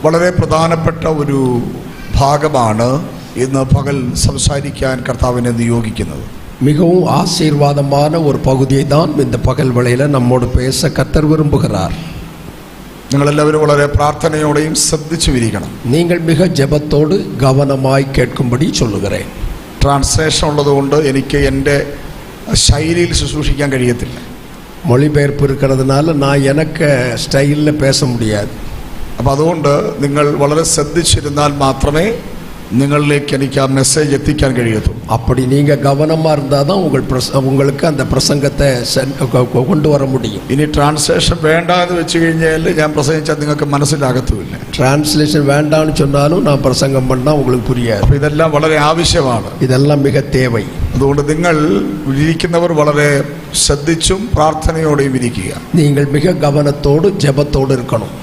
വളരെ പ്രധാനപ്പെട്ട ഒരു ഭാഗമാണ് ഇന്ന് പകൽ സംസാരിക്കാൻ കർത്താവിനെ നിയോഗിക്കുന്നത്. மிகவும் ஆசீர்வாதமான ஒரு பகுதியை தான் இந்த பகல் வேளையில நம்மோடு பேச கர்த்தர் விரும்புகிறார். നിങ്ങളെല്ലാവരും വളരെ പ്രാർത്ഥനയോടെയും ശ്രദ്ധിച്ചു ഇരിക്കണം. நீங்கள் மிக ஜெபத்தோடு கவனமாய் கேட்கும்படி சொல்லுகிறேன். ട്രാൻസ്ലേഷൻ ഉള്ളതുകൊണ്ട് എനിക്ക് എൻ്റെ ശൈലിയിൽ ശുശ്രൂഷിക്കാൻ കഴിയത്തില്ല. மொழிபெயர்ப்பு இருக்கிறதுனால நான் எனக்கு ஸ்டைலில் பேச முடியாது. അപ്പം അതുകൊണ്ട് നിങ്ങൾ വളരെ ശ്രദ്ധിച്ചിരുന്നാൽ മാത്രമേ നിങ്ങളിലേക്ക് എനിക്ക് ആ മെസ്സേജ് എത്തിക്കാൻ കഴിയത്തുള്ളൂ. அப்படி நீங்கள் கவனமாக இருந்தால் தான் உங்களுக்கு அந்த பிரசங்கத்தை கொண்டு வர முடியும். ഇനി ട്രാൻസ്ലേഷൻ വേണ്ട എന്ന് വെച്ച് കഴിഞ്ഞാൽ ഞാൻ പ്രസംഗിച്ചാൽ നിങ്ങൾക്ക് മനസ്സിലാകത്തുമില്ല. டிரான்ஸ்லேஷன் வேண்டாம்னு சொன்னாலும் நான் பிரசங்கம் பண்ணால் உங்களுக்கு புரியாது. അപ്പോൾ ഇതെല്ലാം വളരെ ആവശ്യമാണ്. இதெல்லாம் மிக தேவை. അതുകൊണ്ട് നിങ്ങൾ ഇരിക്കുന്നവർ വളരെ ശ്രദ്ധിച്ചും പ്രാർത്ഥനയോടെയും ഇരിക്കുക. நீங்கள் மிக கவனத்தோடு ஜெபத்தோடு இருக்கணும்.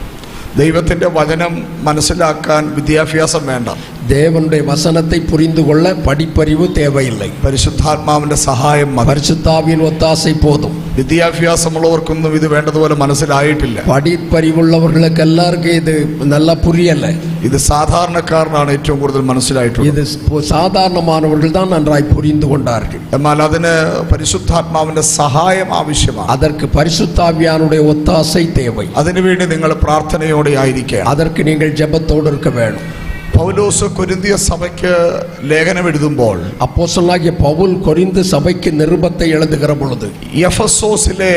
ദൈവത്തിൻ്റെ വചനം മനസ്സിലാക്കാൻ വിദ്യാഭ്യാസം വേണ്ട. தேவனுடைய வசனத்தை புரிந்து கொள்ள படிப்பறிவு தேவையில்லை. പരിശുദ്ധാത്മാവിന്റെ സഹായം മതി. பரிசுத்தாவின் ஒத்தாசை போதும். വിദ്യാഭ്യാസമുള്ളവർക്കൊന്നും ഇത് വേണ്ടതുപോലെ മനസ്സിലായിട്ടില്ല. படிப்பறிவுள்ளவர்களுக்கு எல்லாருக்கும் இது நல்லா புரியல. ഇത് സാധാരണക്കാരനാണ് ഏറ്റവും കൂടുതൽ മനസ്സിലായിട്ടുള്ളത്. இது சாதாரணமானவர்கள் தான் நன்றாய் புரிந்து கொண்டார்கள். എന്നാൽ അതിന് പരിശുദ്ധാത്മാവിന്റെ സഹായം ആവശ്യമാണ്. அதற்கு பரிசுத்தாவியானுடைய ஒத்தாசை தேவை. അതിനുവേണ്ടി നിങ്ങൾ പ്രാർത്ഥനയോടെ ആയിരിക്കണം. அதற்கு நீங்கள் ஜெபத்தோடு இருக்க வேண்டும். പൗലോസ് കൊരിന്തിയ സഭയ്ക്ക് ലേഖനം എഴുതുമ്പോൾ அப்போஸ்தலனாகிய பவுல் கொரிந்து சபைக்கு நிருபத்தை எழுதுகிற பொழுது എഫെസോസിലെ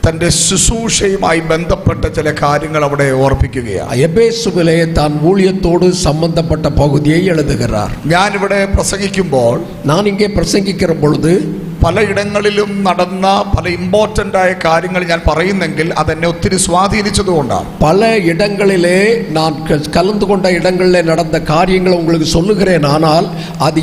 തന്റെ ശുശ്രൂഷയുമായി ബന്ധപ്പെട്ട ചില കാര്യങ്ങൾ അവിടെ ഓർപ്പിക്കുകയാണ്. എഫേസുവിലെ താൻ ஊழியத்தோடு சம்பந்தப்பட்ட பகுதியை எழுதுகிறார். ഞാനിവിടെ പ്രസംഗിക്കുമ്പോൾ நான் இங்கே பிரசங்கிக்கிற பொழுது പലയിടങ്ങളിലും നടന്ന പല ഇമ്പോർട്ടൻ്റ് ആയ കാര്യങ്ങൾ ഞാൻ പറയുന്നെങ്കിൽ അതെന്നെ ഒത്തിരി സ്വാധീനിച്ചതുകൊണ്ടാണ്. பல இடங்களிலே நான் கலந்து கொண்ட இடங்களிலே நடந்த காரியங்களை உங்களுக்கு சொல்லுகிறேன். ஆனால் அது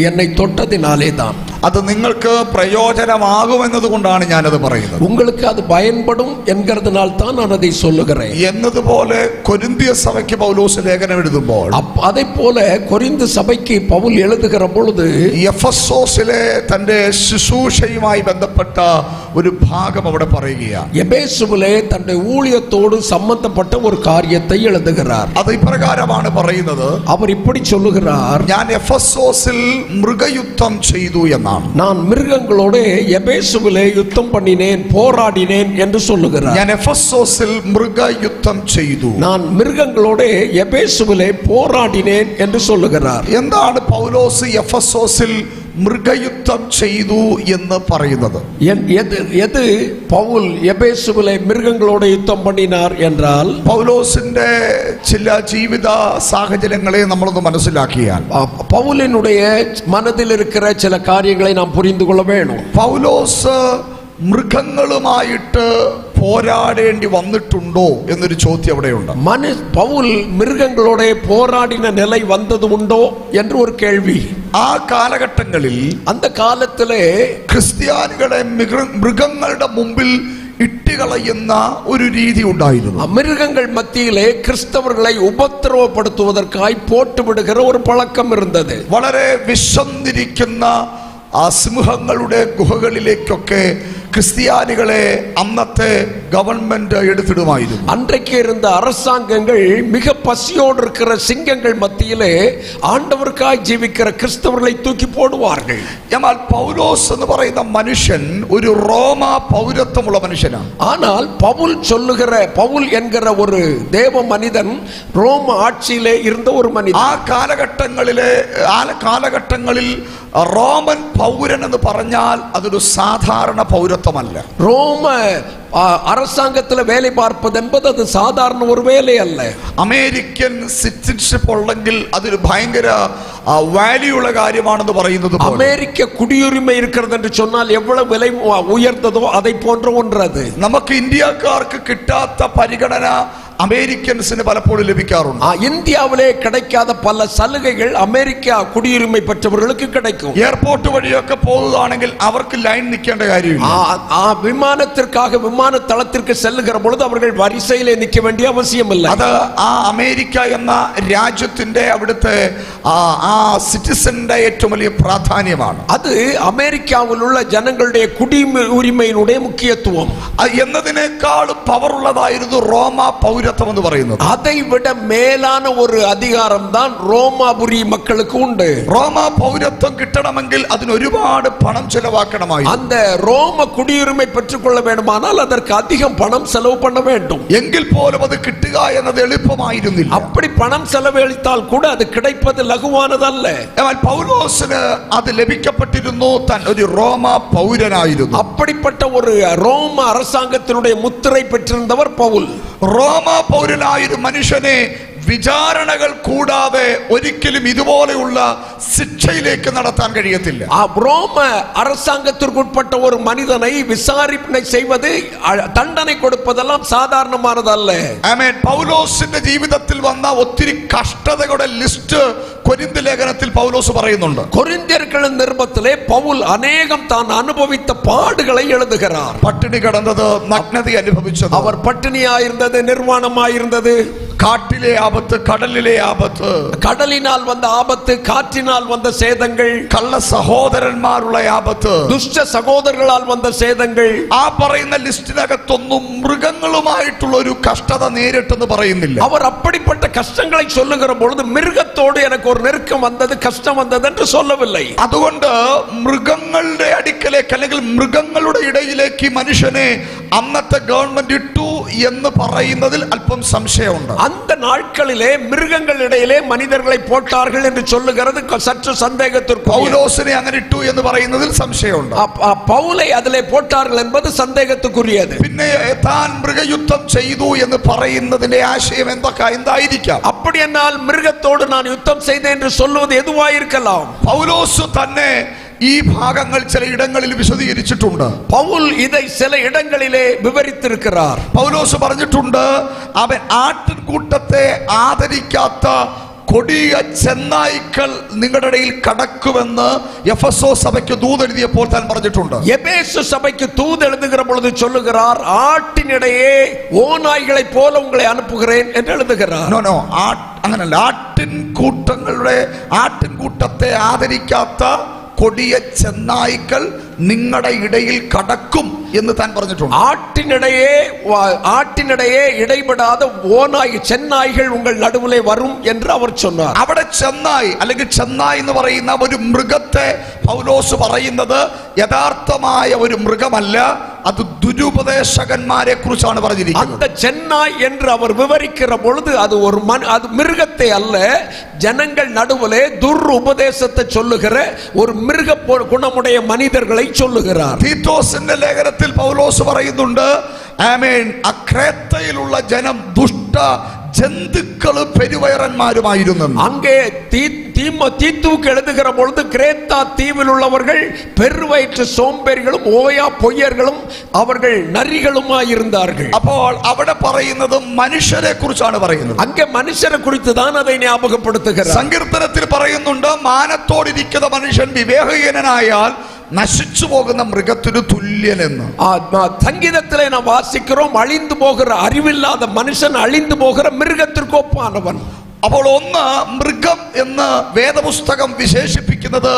என்னை தொட்டதினாலே தான். അത് നിങ്ങൾക്ക് പ്രയോജനമാകുമെന്നത് കൊണ്ടാണ് ഞാനത് പറയുന്നത്. உங்களுக்கு அது பயன்படும் என்கிறதுனால தான் நான் அதை சொல்லுகிறேன். എന്നതുപോലെ കൊരിന്തിയ സഭയ്ക്ക് പൗലോസ് ലേഖനം എഴുതുമ്പോൾ അതേ போல கொரிந்து சபைக்கு பவுல் எழுதுகிற பொழுது എഫെസോസിലെ തന്റെ ശുശ്രൂഷയുമായി ബന്ധപ്പെട്ട ഒരു ഭാഗം അവിടെ പറയുകയാണ്. എഫേസുവിലെ തന്റെ ஊழியத்தோடு சம்பந்தப்பட்ட ஒரு காரியத்தை எழுதுகிறார். അത് ഇപ്രകാരമാണ് പറയുന്നത്. அவர் இப்படி சொல்லுகிறார், ഞാൻ എഫെസോസിൽ മൃഗയുദ്ധം ചെയ്തു എന്നാണ്. நான் மிருகங்களோடு எபேசுவிலே யுத்தம் பண்ணினேன், போராடினேன் என்று சொல்லுகிறார். ഞാൻ എഫെസോസിൽ മൃഗയുദ്ധം ചെയ്തു. நான் மிருகங்களோடு எபேசுவிலே போராடினேன் என்று சொல்லுகிறார். എന്താണ് പൗലോസ് എഫെസോസിൽ മൃഗയുദ്ധം ചെയ്തു എന്ന് പറയുന്നത്? எது பவுல் எபேசுவிலே மிருகங்களோடு யுத்தம் பண்ணினார் என்றால் പൗലോസിന്റെ ചില ജീവിത സാഹചര്യങ്ങളെ നമ്മളൊന്ന് മനസ്സിലാക്കിയാൽ பவுலினுடைய மனதில் இருக்கிற சில காரியங்களை நாம் புரிந்து கொள்ள வேண்டும். പൗലോസ് മൃഗങ്ങളുമായിട്ട് പോരാടേണ്ടി വന്നിട്ടുണ്ടോ എന്നൊരു ചോദ്യം അവിടെയുണ്ട്. പൗൽ മിരുഗങ്ങളോടെ പോരാടിന നില വന്നത് ഉണ്ടോ എന്ന് ഒരു കേൾവി. ആ കാലഘട്ടങ്ങളിൽ அந்த காலத்திலே ക്രിസ്ത്യാനികളെ മൃഗങ്ങളുടെ മുമ്പിൽ ഇട്ടുകളയുന്ന ഒരു രീതി ഉണ്ടായിരുന്നു. மிருகங்கள் மத்தியிலே கிறிஸ்தவர்களை ഉപദ്രവപ്പെടുത്തുவதற்காയി പോട്ടുവിടുகிற ഒരു പഴക്കം ഇരുന്നത്. വളരെ വിശന്നിരിക്കുന്ന ആ സിംഹങ്ങളുടെ ഗുഹകളിലേക്കൊക്കെ ക്രിസ്ത്യാനികളെ അന്നത്തെ ഗവൺമെന്റ് എടുത്തിടുമായിരുന്നു. அன்றைக்கு இருந்த அரசாங்கங்கள் மிக பசியோடு இருக்கிற சிங்கங்கள் மத்தியிலே ஆண்டவருக்காய் ஜீவிக்கிற கிறிஸ்தவர்களை தூக்கி போடுவார்கள். എന്നാൽ പൗലോസ് എന്ന് പറയുന്ന മനുഷ്യൻ ഒരു റോമ പൗരത്വമുള്ള മനുഷ്യനാണ്. ஆனால் பவுல் என்கிற ஒரு தேவ மனிதன் ரோம ஆட்சியிலே இருந்த ஒரு மனிதன். ആ കാലഘട്ടങ്ങളിൽ റോമൻ പൗരൻ എന്ന് പറഞ്ഞാൽ അതൊരു സാധാരണ പൗരത്വമല്ല. ரோம அரசாங்கத்தில் வேலை பார்ப்பது என்பது அது சாதாரண ஒரு வேலை அல்ல. അമേരിക്കൻ സിറ്റിസൺഷിപ്പ് ഉണ്ടെങ്കിൽ അതൊരു ഭയങ്കര വാല്യൂ ഉള്ള കാര്യമാണെന്ന് പറയുന്നത്. അമേരിക്ക കുടിയുரிமை இருக்கிறது என்று சொன்னால் எவ்வளவு விலை உயர்ந்ததோ அதை போன்ற ஒன்று அது. നമുക്ക് ഇന്ത്യക്കാർക്ക് കിട്ടാത്ത പരിഗണന അമേരിക്കൻസിന് പലപ്പോഴും ലഭിക്കാറുണ്ട്. ഇന്ത്യയിലെ கிடைக்காத പല സലുകകൾ അമേരിക്ക കുടിയുரிமை பெற்றவர்களுக்கு கிடைக்கும். എയർപോർട്ട് വഴിയൊക്കെ പോകുകയാണെങ്കിൽ അവർക്ക് ലൈൻ നിൽക്കേണ്ട കാര്യമില്ല. ആ വിമാനത്തിற்காக വിമാനത്തളത്തിற்கு செல்லுகிற பொழுது அவர்கள் வரிசையிலே நிற்க வேண்டிய அவசியமில்லை. അത് ആ അമേരിക്ക എന്ന രാജ്യത്തിന്റെ അവിടുത്തെ ആ സിറ്റിസന്റെ ഏറ്റവും വലിയ പ്രാധാന്യമാണ്. അത് അമേരിക്കയിലുള്ള ജനങ്ങളുടെ കുടിയുரிமையினுடைய മുഖ്യത്വം എന്നതിനേക്കാൾ പവർ ഉള്ളതായിരുന്നു റോമ പൗരത്വം വാഗ്ദത്തം എന്ന് പറയുന്നത്. அதை விட மேலான ஒரு அதிகாரம் தான் ரோமாபுரி மக்களுக்கு உண்டு. റോമ പൗരത്വം കിട്ടണമെങ്കിൽ അതിന് ഒരുപാട് പണം ചെലവാക്കണമായി. அந்த ரோம குடியுரிமை பெற்றுக்கொள்ள வேண்டுமானால் அதற்கு அதிகம் பணம் செலவு பண்ண வேண்டும். എങ്കിൽ പോലും അത് കിട്ടുക എന്നത് എളുപ്പമായിരുന്നില്ല. அப்படி பணம் செலவழித்தால் கூட அது கிடைப்பது லகுவானதல்ல. എന്നാൽ പൗലോസിന് അത് ലഭിക്കപ്പെട്ടിരുന്നു. താൻ ഒരു റോമ പൗരനായിരുന്നു. அப்படிப்பட்ட ஒரு ரோம அரசாங்கத்தினுடைய முத்திரை பெற்றிருந்தவர் பவுல். റോമ പൗരനായ ഒരു മനുഷ്യനെ വിചാരണകൾ കൂടാതെ ഒരിക്കലും ഇതുപോലെയുള്ള ശിക്ഷയിലേക്ക് നടത്താൻ കഴിയത്തില്ല. ரோம அரசாங்கத்திற்குட்பட்ட ஒரு மனிதனை விசாரணை செய்வது, தண்டனை கொடுப்பதெல்லாம் சாதாரணமானதல்ல. ആമേൻ. പൗലോസിന്റെ ജീവിതത്തിൽ വന്ന ഒത്തിരി കഷ്ടതകളുടെ ലിസ്റ്റ് കൊരിന്ത് ലേഖനത്തിൽ പൗലോസ് പറയുന്നുണ്ട്. കൊരിന്ത്യർகளின் நிருபத்திலே பவுல் அநேகம் தான் அனுபவித்த பாடுகளை எழுதுகிறார். പട്ടിണി കിടന്നത്, നഗ്നത അനുഭവിച്ചത്, அவர் பட்டினியாயிருந்தது, நிர்வாணமாயிருந்தது, കാട്ടിലെ ആപത്ത്, കടലിലെ ആപത്ത്, கடலினால் வந்த ஆபத்து, காற்றினால் வந்த சேதங்கள், കള്ള സഹോദരന്മാരുള്ള ആപത്ത്, ദുഷ്ട സഹോദരர்களால் വന്ന சேதங்கள். ആ പറയുന്ന ലിസ്റ്റിനകത്തൊന്നും മൃഗങ്ങളുമായിട്ടുള്ള ഒരു കഷ്ടത നേരിട്ടെന്ന് പറയുന്നില്ല. அவர் அப்படிப்பட்ட கஷ்டங்களை சொல்லுகிற பொழுது மிருகத்தோடு எனக்கு ஒரு நெருக்கம் வந்தது, கஷ்டம் வந்தது என்று சொல்லவில்லை. അതുകൊണ്ട് മൃഗങ്ങളുടെ അടുക്കലേക്ക് അല്ലെങ്കിൽ മൃഗങ്ങളുടെ ഇടയിലേക്ക് മനുഷ്യനെ അന്നത്തെ ഗവൺമെന്റ് ഇട്ടു എന്ന് പറയുന്നതിൽ അല്പം സംശയമുണ്ട്. அந்த நாட்களிலே மிருகங்களிடையிலே மனிதர்களை போட்டார்கள் என்று சொல்லுகிறது சற்று சந்தேகத்திற்கு. പൗലോസിനെ അങ്ങനെ ഇട്ടു എന്ന് പറയുന്നതിൽ സംശയമുണ്ട്. പൗலை അതിലെ പോട്ടാர்கள் என்பது സന്ദേഹത്തിற்குரியது. പിന്നെ താൻ മൃഗയുദ്ധം ചെയ്തു എന്ന് പറയുന്നതിന്റെ ആശയം എന്തായിരിക്കാം? அப்படி എന്നാൽ மிருகத்தோடு நான் யுத்தம் செய்தேன் என்று சொல்வது எதுவாயிருக்கலாம். പൗലോസ് തന്നെ ഈ ഭാഗങ്ങൾ ചില ഇടങ്ങളിൽ വിശദീകരിച്ചിട്ടുണ്ട്. പൗൽ ഇதை ചില ഇടങ്ങളിലെ വിവരിച്ചിരിക്കുകയാർ. പൗലോസ് പറഞ്ഞിട്ടുണ്ട്, അവൻ ആട്ടിൻകൂട്ടത്തെ ആദരിക്കാത്ത കൊടിയ ചെന്നായ്ക്കൾ നിങ്ങളുടെ ഇടയിൽ കടക്കുമെന്ന് എഫെസോ സഭയ്ക്ക് ദൂതെഴുതിയപ്പോൾ താൻ പറഞ്ഞിട്ടുണ്ട്. എഫേസു സഭയ്ക്ക് ദൂതെഴുതുகிற பொழுது சொல்லுகிறார், ആട്ടിനിടയെ ഓനായികളെ പോലെ ഉങ്ങളെ അനുപ്പുகிறேன் എന്ന് എഴുതുகிறார். നോ അങ്ങനല്ല. ആട്ടിൻകൂട്ടത്തെ ആദരിക്കാത്ത കൊടിയ ചെന്നായ്ക്കൾ നിങ്ങളുടെ ഇടയിൽ കടക്കും എന്ന് താൻ പറഞ്ഞിട്ടുണ്ട്. ആട്ടിനിടയെ ഇടപെടാத ഓനായി ചെന്നായ്കൾ ഉങ്ങൾ നടുവിലെ വരും എന്ന് അവർ சொன்னார். അവിടെ ചെന്നായ് അല്ലെങ്കിൽ ചെന്നായ് എന്ന് പറയുന്ന ഒരു മൃഗത്തെ പൗലോസ് പറയുന്നത് യഥാർത്ഥമായ ഒരു മൃഗമല്ല, അത് ദുരുപദേശകന്മാരെ കുറിച്ചാണ് പറഞ്ഞിരിക്കുന്നത്. அந்த சென்னாய் என்று அவர் விவரிக்கிற பொழுது அது ஒரு அது மிருகத்தை அல்ல, ஜனங்கள் நடுவிலே துருபதேசத்தை சொல்லுகிற ஒரு மிருக குணமுடைய மனிதர்களை சொல்லுகிறார். തീത്തോസിന്റെ ലേഖനത്തിൽ പൗലോസ് പറയുന്നുണ്ട്, ആമേൻ, അക്രേത്തയിലുള്ള ജനം ദുഷ്ട ജന്തുക്കളും പെരുവയറന്മാരുമായിരുന്നു. அங்கே தீத்துவுக்கு எழுதுகிற பொழுது கிரேத்தா தீவில் உள்ளவர்கள் பெருவயிற்று சோம்பேறிகளும் ஓயா பொய்யர்களும் அவர்கள் நரிகளுமாய் இருந்தார்கள். അപ്പോൾ അവിടെ പറയുന്നത് മനുഷ്യരെ കുറിച്ചാണ് പറയുന്നത്. அங்கே மனுஷரை குறித்து தான் அதை ஞாபகப்படுத்துகிறார். സങ്കീർത്തനത്തിൽ പറയുന്നുണ്ട്, മാനത്തോടിരിക്കുന്ന മനുഷ്യൻ വിവേകഹീനനായാൽ നശിച്ചു പോകുന്ന മൃഗത്തിന് തുല്യനെന്ന്. சங்கீதத்திலே நாம் வாசிக்கிறோம், அழிந்து போகிற அறிவில்லாத மனுஷன் அழிந்து போகிற மிருகத்திற்கு ஒப்பானவன். അപ്പോൾ ഒന്ന്, മൃഗം എന്ന് വേദപുസ്തകം വിശേഷിപ്പിക്കുന്നത്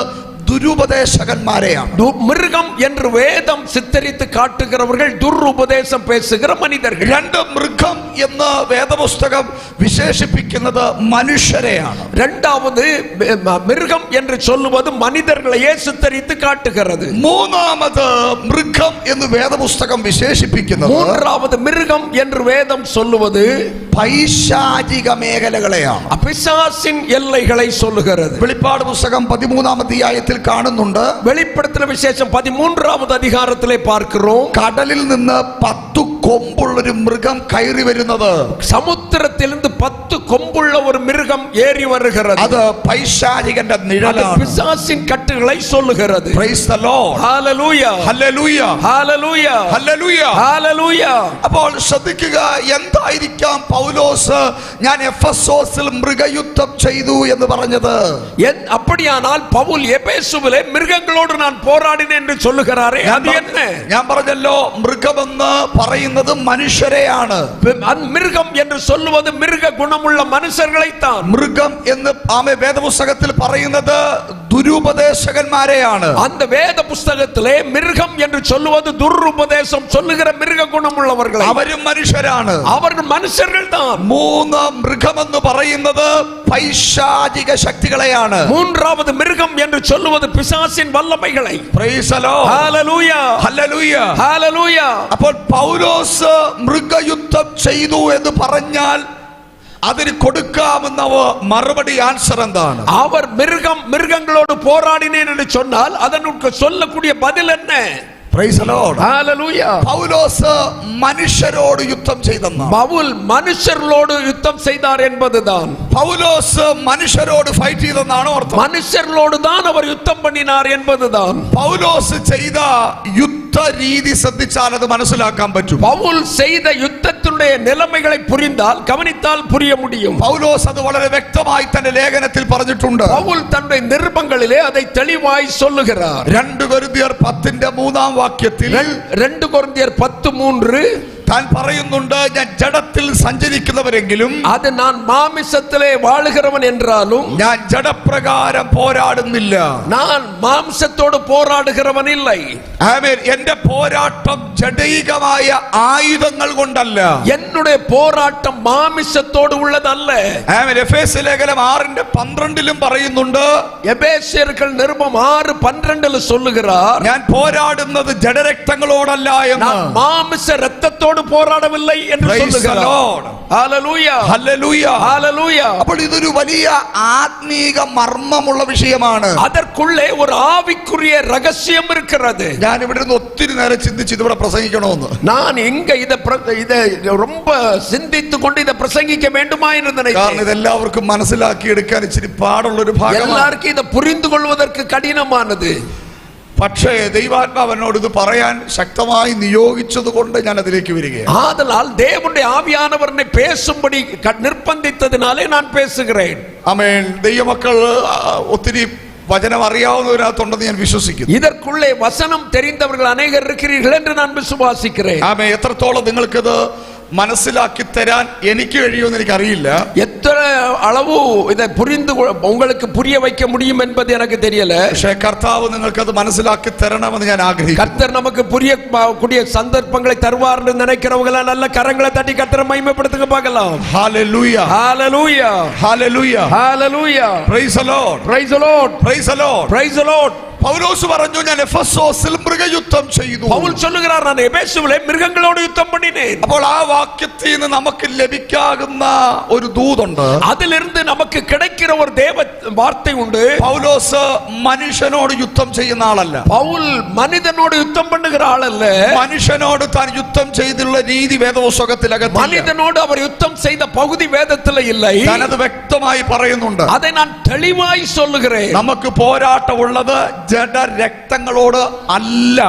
ദുരുപദേശകന്മാരെയാണ്. மிருகம் என்று வேதம் சித்தரித்து காட்டுகிறவர்கள் துருபதேசம் பேசுகிற மனிதர்கள். രണ്ട്, മൃഗം എന്ന് വേദപുസ്തകം വിശേഷിപ്പിക്കുന്നത് മനുഷ്യരെയാണ്. இரண்டாவது, மிருகம் என்று சொல்லுவது மனிதர்களையே சித்தரித்து காட்டுகிறது. മൂന്നാമത്, മൃഗം എന്ന് വേദപുസ്തകം വിശേഷിപ്പിക്കുന്നത്, மூன்றாவது மிருகம் என்று வேதம் சொல்லுவது പൈശാചിക മേഖലകളെയാണ്, பிசாசின் எல்லைகளை சொல்லுகிறது. വെളിപ്പാട് പുസ്തകം 13-ാം അധ്യായത്തിൽ കാണുന്നുണ്ട്. വെളിപ്പെടുത്തൽ വിശേഷം 13-ാമത് അധികാരത്തിലെ പാർக்கிறோம். കടലിൽ നിന്ന് 10 കൊമ്പുള്ളൊരു മൃഗം കയറി വരുന്നത്, സമുദ്രത്തിൽ നിന്ന് 10 കൊമ്പുള്ള ഒരു മൃഗം ഏറി വരുகிறது. അത് പൈശാചികന്റെ നിഴലാണ്. പിശാചിൻ കട്ടുകളെ சொல்லுகிறது. Price the Lord. Hallelujah, hallelujah, hallelujah, hallelujah, hallelujah. അപ്പോൾ ശ്രദ്ധിക്കുക, എന്തായിരിക്കാം പൗലോസ് ഞാൻ എഫെസോസിൽ മൃഗയുദ്ധം ചെയ്തു എന്ന് പറഞ്ഞത്? அப்படியானால் பவுல் எபேசுவிலே மிருகங்களோடு நான் போராடினேன் என்று சொல்லுகிறாரே, அது என்ன? ഞാൻ പറഞ്ഞല്ലോ, മൃഗമെന്ന് പറയുന്നത് മനുഷ്യരെയാണ്. மிருகம் என்று சொல்லுவது மிருக குணமுள்ள மனுஷர்களை தான். മൃഗം എന്ന് വേദപുസ്തകത്തിൽ പറയുന്നത് ദുരുപദേശകന്മാരെയാണ്. அந்த വേദ പുസ്തകത്തിലെ മിർഗം എന്ന് சொல்லுவது ദുരുപദേശം சொல்லுகிற மிருக குணமுள்ளவர்கள். അവരും മനുഷ്യരാണ്. അവരും മനുഷ്യர்கள் தான். മൂന്ന് മൃഗമെന്ന് പറയുന്നത് പൈശാചിക ശക്തികളെയാണ്. മൂന്നാമത് മിർഗം എന്ന് சொல்லுவது പിശാചിൻ വല്ലமைகளை. Praise the Lord. Hallelujah hallelujah hallelujah. അപ്പോൾ പൗലോസ് മൃഗയുദ്ധം ചെയ്തു എന്ന് പറഞ്ഞാൽ അതിന് കൊടുക്കാമെന്ന മറുപടി ആൻസർ എന്താണ്? അവർ மிருகங்களோடு போராடினேன் என்று சொன்னால் அதற்கு சொல்லக்கூடிய பதில் என்ன? Price the Lord. ഹല്ലേലൂയ. പൗലോസ് മനുഷ്യരോട് യുദ്ധം ചെയ്തെന്നാണ്. പൗൽ മനുഷ്യരോട് യുദ്ധം ചെയ്താർ என்பதுதான். പൗലോസ് മനുഷ്യരോട് ഫൈറ്റ് ചെയ്തെന്നാണ് അർത്ഥം. മനുഷ്യരോട് தான் அவர் യുദ്ധം பண்ணினார் என்பதுதான். പൗലോസ് ചെയ്ത യുദ്ധ രീതി ശ്രദ്ധിച്ചാൽ അത് മനസ്സിലാക്കാൻ പറ്റും. പൗൽ ചെയ്ത യുദ്ധത്തിന്റെ നിലമകളെ പുരിന്താൽ കവനിത്താൽ പുരിയ முடியும். പൗലോസ് അത് വളരെ വ്യക്തമായി തന്റെ ലേഖനത്തിൽ പറഞ്ഞിട്ടുണ്ട്. പൗൽ തന്റെ നിരുപങ്ങളിലെ அதை தெளிவாய் சொல்லுகிறார். 2 കൊരിന്ത്യർ 10:3 വാക്യത്തിൽ 2 കൊരിന്ത്യർ 10:3 താൻ പറയുന്നുണ്ട്, ഞാൻ ജഡത്തിൽ സഞ്ചരിക്കുന്നവരെങ്കിലും അത് ഞാൻ മാംസത്തിലെ വാഴുகிறവൻ என்றாலும் ഞാൻ ജഡപ്രകാരം പോരാടുന്നില്ല. ഞാൻ മാംസത്തോട് പോരാടുகிறവൻ இல்லை. ആമേൻ. എന്റെ പോരാട്ടം ജഡൈകമായ ആയുധങ്ങൾ കൊണ്ടല്ല. என்னுடைய போராட்டம் മാംസത്തോട് ഉള്ളതല്ല. ആമേൻ. എഫേസ്യ ലേഖനം 6:12 പറയുന്നുണ്ട്, എഫേസ്യர்கள் നിരുപം 6:12 சொல்லுகிறார், ഞാൻ പോരാടുന്നത് ജഡരക്തങ്ങളോടല്ല എന്ന്. മാംസ രക്തത്തോട് പോരാടവിல்லை എന്ന് சொல்லுகிறார். Hallelujah hallelujah hallelujah. അപ്പോൾ ഇതൊരു വലിയ ആത്മീക മർമ്മമുള്ള വിഷയമാണ്. அதற்குள்ளே ஒரு ஆவிக்குரிய ரகசியம் இருக்கிறது. ഞാൻ ഇവിടെ നിന്ന് ഒത്തിരി നേരം ചിന്തിച്ച് ഇതിവിടെ പ്രസംഗിക്കണമെന്ന്. நான் இங்க இத ரொம்ப சிந்தித்து கொண்டு இத பிரசங்கிக்க வேண்டுமா என்று நினைத்தேன். കാരണം ഇതെല്ലാവർക്കും മനസ്സിലാക്കി എടുക്കാൻ ഇച്ചിരി പാടുള്ള ഒരു ഭാഗമാണ്. എല്ലാവർക്കും ഇത് പുரிந்து கொள்வதற்கு കഠിനമാனது. പക്ഷേ ദൈവാത്മാവ് എന്നോട് ഇത് പറയാൻ ശക്തമായി നിയോഗിച്ചത് കൊണ്ട് ഞാൻ അതിലേക്ക് വരികയാണ്. ஆதலால் தேவனுடைய ஆவியானவர் என்னை பேசும்படி நிர்பந்தித்ததினாலே நான் பேசுகிறேன். ആമേൻ. ദൈവമക്കൾ ഒത്തിരി വചനം അറിയാവുന്നവരകത്തുണ്ടെന്ന് ഞാൻ വിശ്വസിക്കുന്നു. இதற்குள்ளே வசனம் தெரிந்தவர்கள் அநேகர் இருக்கிறீர்கள் என்று நான் விசுவாசிக்கிறேன். ആമേൻ. എത്രത്തോളം നിങ്ങൾക്കിത് മനസ്സിലാക്കി തരാൻ എനിക്ക് കഴിയുമെന്ന് എനിക്ക് അറിയില്ല. എത്ര അളവ് ഇത് പുരിந்து உங்களுக்கு புரிய வைக்க முடியும் என்பது எனக்கு தெரியல. പക്ഷേ കർത്താവ് നിങ്ങൾക്ക് അത് മനസ്സിലാക്കി തരണമെന്ന് ഞാൻ ആഗ്രഹിക്കുന്നു. கர்த்தர் நமக்கு புரியக்கூடிய சந்தர்ப்பங்களை தருவார் என்று நினைக்கிறவங்க நல்ல கரங்களை தட்டி கர்த்தரை மகிமைப்படுத்துங்க பார்க்கலாம். Hallelujah hallelujah hallelujah hallelujah. Praise the Lord praise the Lord praise the Lord praise the Lord. പൗലോസ് പറഞ്ഞു, ഞാൻ എഫെസോസിൽ മൃഗയുദ്ധം ചെയ്തു. പൗൽ சொல்லுகிறார், நான் எபேசுவிலே மிருகங்களோடு யுத்தம் பண்ணினேன். അപ്പോൾ ആ വാക്യത്തിൽ നിന്ന് നമുക്ക് ലഭിക്കാകുന്ന ഒരു ദൂതുണ്ട്. അതിലിருந்து നമുക്ക് கிடைக்கிற ஒரு தேவ வார்த்தை உண்டு. പൗലോസ് മനുഷ്യനോട് യുദ്ധം ചെയ്യുന്ന ആളല്ല. பவுல் மனிதனோடு யுத்தம் பண்ணுகிற ஆள் அல்ல. മനുഷ്യനോട് താൻ യുദ്ധം ചെയ്തുള്ള രീതി വേദപുസ്തകത്തിലകത്ത് மனிதனோடு அவர் யுத்தம் செய்த பகுதி வேதத்தில் இல்லை. ഞാനത് വ്യക്തമായി പറയുന്നുണ്ട്. அதை நான் தெளிவாய் சொல்லுகிறேன். നമുക്ക് പോരാട്ടമുള്ളത് ജഡരക്തങ്ങളോട് അല്ല.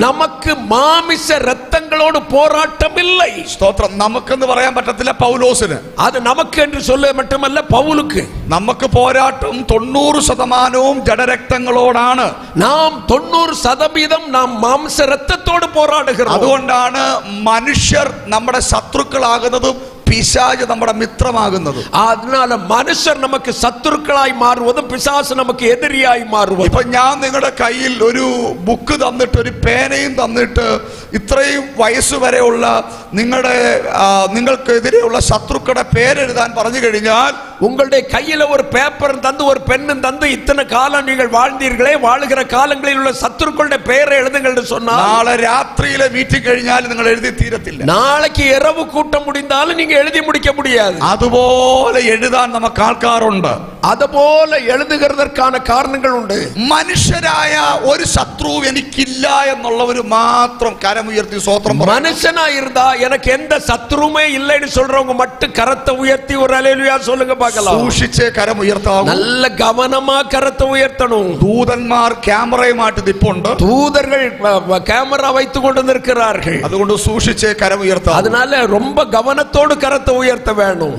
നമുക്ക് മാംസ രക്തങ്ങളോട് പോരാട്ടം இல்லை. സ്തോത്രം. നമുക്കെന്ന് പറയാൻ പറ്റത്തില്ല പൗലോസിന്. அது நமக்கு என்று சொல்ல மட்டுமல்ல, பவுலுக்கு. നമുക്ക് പോരാട്ടം 90% ജഡരക്തങ്ങളോടാണ്. നാം 90% നാം മാംസ രക്തത്തോട് പോരാടുகிறோம். അതുകൊണ്ടാണ് മനുഷ്യർ നമ്മുടെ ശത്രുക്കളാകുന്നതും പിശാച് നമ്മുടെ മിത്രമാകുന്നത്. அதனால மனுஷர் நமக்கு சத்துருக்களாய் மாறுவதும் பிசாசு நமக்கு எதிரியாய் மாறுவதும். ഇപ്പൊ ഞാൻ നിങ്ങളുടെ കയ്യിൽ ഒരു ബുക്ക് തന്നിട്ട് ഒരു പേനയും തന്നിട്ട് ഇത്രയും വയസ്സ് വരെയുള്ള നിങ്ങൾക്കെതിരെയുള്ള ശത്രുക്കളുടെ പേരെഴുതാൻ പറഞ്ഞു കഴിഞ്ഞാൽ, உங்களுடைய கையில ஒரு பேப்பர் தந்து ஒரு பெண்ணும் தந்து இத்தனை காலம் நீங்கள் வாழ்ந்தீர்களே, வாழுகிற காலங்களில் உள்ள சத்துருக்களுடைய பெயரை எழுதுங்கள் என்று சொன்னால், നാളെ രാത്രിയിലെ മീറ്റിംഗ് കഴിഞ്ഞാൽ നിങ്ങൾ എഴുതി തീരത്തില്ല. நாளைக்கு இரவு கூட்டம் முடிந்தாலும் நீங்க எழுதி முடிக்க முடியாது. അതുപോലെ എഴുതാൻ നമുക്ക് ആൾക്കാരുണ്ട്. അതുപോലെ എഴുതുகிறதற்கான காரணங்கள் உண்டு. മനുഷ്യരായ ഒരു ശത്രു എനിക്കില്ല എന്നുള്ളവർ മാത്രം കരമുയർത്തി സ്തോത്രം പറയണം. மனுஷனா இருந்தா எனக்கு எந்த சத்துருமே இல்லைன்னு சொல்றவங்க மட்டும் கரத்தை உயர்த்தி ஒரு அல்லேலூயா சொல்லுங்க பார்க்கலாம். സൂക്ഷിച്ച് കരമുയർത്താവും. நல்ல கவனமா கரத்தை உயர்த்தணும். ദൂതന്മാർ ക്യാമറയുമായിട്ട് നിപ്പുണ്ട്. தூதர்கள் கேமரா வைத்துக் கொண்டு நிற்கிறார்கள். അതുകൊണ്ട് സൂക്ഷിച്ച് കരമുയർത്താവും. அதனால ரொம்ப கவனத்தோடு கரத்தை உயர்த்த வேணும்.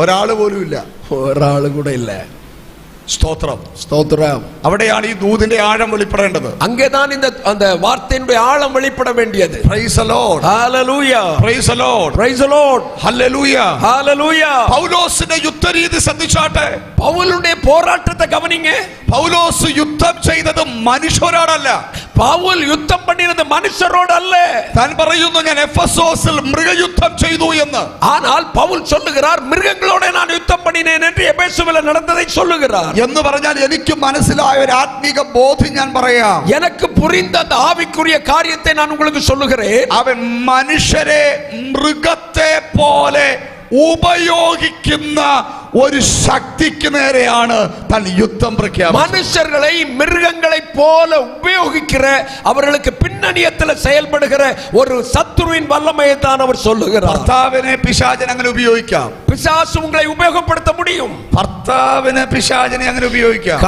ഒരാള് പോലും ഇല്ല. ഒരാള് കൂടെ ഇല്ല. സ്തോത്രം. ஸ்தோத்திரம். അവിടെയാണ് ഈ ദൂതിന്റെ ആഴം വെളിപ്പെടേണ്ടത്. அங்கேதான் இந்த அந்த வார்த்தையினுடைய ஆழம் வெளிப்பட வேண்டியது. Praise the Lord. Hallelujah. Praise the Lord. Praise the Lord. Hallelujah. Hallelujah. പൗലോസിന്റെ യുദ്ധരീതി ശ്രദ്ധിച്ചാട്ടെ. பவுலுடைய போராட்டத்தை கவனிங்க. പൗലോസ് യുദ്ധം ചെയ്തത് മനുഷ്യരോടല്ല. பவுல் யுத்தம் பண்ணினது மனுஷரோடு அல்ல. താൻ പറയുന്നു ഞാൻ എഫെസോസിൽ മൃഗയുദ്ധം ചെയ്തു എന്ന്. ஆனால் பவுல் சொல்லுகிறார் மிருகங்களோட நான் யுத்தம் பண்ணினேன் என்று எபேசுவில் நடந்ததை சொல்லுகிறார். എന്ന് പറഞ്ഞാൽ എനിക്ക് മനസ്സിലായ ഒരു ആത്മീക ബോധ്യം ഞാൻ പറയാം. எனக்கு புரிந்த அந்த ஆவிக்குரிய காரியத்தை நான் உங்களுக்கு சொல்லுகிறேன். അവൻ മനുഷ്യരെ മൃഗത്തെ പോലെ ഉപയോഗിക്കുന്ന ഒരു ശക്തിക്ക് നേരെയാണ് താൻ യുദ്ധം പ്രഖ്യാപിച്ചത്. மனுஷர்களை மிருகங்களை போல உபயோகிக்கிற அவர்களுக்கு பின்னணியத்தில் செயல்படுகிற ஒரு சத்துருவின் வல்லமையை தான் அவர் சொல்லுகிறார். ഭർത്താവിനെ പിശാചിനെ അങ്ങനെ ഉപയോഗിക്കാം. பிசாசு உங்களை உபயோகப்படுத்த முடியும். ഭർത്താവിനെ പിശാചിനെ അങ്ങനെ ഉപയോഗിക്കാം.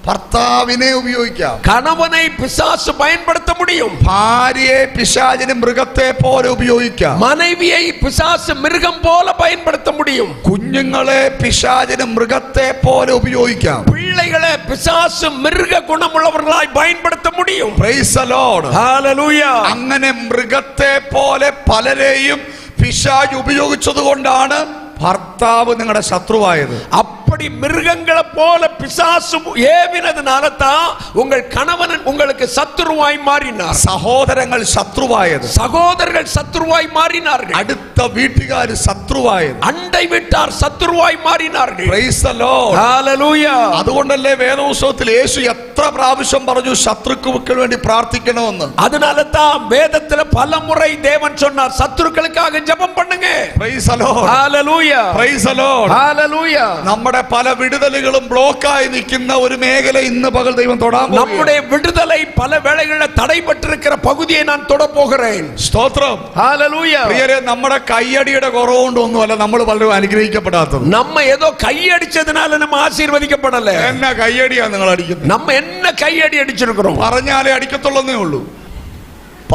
ഭർത്താവിനെ ഉപയോഗിക്കാം. കണവനെ പിശാച് பயன்படுத்த முடியும். ഭാര്യയെ പിശാചിനെ മൃഗത്തെ പോലെ ഉപയോഗിക്കാം. മனைവിയെ പിശാച് മൃഗം പോലെ பயன்படுத்த முடியும். കുഞ്ഞുങ്ങളെ പിശാചിനെ മൃഗത്തെ പോലെ ഉപയോഗിക്കാം. പിള്ളകളെ പിശാച് മൃഗ ഗുണമുള്ളവர்களாய் பயன்படுத்த முடியும். Praise the Lord. Hallelujah. അങ്ങനെ മൃഗത്തെ പോലെ പലരെയും പിശാച് ഉപയോഗിച്ചതുകൊണ്ടാണ് ഭർത്താവ് നിങ്ങളുടെ ശത്രുവായത്. அப்படி மிருகங்களை போல பிசாசு ஏவினதுனால தான் உங்கள் கணவன் உங்களுக்கு சத்துருவாய் மாறினார். സഹോദരങ്ങൾ ശത്രുവായത്. சகோதரர்கள் சத்துருவாய் மாறினார்கள். അടുത്ത വീട്ടുകാർ ശത്രുവായത്. அண்டை வீட்டார் சத்துருவாய் மாறினார்கள். Praise the Lord. Hallelujah. അതുകൊണ്ടല്ലേ വേദപുസ്തകത്തിൽ യേശു എത്ര പ്രാവശ്യം പറഞ്ഞു ശത്രുക്കൾക്ക് വേണ്ടി പ്രാർത്ഥിക്കണമെന്ന്. அதனால தான் வேதத்துல பலமுறை தேவன் சொன்னார் சத்துருக்களுக்காக ஜெபம் பண்ணுங்க. Praise the Lord. Hallelujah. Praise the Lord. Hallelujah. നമ്മുടെ പല വിടുതലുകളും ബ്ലോക്കായി നിൽക്കുന്ന ഒരു മേഖല ഇന്ന് പകൽ ദൈവം തൊടാൻ പോകുന്നു. நம்முடைய விடுதலை பல வேளைகளில் தடைபட்டிருக்கிற பகுதியை நான் தொட போகிறேன். സ്തോത്രം. Hallelujah. പ്രിയരെ, നമ്മുടെ കയ്യടിയുടെ കുറവുകൊണ്ടൊന്നുമല്ല നമ്മൾ പലരും അനുഗ്രഹിക്കപ്പെടാത്തത്. நம்ம ஏதோ கையடிச்சதுனால நம்ம ஆசீர்வதிக்கப்படல. എന്നാ കയ്യടിയാ നിങ്ങൾ അടിക്കുന്നത്? நம்ம என்ன கையடி அடிச்சிருக்கிறோம்? പറഞ്ഞാലേ അടിക്കത്തുള്ളന്നേ ഉള്ളൂ.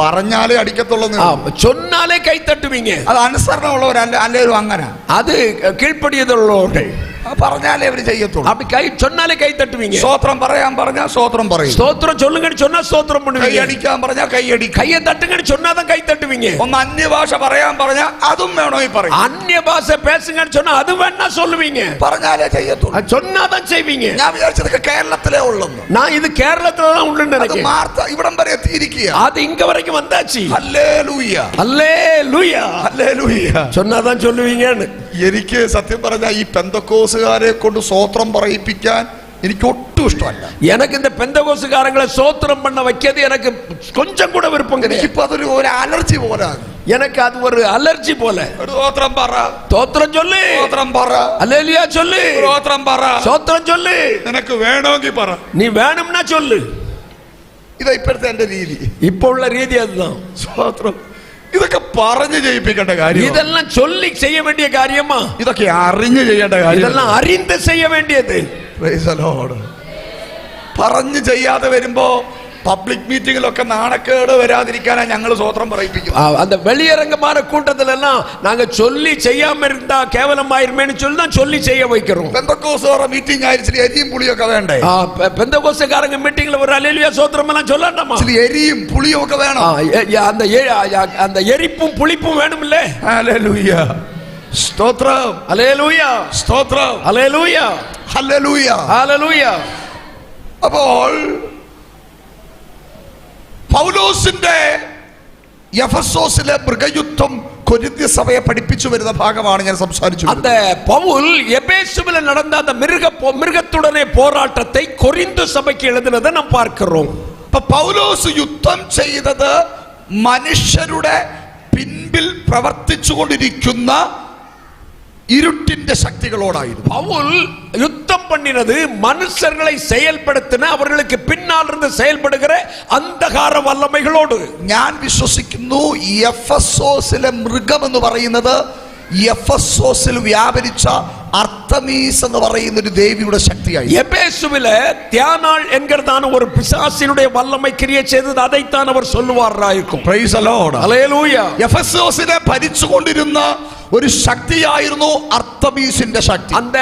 പറഞ്ഞാലേ അടിക്കത്തുള്ളന്നേ ഉള്ളൂ. சொன்னாலே கை தட்டுவீங்க. അത് അനുസരണമുള്ളവരല്ല, അല്ലേലും അങ്ങനെ. அது கீழ்ப்படியதுள்ளவர்கள் പറഞ്ഞാലേ അവര് ചെയ്യത്തുള്ളൂ. அப்படி கை சொன்னாலே கை தட்டுவீங்க. സ്തോത്രം പറയാൻ പറഞ്ഞാൽ സ്തോത്രം പറയും. ஸ்தோத்திரம் சொல்லுங்கன்னு சொன்னா ஸ்தோத்திரம் பண்ணுவீங்க. കൈയടിക്കാൻ പറഞ്ഞാൽ കൈയടി. கையை தட்டுங்கன்னு சொன்னாதான் கை தட்டுவீங்க. ഒന്ന് അന്യഭാഷ പറയാൻ പറഞ്ഞാൽ അതും വേണോ ഈ പറയും. அந்நிய பாஷை பேசுங்கன்னு சொன்னா அது வேணா சொல்லுவீங்க. പറഞ്ഞാലേ ചെയ്യത്തുള്ളൂ. சொன்னாதான் செய்வீங்க. ഞാൻ വിചാരിച്ചതൊക്കെ കേരളത്തിലേ ഉള്ളെന്ന്. நான் ഇത് കേരളത്തിൽ தான் ഉണ്ടെന്ന് അത് நினைக்கிறேன். മാർത്ത ഇവിടം വരെ എത്തിയിരിക്കുക. அது ഇங்க வரைக்கும் வந்தாச்சு. ഹല്ലേലൂയ. ഹല്ലേലൂയ. ഹല്ലേലൂയ. சொன்னாதான் சொல்லுவீங்கன்னு. എനിക്ക് സത്യം പറഞ്ഞാൽ ഈ പെന്തക്കോസുകാരെ കൊണ്ട് സ്തോത്രം പറയിപ്പിക്കാൻ എനിക്ക് ഒട്ടും ഇഷ്ടമല്ല. எனக்கு இந்த பெந்தகோசுகாரங்களை ஸ்தோத்திரம் பண்ண வைக்கிறது எனக்கு கொஞ்சம் கூட விருப்பம் கிடையாது. എനിക്കിപ്പോ അതൊരു അലർജി പോലാണ്. எனக்கு அது ஒரு அலர்ஜி போல. സ്തോത്രം പറ. ஸ்தோத்திரம் சொல்லு. സ്തോത്രം പറ. ஹல்லேலூயா சொல்லு. സ്തോത്രം പറ. ஸ்தோத்திரம் சொல்லு. നിനക്ക് വേണമെങ്കിൽ പറ. நீ வேணும்னா சொல்லு. ഇതാ ഇപ്പോഴത്തെ എന്റെ രീതി. இப்போ உள்ள രീതി அதுதான். സ്തോത്രം. ഇതൊക്കെ പറഞ്ഞു ചെയ്യിപ്പിക്കേണ്ട കാര്യം. இதெல்லாம் சொல்லி செய்ய வேண்டிய காரியமா? ഇതൊക്കെ അറിഞ്ഞു ചെയ്യേണ്ട കാര്യം. இதெல்லாம் அறிந்து செய்ய வேண்டியது. Praise the Lord. പറഞ്ഞു ചെയ്യാതെ വരുമ്പോ പബ്ലിക് മീറ്റിംഗിലൊക്കെ നാണക്കേട് വരാതിരിക്കാനാണ് ഞങ്ങൾ സ്തോത്രം പറയിപ്പിക്കും. அந்த வெளியரங்கமான கூட்டத்துல எல்லாம் நாங்க சொல்லி செய்யாம இருந்தா கேவலமாயிருமேன்னு சொல்லி தான் சொல்லி செய்ய வைக்கிறோம். പെന്തക്കോസ്തുകാരുടെ മീറ്റിംഗ് ആയിരിച്ചിട്ട് എരിയും പുളിയൊക്കെ വേണ്ടേ? பெந்தகோஸ்துக்காரங்க மீட்டிங்ல ஒரு அல்லேலூயா ஸ்தோத்திரம் எல்லாம் சொல்லண்டாமா? എരിയും പുളിയും ഒക്കെ വേണം. அந்த எரிப்பும் புளிப்பும் வேணும் இல்ல? ഹല്ലേലൂയ. സ്തോത്രം. ഹല്ലേലൂയ. സ്തോത്രം. ഹല്ലേലൂയ. ഹല്ലേലൂയ. ഹല്ലേലൂയ. അപ്പോൾ പൗലോസിന്റെ എഫെസോസിലെ മൃഗയുദ്ധം കൊരിന്ത്യ സഭയെ പഠിപ്പിച്ചു വരുന്ന ഭാഗമാണ് ഞാൻ സംസാരിച്ചു. அந்த பவுல் எபேசுவில் நடந்த அந்த மிருகத்துடனே போராட்டத்தை கொரிந்து சபைக்கு எழுதினதை நாம் பார்க்கிறோம். അപ്പൊ പൗലോസ് യുദ്ധം ചെയ്തത് മനുഷ്യരുടെ പിൻപിൽ പ്രവർത്തിച്ചുകൊണ്ടിരിക്കുന്ന ഇരുട്ടിന്റെ ശക്തികളോടായിരുന്നു. பவுல் யுத்தம் பண்ணினது மனுஷர்களை செயல்படுத்தின அவர்களுக்கு பின்னால் இருந்து செயல்படுகிற അന്ധകാര വല്ലമകളോട്. ഞാൻ വിശ്വസിക്കുന്നു എഫെസോസിലെ മൃഗം എന്ന് പറയുന്നത് എഫെസോസിൽ വ്യാപരിച്ച അർത്തമീസ് എന്ന് പറയുന്ന ഒരു ദേവിയുടെ ശക്തിയായി. எபேசுவிலே தியானாள் என்கிறதான ஒரு பிசாசினுடைய வல்லமை கிரியை செய்தது அதைத்தான் அவர் சொல்லுவாராயிருக்கும். Praise the Lord. ஹல்லேலூயா. എഫെസോസിനെ ഭരിച്ചുകൊണ്ടിരുന്ന ഒരു ശക്തിയായിരുന്നു അർത്തമീസിന്റെ ശക്തി. அந்த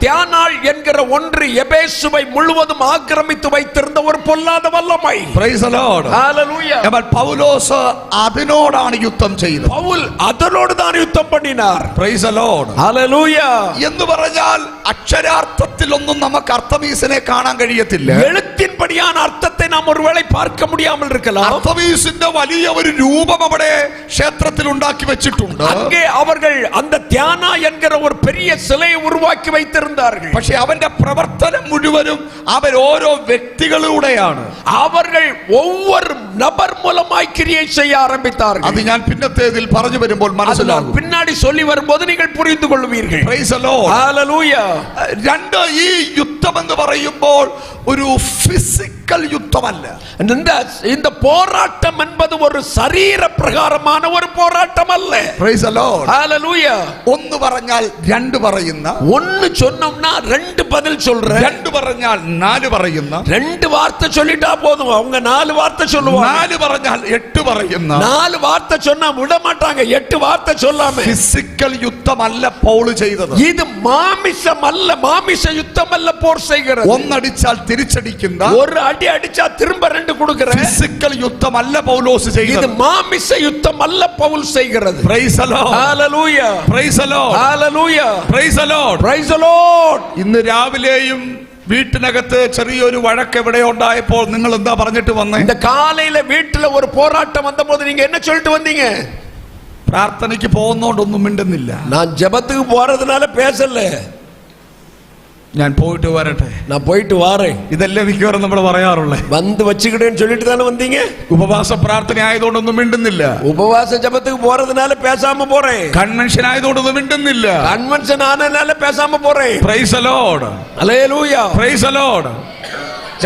தியானாள் என்கிற ஒன்று எபேசுவை முழுவதும் ஆக்கிரமித்து வைத்திருந்த ஒரு பொல்லாத வல்லமை. Praise the Lord. Hallelujah. എന്നാൽ പൗലോസ് അതിനോടാണ് യുദ്ധം ചെയ്തത്. பவுல் அதனோடு தான் யுத்தம் பண்ணினார். Praise the Lord. Hallelujah. എന്ന് പറഞ്ഞാൽ അക്ഷരാർത്ഥത്തിലൊന്നും നമുക്ക് അർത്തമീസിനെ കാണാൻ കഴിയത്തില്ല. எழுத்தின்படியான அர்த்தத்தை நாம் ஒருவேளை பார்க்க முடியாமல் இருக்கலாம். അർത്തമീസിന്റെ വലിയ ഒരു രൂപം അവിടെ ക്ഷേത്രത്തിൽ ഉണ്ടാക്കി വെച്ചിട്ടുണ്ട്. அங்கே அவர்கள் அந்த தியானா என்கிற ஒரு பெரிய சிலையை உருவாக்கி வைத்திருந்தார்கள். പക്ഷേ അവന്റെ പ്രവർത്തനം മുഴുവനും അവർ ഓരോ വ്യക്തികളിലൂടെയാണ്. அவர்கள் ஒவ்வொரு நபர் மூலமாய் கிரியை செய்ய ஆரம்பித்தார்கள். അത് ഞാൻ പിന്നത്തേതിൽ പറഞ്ഞു വരുമ്പോൾ മനസ്സിലാകും. பின்னாடி சொல்லி வரும்போது நீங்கள் புரிந்து கொள்வீர்கள். Praise the Lord. Hallelujah. രണ്ട്, ഈ യുദ്ധം എന്ന് പറയുമ്പോൾ ഒരു ഫിസിക്കൽ യുദ്ധമല്ല. இந்த போராட்டம் என்பது ஒரு சரீர பிரகாரமான ஒரு போராட்டம் அல்ல. Praise the Lord. Hallelujah. ഒന്ന് പറഞ്ഞാൽ രണ്ട് പറയുന്ന, ஒன்னு சொன்னோம்னா ரெண்டு பதில் சொல்ற, രണ്ട് പറഞ്ഞാൽ നാല് പറയുന്ന, ரெண்டு வார்த்தை சொல்லிட்டா போதும், அவங்க நாலு வார்த்தை சொல்லுவாங்க. നാല് പറഞ്ഞാൽ എട്ട് പറയുന്ന, நாலு வார்த்தை சொன்னா விட மாட்டாங்க, எட்டு வார்த்தை சொல்லாம. ഫിസിക്കൽ യുദ്ധമല്ല പൗൾ ചെയ്തത്. இது மாமிசம் அல்ல, மாமிச யுத்தம் அல்ல போர் செய்கிறது. ഒന്നടിച്ചാൽ തിരിച്ചടിക്കുന്ന, ஒரு அடி அடிச்சா திரும்ப ரெண்டு கொடுக்கிற ഫിസിക്കൽ യുദ്ധമല്ല പൗലോസ് இது ചെയ്തത്. மாமிச யுத்தம் அல்ல பவுல் செய்கிறது. Praise the Lord. Hallelujah. Praise the Lord. Hallelujah. Praise the Lord. Praise the Lord. ഇന്ന് രാവിലെയും വീട്ടിനകത്ത് ചെറിയൊരു വഴക്ക് എവിടെ ഉണ്ടായപ്പോൾ നിങ്ങൾ എന്താ പറഞ്ഞിട്ട് വന്നേ? இந்த காலையில வீட்டுல ஒரு போராட்டம் வந்தபோது நீங்க என்ன சொல்லிட்டு வந்தீங்க? പ്രാർത്ഥനയ്ക്ക് പോകുന്നോണ്ടൊന്നും മിണ്ടുന്നില്ല. நான் ஜெபத்துக்கு போறதுனால பேசல, ഞാൻ പോയിട്ട് വരട്ടെ, நான் போயிட்டு வாரேன், ഇതല്ലേ മിക്കവാറും നമ്മൾ പറയാറുള്ളേ. வந்து வச்சுக்கிட்டேன்னு சொல்லிட்டு தானே வந்தீங்க. ഉപവാസ പ്രാർത്ഥന ആയതുകൊണ്ടൊന്നും മിണ്ടുന്നില്ല. உபவாச ஜெபத்துக்கு போறதுனால பேசாம போறேன். കൺവെൻഷൻ ആയതുകൊണ്ടൊന്നും മിണ്ടുന്നില്ല. கன்வென்ஷன் ஆனதுனால பேசாம போறேன். Praise the Lord. Hallelujah. Praise the Lord.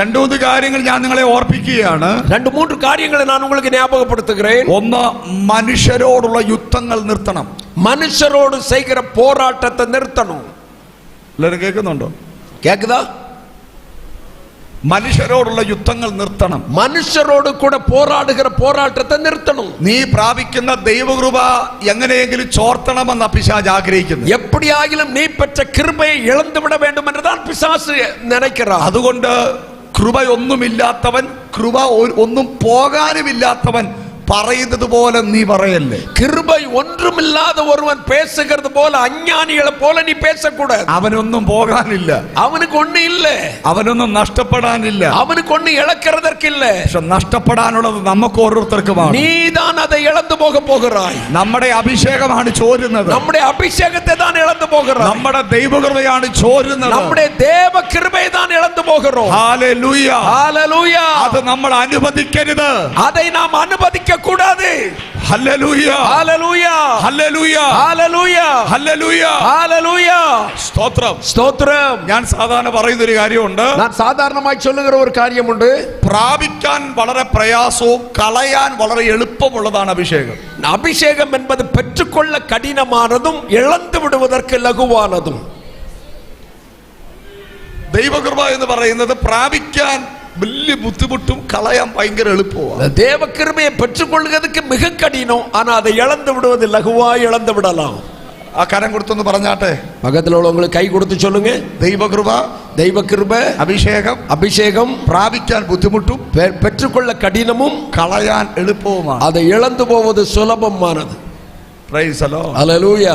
രണ്ടു മൂന്ന് കാര്യങ്ങൾ ഞാൻ നിങ്ങളെ ഓർപ്പിക്കുകയാണ്. ரெண்டு மூன்று காரியங்களை நான் உங்களுக்கு ஞாபகப்படுத்துகிறேன். ഒന്ന്, മനുഷ്യരോടുള്ള യുദ്ധങ്ങൾ നിർത്തണം. மனுஷரோடு செய்கிற போராட்டத்தை நிறுத்தணும். എല്ലാവരും കേൾക്കുന്നുണ്ടോ? கேக்குதா? മനുഷ്യരോടുള്ള യുദ്ധങ്ങൾ നിർത്തണം. മനുഷ്യരോട് കൂടെ പോരാടുகிற പോരാട്ടത്തെ നിർത്തണം. നീ പ്രാപിക്കുന്ന ദൈവകൃപ എങ്ങനെയെങ്കിലും ചോർത്തണമെന്ന് പിശാച് ആഗ്രഹിക്കുന്നു. எப்படியாகிலும் நீ பெற்ற கிருபையை இழந்து விட வேண்டும் என்றுதான் பிசாசு நினைக்கிறான். അതുകൊണ്ട് കൃപയൊന്നുമില്ലാത്തവൻ, കൃപ ഒന്നും പോകാനുമില്ലാത്തവൻ പറയുന്നത് പോലെ നീ പറയല്ലേ. கிருபை ஒன்றுமில்லாத ஒருவன் பேசுகிறது போல, அஞ்ஞானிகளை போல நீ பேசக்கூடாது. അവനൊന്നും പോകാനില്ല, அவனுக்கு ஒண்ணு இல்ல, അവനൊന്നും നഷ്ടപ്പെടാനില്ല, அவனுக்கு ஒண்ணு இழக்கிறதற்கு இல்ல. പക്ഷെ നഷ്ടപ്പെടാനുള്ളത് നമുക്ക് ഓരോരുത്തർക്കുമാണ്. நீதான் அதை இழந்து போக போகிறாய். നമ്മുടെ അഭിഷേകമാണ് ചോരുന്നത്. நம்முடைய அபிஷேகத்தை தான் இழந்து போகிறாய். നമ്മുടെ ദൈവകൃപയാണ് ചോരുന്നത്. நம்முடைய தேவ கிருபையை தான் இழந்து போகிறோம். ഹല്ലേലൂയ. ஹalleluya. അത് നമ്മൾ അനുവദിക്കരുത്. அதை நாம் அனுமதிக்க கூடாது. ഹല്ലേലൂയ. ஹalleluya. ഹല്ലേലൂയ. ஹalleluya. ഹല്ലേലൂയ. ஹalleluya. സ്തോത്രം. ஸ்தோத்திரம். ഞാൻ സാധാരണ പറയുന്ന ഒരു കാര്യമുണ്ട്. நான் சாதாரணமாய் சொல்லுகிற ஒரு காரியம் உண்டு. പ്രാപിക്കാൻ വളരെ പ്രയാസവും കളയാൻ വളരെ എളുപ്പമുള്ളതാണ് അഭിഷേകം. அபிஷேகம் என்பது பெற்றுக்கொள்ள கடினமானதும் இழந்து விடுவதற்கு லகுவானதும். ദൈവകൃപ എന്ന് പറയുന്നത് പ്രാപിക്കാൻ വലിയ ബുദ്ധിമുട്ടും കളയാൻ ഭയങ്കര എളുപ്പമാണ്. தேவ கிருபையை பெற்றுக்கொள்வதற்கு மிக கடினம், ஆனா அதை இழந்து விடுவது லகுவாய் இழந்து விடலாம். ആ കരം കൊടുത്തൊന്ന് പറഞ്ഞാട്ടെ. பக்கத்துல உள்ளவங்களுக்கு கை கொடுத்து சொல்லுங்க. ദൈവകൃപ, தெய்வ கிருபை, അഭിഷേകം, அபிஷேகம் പ്രാപിക്കാൻ ബുദ്ധിമുട്ടും பெற்றுக்கொள்ள கடினமும் കളയാൻ എളുപ്പവുമാണ്. அதை இழந்து போவது சுலபமானது. Price the Lord. ഹല്ലേലൂയ.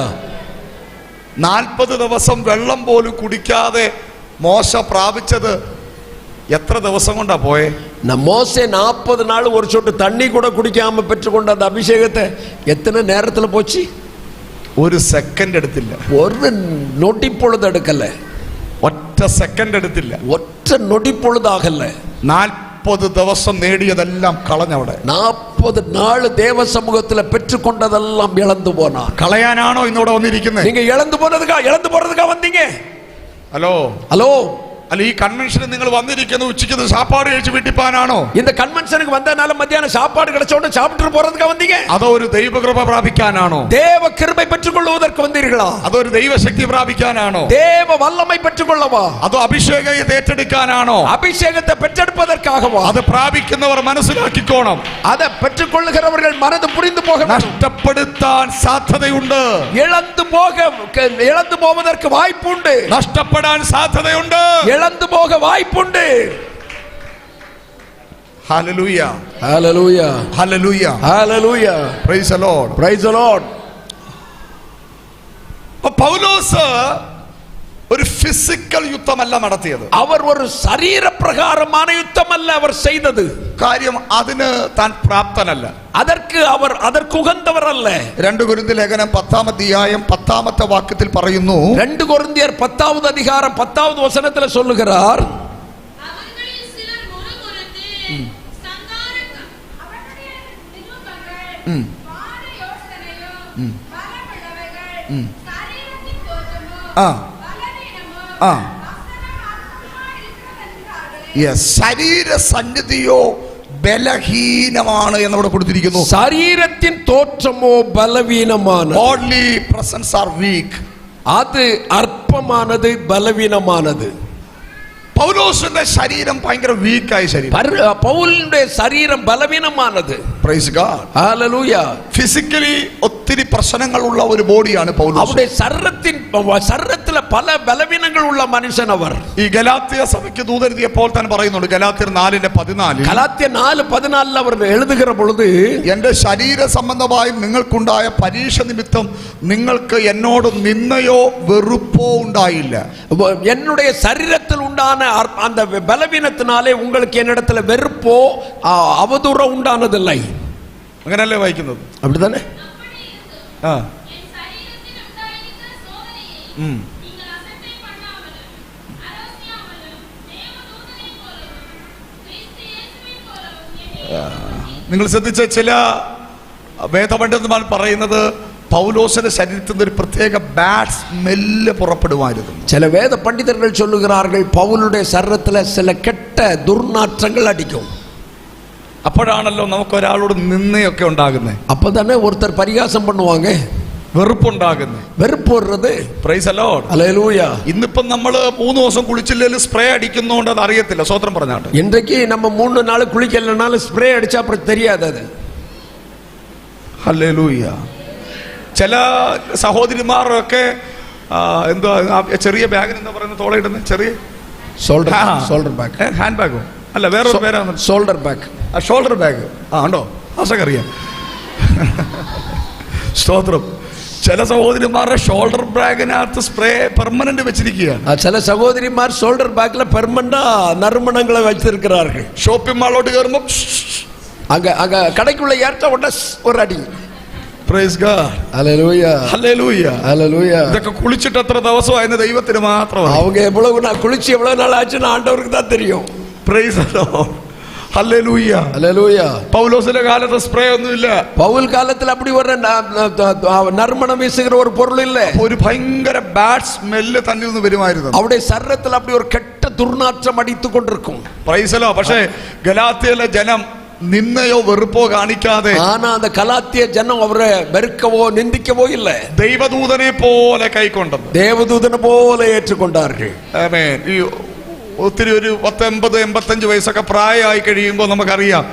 40 ദിവസം വെള്ളം പോലും കുടിക്കാതെ മോശ പ്രാപിച്ചത് എത്ര ദിവസം കൊണ്ടാ പോയെ? மோசே 40 நாள் ஒரு சொட்டு தண்ணி கூட குடிக்காம பெற்றுக்கொண்ட அந்த அபிஷேகத்தை எத்தனை நேரத்துல போச்சு? ഒരു സെക്കൻഡ് എടുത്തില്ല. ஒரு நொடி பொழுது எடுக்கல, ഒറ്റ സെക്കൻഡ് എടുത്തില്ല, ஒற்ற நொடி பொழுது ஆகல. 40 ദിവസം നേടിയതെല്ലാം കളഞ്ഞവിടെ. 40 நாள் தேவ சமூகத்துல பெற்றுக்கொண்டதெல்லாம் இழந்து போனார். കളയാനാണോ ഇന്നിവിടെ വന്നിരിക്കുന്നത്? நீங்க இழந்து போறதுக்கா வந்தீங்க? ഹലോ, ஹலோ, അല്ല ഈ കൺവെൻഷന് നിങ്ങൾ വന്നിരിക്കുന്നത് ഉച്ചയ്ക്ക് സാപ്പാട് കഴിച്ച് വീട്ടിൽ പോകാനാണോ? இந்த கன்வென்ஷனுக்கு வந்தனால மத்தியானம் சாப்பாடு கிடைச்சோட சாப்பிட்டு போறதுக்கு வந்தீங்க? അതോ ഒരു ദൈവകൃപ പ്രാപിക്കാനാണോ? தேவ கிருபை பெற்றுக்கொள்வதற்கு வந்தீர்களா? അതോ ഒരു ദൈവശക്തി പ്രാപിക്കാനാണോ? தேவ வல்லமை பெற்றுக்கொள்ளவா? അതോ അഭിഷേകത്തെ ഏറ്റെടുക്കാനാണോ? அபிஷேகத்தை பெற்றெடுப்பதற்காகவா? അത് പ്രാപിക്കുന്നവർ മനസ്സിലാക്കിക്കോണം. அதை பெற்றுக்கொள்ளுகிறவர்கள் மனது புரிந்து போக வேண்டும். നഷ്ടപ്പെടുത്താൻ സാധ്യതയുണ്ട്. இழந்து போவதற்கு வாய்ப்புண்டு. നഷ്ടപ്പെടാൻ സാധ്യതയുണ്ട്. இழந்து போக வாய்ப்புண்டு. Hallelujah hallelujah hallelujah hallelujah. Praise the Lord praise the Lord. പൗലോസ് ഒരു ഫിസിക്കൽ യുദ്ധമല്ല നടത്തിയത്. அவர் ஒரு சரீரப்பிரகாரமான யுத்தமல்ல அவர் செய்தது. കാര്യം അതിന് താൻ പ്രാപ്തനല്ല. அதற்கு உகந்தவர் அல்ல. 2 കൊരിന്ത്യർ ലേഖനം 10-ാം അധ്യായം 10-ാമത്തെ വാക്യത്തിൽ പറയുന്നു, 2 കൊരിന്ത്യർ 10வது அதிகாரம் 10வது வசனத்துல சொல்லுகிறார், அவர்களில் சிலர் முறுமுறுத்து அவருடைய நிருபங்கள் வாத யோசனையோ பலமுள்ளவைகள் சரீரத்தின் தோற்றமோ பலவீனமோ ശരീര സന്നിധിയോ ബലഹീനമാണ് എന്നവിടെ കൊടുത്തിരിക്കുന്നു. சரீரத்தின் தோற்றமோ பலவீனமான, bodily presence are weak. அது அற்பமானது, பலவீனமானது. പൗലോസിന്റെ ശരീരം ഭയങ്കര വീക്കായ ശരീരം. പൗലിന്റെ ശരീരം ബലവീനമാനത്. Praise God hallelujah. ഫിസിക്കലി ഒത്തിരി പ്രശ്നങ്ങളുള്ള ഒരു ബോഡിയാണ് പൗലോസ്. അവരുടെ ശരീരത്തിലെ പല ബലവീനങ്ങൾ ഉള്ള മനുഷ്യൻ അവർ. ഈ ഗലാത്യ സഭയ്ക്ക് ദൂതെഴുതിയപ്പോൾ തന്നെ പറയുന്നുണ്ട്, ഗലാത്യർ 4:14, ഗലാത്യ 4:14 അവർ എഴുതുകിற പൊழுது, എന്റെ ശരീര സംബന്ധമായി നിങ്ങൾക്കുണ്ടായ പരീക്ഷ നിമിത്തം നിങ്ങൾക്ക് എന്നോട് നിന്നയോ വെറുപ്പോ ഉണ്ടായില്ല. என்னுடைய சரீரத்தில் உண்டான அந்த பலவீனத்தினாலே உங்களுக்கு என்னிடத்துல வெறுப்போ அவதூறோ உண்டானதில்லை. അങ്ങനെയല്ലേ വായിക്കുന്നത്? அப்படிதானே? നിങ്ങൾ ശ്രദ്ധിച്ച ചില വേദപണ്ഡിതന്മാർ പറയുന്നത് പൗലോസിന്റെ ശരീരത്തിൽ നിന്ന് ഒരു പ്രത്യേക ബാഡ് സ്മെല്ല് പുറപ്പെടുമായിരുന്നു. ചില വേദ പണ്ഡിതர்கள் சொல்லுகிறார்கள் பவுலுடைய சரீரத்துல சில கெட்ட துர்நாற்றங்கள் அடிக்கும். അപ്പോഴാണല്ലോ നമുക്ക് ഒരാളോട് നിന്നയൊക്കെ ഉണ്ടാകുന്നത്. அப்பதானே ஒருத்தர் பரிகாசம் பண்ணுவாங்க, വെറുപ്പുണ്ടാകുന്നത്, വെറുപ്പ് വരുന്നത്. Price the Lord hallelujah. ഇന്നിപ്പം നമ്മൾ 3 ദിവസം കുളിച്ചില്ലെങ്കിൽ സ്പ്രേ അടിക്കുന്നോണ്ട് അത് അറിയത്തില്ല. സ്വതന്ത്രം പറഞ്ഞാട്ടെ, இன்றைக்கு நம்ம 3 நாள் குளிக்கலனாலும் ஸ்ப்ரே அடிச்சா அப்புறம் தெரியாது அது. ഹല്ലേലൂയ. ചില സഹോദരിമാരൊക്കെ എന്തോ ചെറിയ ബാഗിന് എന്താ പറയുന്നത്, തോളയിടുന്നത്, ചെറിയ ഷോൾഡർ ബാഗ്, ഹാൻഡ് ബാഗോ അല്ല, വേറൊരു പേരാണ് ഷോൾഡർ ബാഗ്. Shoulder bag. ഉണ്ടോ? ആശക്കറിയാം. സ്തോത്രം. ചില സഹോദരിമാരുടെ ഷോൾഡർ ബാഗിനകത്ത് സ്പ്രേ പെർമനന്റ് വെച്ചിരിക്കുകയാണ്. ചില സഹോദരിമാർ ഷോൾഡർ ബാഗിൽ പെർമനന്റ് നറുമണങ്ങളെ വെച്ചിരിக்கிறார்கள். ഷോപ്പിംഗ് മാളിലോട്ട് കയറുമ്പോൾ அங்க கடைக்குள்ள ஏற்ற உடனே ஒரு அடி. Price God. Hallelujah hallelujah hallelujah. ഇതൊക്കെ കുളിച്ചിട്ട് എത്ര ദിവസമായെന്ന് ദൈവത്തിന് മാത്രമാണ്. அவங்க எவ்வளவு குளிச்சு எவ்வளவு நாள் ஆச்சுன்னு ஆண்டவருக்கு தான் தெரியும். Price the Lord. Hallelujah hallelujah. പൗലോസിന്റെ കാലത്ത് സ്പ്രേ ഒന്നുമില്ല. പൗൽ കാലത്തിൽ அப்படி ஒரு நறுமணம் வீசுகிற ஒரு பொருள் இல்ல. ഒരു ഭയങ്കര ബാഡ് സ്മെല്ല് തന്നിൽ നിന്ന് വരുമായിരുന്നു. அவருடைய சரீரத்தில் அப்படி ஒரு கெட்ட துர்நாற்றம் அடித்துக் கொண்டிருக்கும். Price the Lord. പക്ഷേ ഗലാത്യയിലെ ജനം നിന്നയോ വെറുപ്പോ കാണിക്കാതെ, ஆனா அந்த கலாத்திய ஜனம் அவரை வெறுக்கவோ நிந்திக்கவோ இல்ல, ദൈവദൂതനെ പോലെ കൈക്കൊണ്ടത്, தேவதூதனை போல ஏற்றுக்கொண்டார்கள். ആമേൻ. ഈ ഒത്തിരി ഒരു 80-85 വയസ്സൊക്കെ പ്രായമായി കഴിയുമ്പോൾ നമുക്കറിയാം,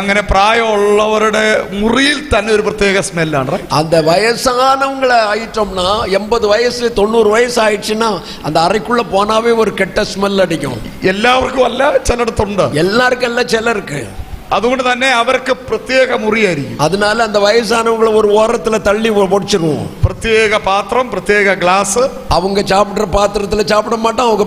അങ്ങനെ പ്രായമുള്ളവരുടെ മുറിയിൽ തന്നെ ഒരു പ്രത്യേക സ്മെല്ലാണ്. அந்த வயசானவங்களை ஆயிட்டோம்னா 80 வயசு 90 வயசு ஆயிடுச்சுன்னா அந்த அறைக்குள்ள போனாவே ஒரு கெட்ட ஸ்மெல் அடிக்கும். എല്ലാവർക്കും അല്ല, ചിലയിടത്തുണ്ട്. எல்லாருக்கும் இல்ல, சிலருக்கு. അതുകൊണ്ട് തന്നെ അവർക്ക് പ്രത്യേക മുറിയായിരിക്കും. அதனால அந்த வயசானவங்களை ஒரு ஓரத்துல தள்ளி முடிச்சிருவோம். പ്രത്യേക പാത്രം, പ്രത്യേക ഗ്ലാസ്. அவங்க சாப்பிடுற பாத்திரத்துல சாப்பிட மாட்டோம், அவங்க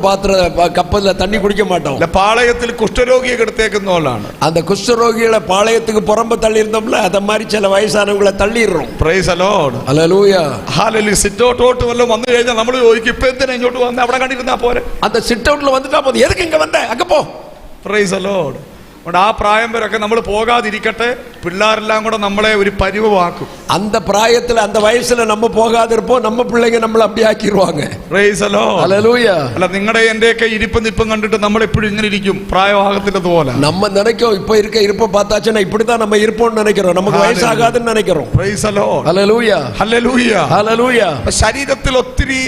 கப்பல்ல தண்ணி குடிக்க மாட்டோம். പാളയത്തിൽ കുഷ്ഠരോഗിയെ കിടത്തേക്കുന്ന പോലാണ്. அந்த குஷ்டரோகிகளை பாளையத்துக்கு புறம்ப தள்ளி இருந்தோம்ல, அத மாதிரி சில வயசானவங்களை தள்ளிடுறோம். Praise the Lord. Hallelujah. Hallelujah. Sit ഔട്ടോട്ട് വല്ലതും വന്നു കഴിഞ്ഞാൽ നമ്മൾ ചോദിക്കും, ഇപ്പൊ എന്തിനാ ഇങ്ങോട്ട് വന്ന് അവിടെ കണ്ടിരുന്നാ പോരെ. அந்த சிட் அவுட்ல வந்துட்டா போதும், எதுக்கு இங்க வந்த, அங்க போ. Price the Lord. അതുകൊണ്ട് ആ പ്രായം വരെയൊക്കെ നമ്മൾ പോകാതിരിക്കട്ടെ. പിള്ളേരെല്ലാം കൂടെ നമ്മളെ ഒരു പരിവാക്കും. அந்த பிராயத்துல அந்த வயசுல நம்ம போகாத இருப்போம், நம்ம பிள்ளைங்க நம்மள அப்படி ஆக்கிடுவாங்க. Praise the Lord. Hallelujah. അല്ല, നിങ്ങളുടെ എന്റെയൊക്കെ ഇരിപ്പും നിപ്പും കണ്ടിട്ട് നമ്മൾ എപ്പോഴും ഇങ്ങനെ ഇരിക്കും, പ്രായമാകത്തില്ലത് പോലെ. நம்ம நினைக்கிறோம் இப்ப இருப்ப பார்த்தாச்சுன்னா இப்படிதான் நம்ம இருப்போம்னு நினைக்கிறோம், நமக்கு வயசாகாதுன்னு நினைக்கிறோம். Praise the Lord. Hallelujah. Hallelujah. Hallelujah. ശരീരത്തിൽ ഒത്തിരി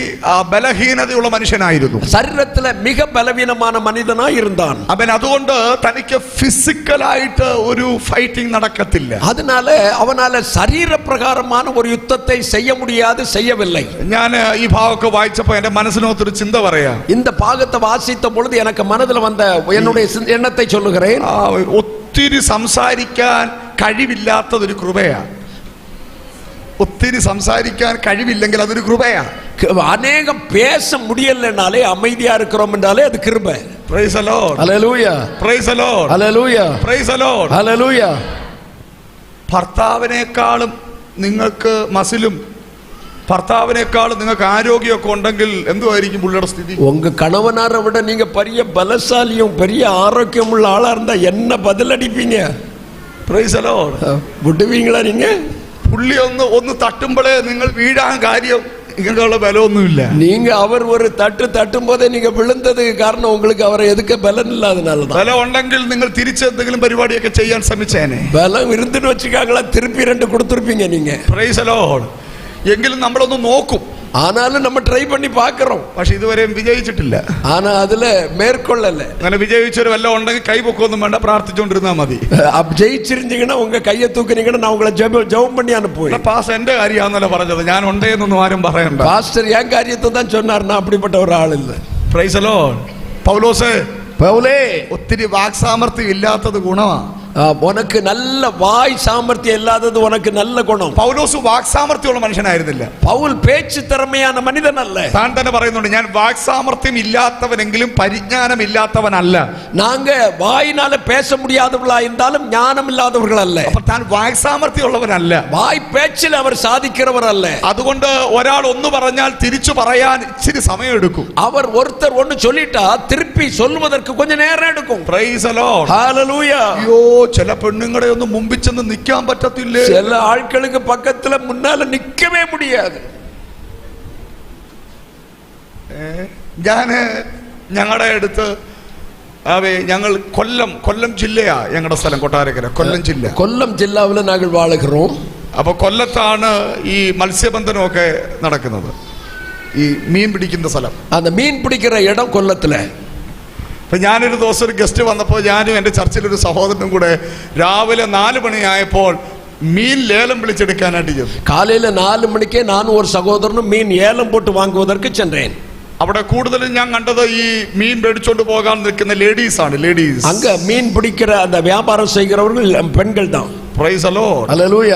ബലഹീനതയുള്ള മനുഷ്യനായിരുന്നു. ശരീരത്തിലെ മിക ബലഹീനமான മനുഷ്യനായി இருந்தான். അവൻ അതുകൊണ്ട് തനിക്ക് ഫിസിക്കലായിട്ട് ഒരു ഫൈറ്റിംഗ് നടക്കത്തില്ല. அதனால அவனால ശരീരപ്രകാരமான ഒരു യുദ്ധത്തെ செய்ய முடியாது, செய்யவில்லை. ഞാൻ ഈ ഭാഗമൊക്കെ വായിച്ചപ്പോൾ എന്റെ മനസ്സിനകത്തൊരു ചിന്ത പറയാം. இந்த பாகத்தை வாசித்த பொழுது எனக்கு மனதில் வந்த என்னுடைய எண்ணத்தை சொல்லுகிறேன். ഒത്തിരി സംസാരിക്കാൻ കഴിവില്ലാത്തതൊരു കൃപയാണ്. ഒത്തിരി സംസാരിക്കാൻ കഴിവില്ലെങ്കിൽ അതൊരു കൃപയാണ്. அநேகம் பேச முடியலனாலே அமைதியா இருக்கிறோம் என்றாலே அது கிருபை. Praise the Lord. Hallelujah. Praise the Lord. Hallelujah. Praise the Lord. Hallelujah. ഭർത്താവിനേക്കാളും നിങ്ങൾക്ക് മസിലും ഭർത്താവിനേക്കാളും നിങ്ങൾക്ക് ആരോഗ്യമൊക്കെ ഉണ്ടെങ്കിൽ എന്തുമായിരിക്കും പുള്ളിയുടെ സ്ഥിതി? உங்க கணவனாரை விட நீங்க பெரிய பலசாலியும் பெரிய ஆரோக்கியம் உள்ள ஆளா இருந்தா என்ன பதில் அடிப்பீங்க? Praise the Lord. விடுவீங்களா நீங்க? പുള്ളി ഒന്ന് തട്ടുമ്പോഴേ നിങ്ങൾ വീഴാൻ കാര്യം ഇങ്ങനെയുള്ള ബലമൊന്നുമില്ല. நீங்க அவர் ஒரு தட்டும் போதே நீங்க விழுந்ததுக்கு காரணம் உங்களுக்கு அவரை எதுக்க பலன் இல்லாதனாலதான். ബലം ഉണ്ടെങ്കിൽ നിങ്ങൾ തിരിച്ചെന്തെങ്കിലും പരിപാടിയൊക്കെ ചെയ്യാൻ ശ്രമിച്ചേനെ. பலம் இருந்துன்னு வச்சுக்காங்களா திருப்பி 2 கொடுத்துருப்பீங்க நீங்க. Praise the Lord. എങ്കിലും നമ്മളൊന്ന് നോക്കും. ஆனாலும் நம்ம ட்ரை பண்ணி பார்க்கிறோம், പക്ഷെ ഇതുവരെയും വിജയിച്ചിട്ടില്ല. ஆனா அதுல மேற்கொள்ளல. അങ്ങനെ വിജയിച്ചൊരു വല്ലതും ഉണ്ടെങ്കിൽ കൈപൊക്കൊന്നും വേണ്ട, പ്രാർത്ഥിച്ചുകൊണ്ടിരുന്നാ മതി. ജയിച്ചിരുந்தீங்கன்னா உங்க கையை தூக்குனீங்கன்னா நான் உங்களை ஜெபம் பண்ணி அனுப்புவேன். പാസ് എന്റെ കാര്യമാണെന്നല്ല പറഞ്ഞത്, ഞാൻ ഉണ്ടേന്നൊന്നും ആരും പറയണ്ട. பாஸ்டர் என் காரியத்தை தான் சொன்னார், நான் அப்படிப்பட்ட ஒரு ஆள் இல்ல. Price the Lord. പൗലോസേ ഒത്തിരി വാക്സാമർത്ഥ്യം ഇല്ലാത്തത് ഗുണമാണ്. உனக்கு நல்ல வாய் சாமர்த்தியம் இல்லாதது உனக்கு நல்ல குணம். പൗലോസ് വാക്സാമർത്ഥ്യമുള്ള മനുഷ്യനായിരുന്നില്ല. பவுல் பேச்சு திறமையான மனிதன் அல்ல. താൻ തന്നെ പറയുന്നുണ്ട്, ഞാൻ വാക്സാമർത്ഥ്യം ഇല്ലാത്തവനെങ്കിലും പരിജ്ഞാനം ഇല്ലാത്തവനല്ല. நாங்க வாயினால பேச முடியாதவர்களா இருந்தாலும் ஞானம் இல்லாதவர்கள் அல்ல. അപ്പോൾ താൻ വാക്സാമർത്ഥ്യമുള്ളവനല്ല. வாய் பேச்சில் அவர் சாதிக்கிறவர் அல்ல. അതുകൊണ്ട് ഒരാൾ ഒന്ന് പറഞ്ഞാൽ തിരിച്ചു പറയാൻ ഇച്ചിരി സമയം എടുക്കും. அவர் ஒருத்தர் ஒன்னு சொல்லிட்டா திருப்பி சொல்வதற்கு கொஞ்சம் நேரம் எடுக்கும். Praise the Lord. ஹalleluya. അയ്യോ, ചില പെണ്ണുങ്ങളെ ഒന്നും മുമ്പിൽ ചെന്ന് നിൽക്കാൻ പറ്റത്തില്ലേ? ചില ആൾക്കാർക്ക് പക്കത്തില് മുന്നാലെ നിൽക്കവേ മുടിയാതെ. ഞങ്ങളുടെ അടുത്ത് ഞങ്ങൾ കൊല്ലം ജില്ലയാ ഞങ്ങളുടെ സ്ഥലം, കൊട്ടാരക്കര കൊല്ലം ജില്ലാവില് ഞങ്ങൾ വാഴുகிறோம். അപ്പൊ കൊല്ലത്താണ് ഈ മത്സ്യബന്ധനമൊക്കെ നടക്കുന്നത്, ഈ മീൻ പിടിക്കുന്ന സ്ഥലം. அந்த மீன் பிடிக்கிற இடம் கொல்லத்துல. അപ്പൊ ഞാനൊരു ദിവസം ഒരു ഗസ്റ്റ് വന്നപ്പോൾ ഞാനും എൻ്റെ ചർച്ചിലൊരു സഹോദരനും കൂടെ രാവിലെ 4 മണിയായപ്പോൾ മീൻ ലേലം വിളിച്ചെടുക്കാനായിട്ട് ചെന്നു. കാലയിലെ 4 മണിക്ക് നാനും ഒരു സഹോദരനും മീൻ ഏലം പോട്ട് വാങ്ങുവதற்கு ചെന്നேன். അവിടെ കൂടുതലും ഞാൻ കണ്ടത് ഈ മീൻ മേടിച്ചോണ്ട് പോകാൻ നിൽക്കുന്ന ലേഡീസ്. அங்க மீன் பிடிக்கிற அந்த வியாபாரம் செய்கிறவர்கள் பெண்கள் தான். Price the Lord. ഹല്ലേലൂയ.